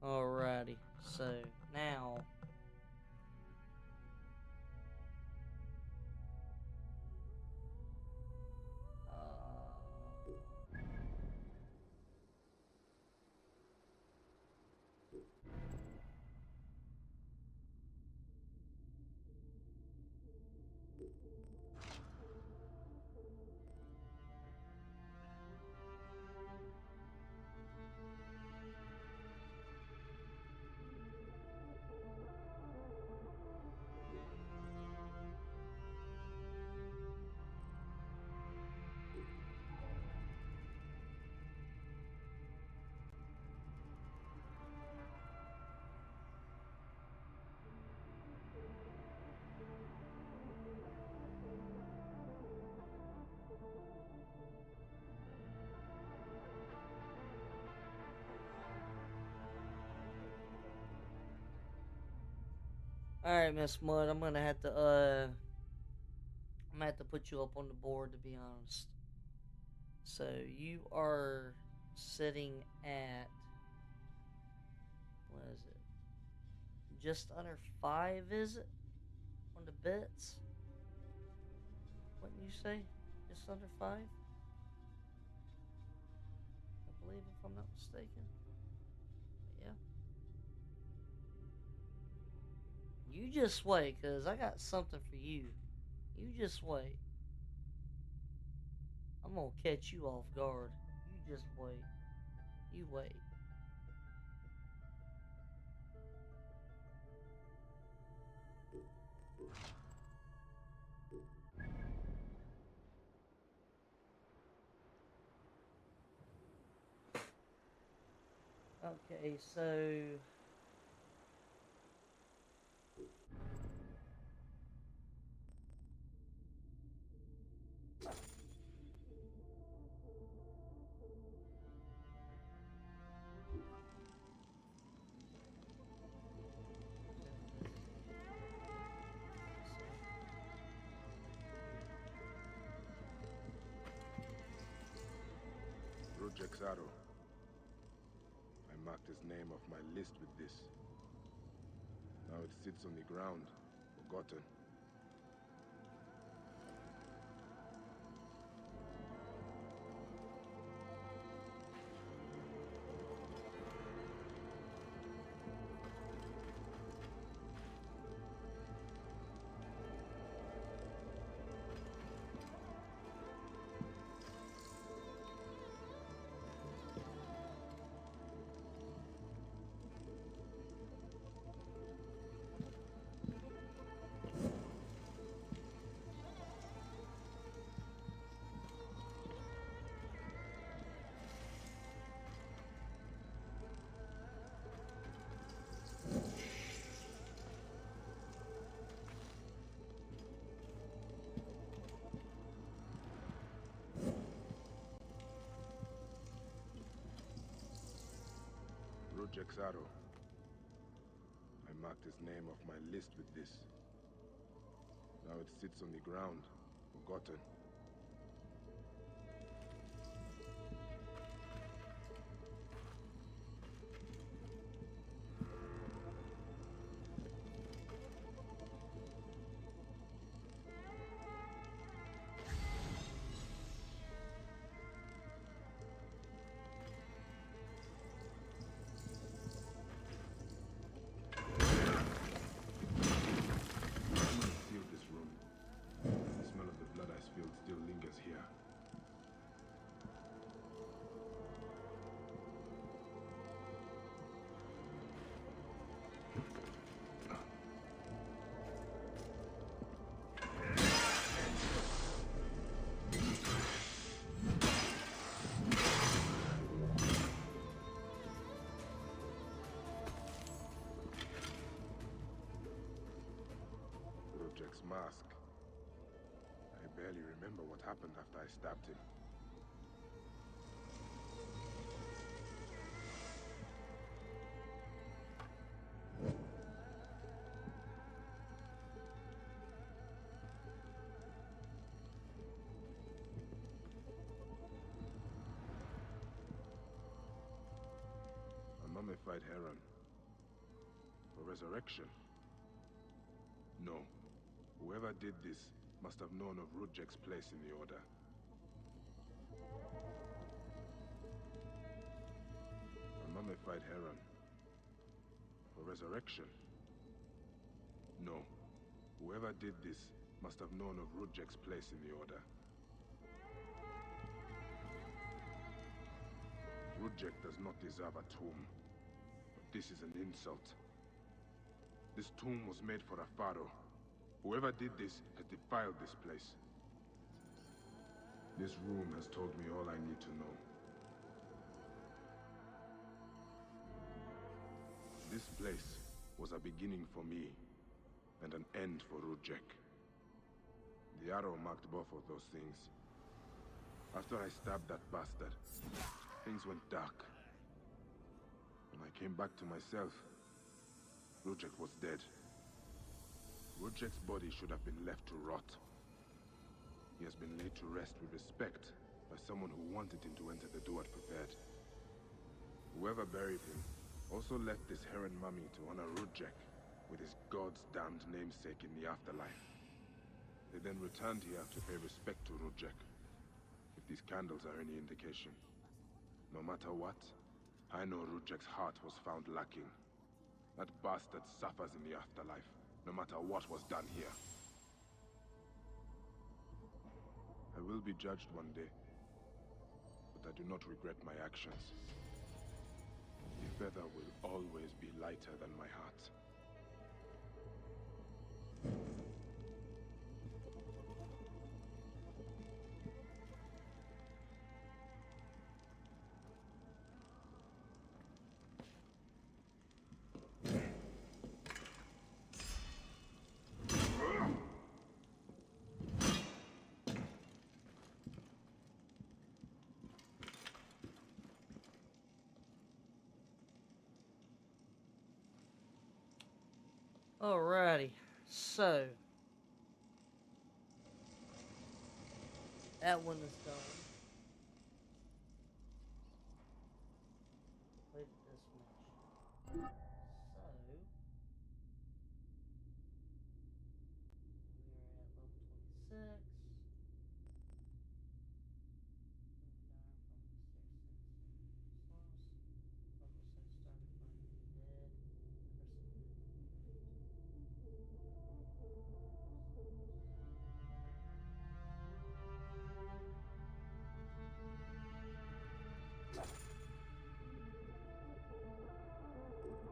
Alrighty, so now alright, Miss Mud, I'm gonna have to put you up on the board, to be honest. So you are sitting at, what is it? Just under 5, is it? On the bits? Wouldn't you say? Just under 5? I believe, if I'm not mistaken. Yeah. You just wait, cause I got something for you. You just wait. I'm gonna catch you off guard. You just wait. You wait. Okay, so Rujek's arrow. I marked his name off my list with this. Now it sits on the ground, forgotten. Rujek's arrow. I marked his name off my list with this. Now it sits on the ground, forgotten. Sealed this room. The smell of the blood I spilled still lingers here. Rujek's mask. I barely remember what happened after I stabbed him. A mummified heron. For resurrection? No. Whoever did this must have known of Rujek's place in the Order. A mummified heron. For resurrection? No. Whoever did this must have known of Rujek's place in the Order. Rujek does not deserve a tomb. But this is an insult. This tomb was made for a pharaoh. Whoever did this has defiled this place. This room has told me all I need to know. This place was a beginning for me, and an end for Rujek. The arrow marked both of those things. After I stabbed that bastard, things went dark. When I came back to myself, Rujek was dead. Rujek's body should have been left to rot. He has been laid to rest with respect by someone who wanted him to enter the Duat prepared. Whoever buried him also left this heron mummy to honor Rujek with his god's damned namesake in the afterlife. They then returned here to pay respect to Rujek, if these candles are any indication. No matter what, I know Rujek's heart was found lacking. That bastard suffers in the afterlife, no matter what was done here. I will be judged one day, but I do not regret my actions. The feather will always be lighter than my heart. Alrighty, so that one is done. Completed this mission. So we are at level 26. Level 6 started finding the dead.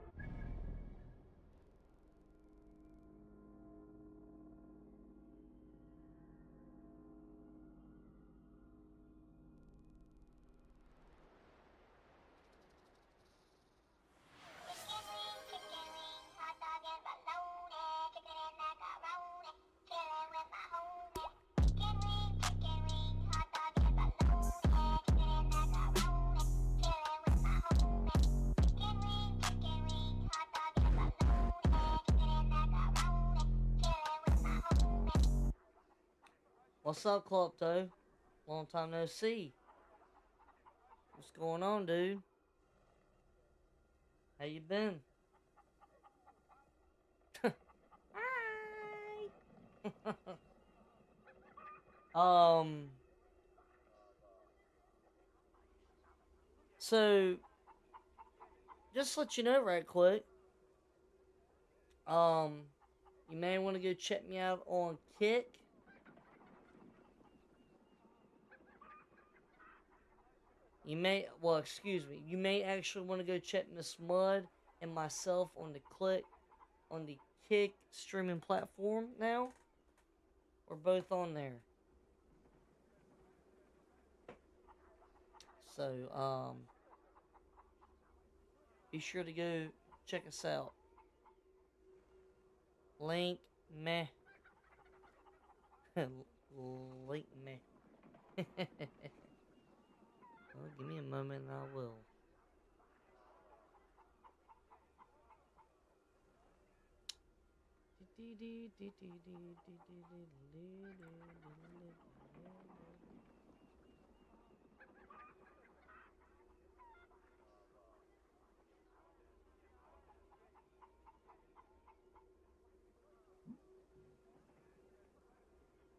Person What's up, Klepto? Long time no see. What's going on, dude? How you been? Hi. So just to let you know right quick, um, you may want to go check me out on Kick. Excuse me. You may actually want to go check Miss Mud and myself on the Kick streaming platform now. We're both on there. So, be sure to go check us out. Link meh. Link meh. Well, give me a moment and I will.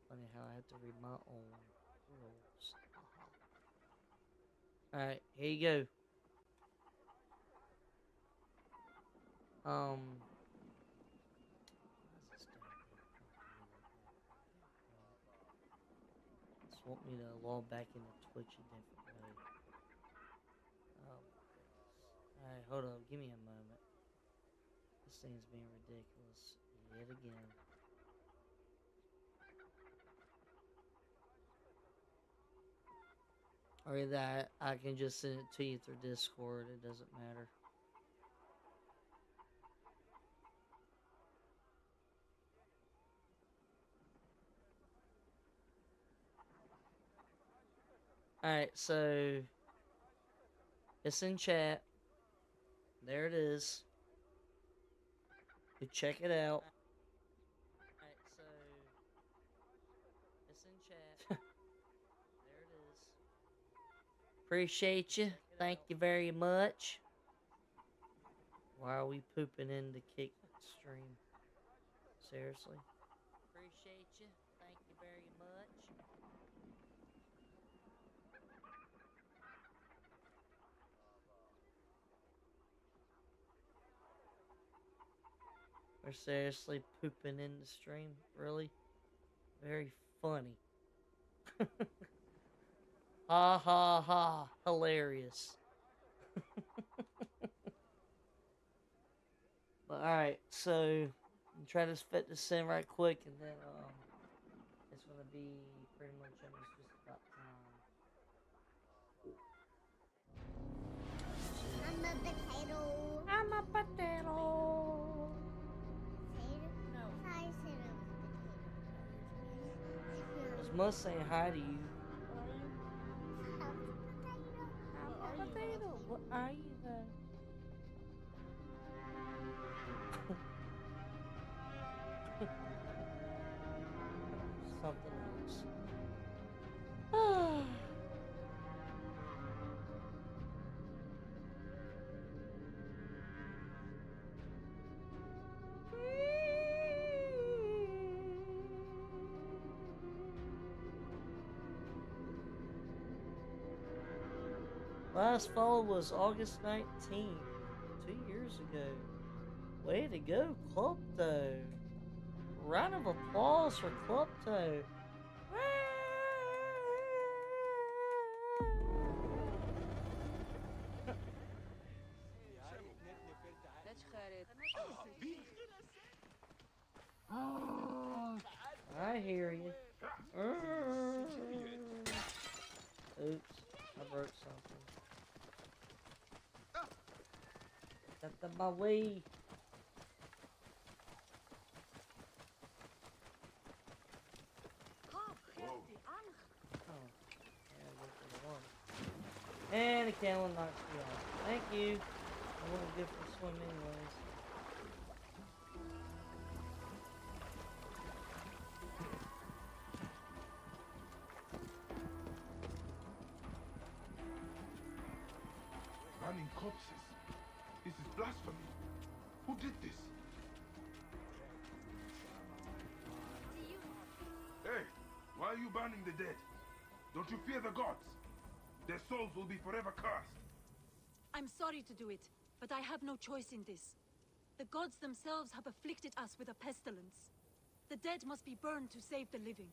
Funny how I have to read my own rules. Alright, here you go. Why is this damn thing talking to me like that? Just want me to log back into Twitch a different way. Oh my goodness. Alright, hold on, give me a moment. This thing's being ridiculous yet again. Or that I can just send it to you through Discord, it doesn't matter. Alright, so it's in chat. There it is. You check it out. Alright, so it's in chat. There it is. Appreciate you. Thank you very much. Why are we pooping in the Kick stream? Seriously? Appreciate you. Thank you very much. We're seriously pooping in the stream? Really? Very funny. Ha ha ha. Hilarious. But alright, so try to fit this in right quick and then it's gonna be pretty much almost just about time. I'm a potato. I'm a potato. No. I said I was Was Must saying hi to you. a potato. I'm a potato. What are you though? Something else. Last fall was August 19th, 2 years ago. Way to go, Klepto. Round of applause for Klepto. I hear you. Oops, I broke something. That's my way. And the camel knocks me off. Thank you. I won't go for a swim anyways. corpses. This is blasphemy. Who did this? Hey, why are you burning the dead? Don't you fear the gods? Their souls will be forever cursed. I'm sorry to do it, but I have no choice in this. The gods themselves have afflicted us with a pestilence. The dead must be burned to save the living.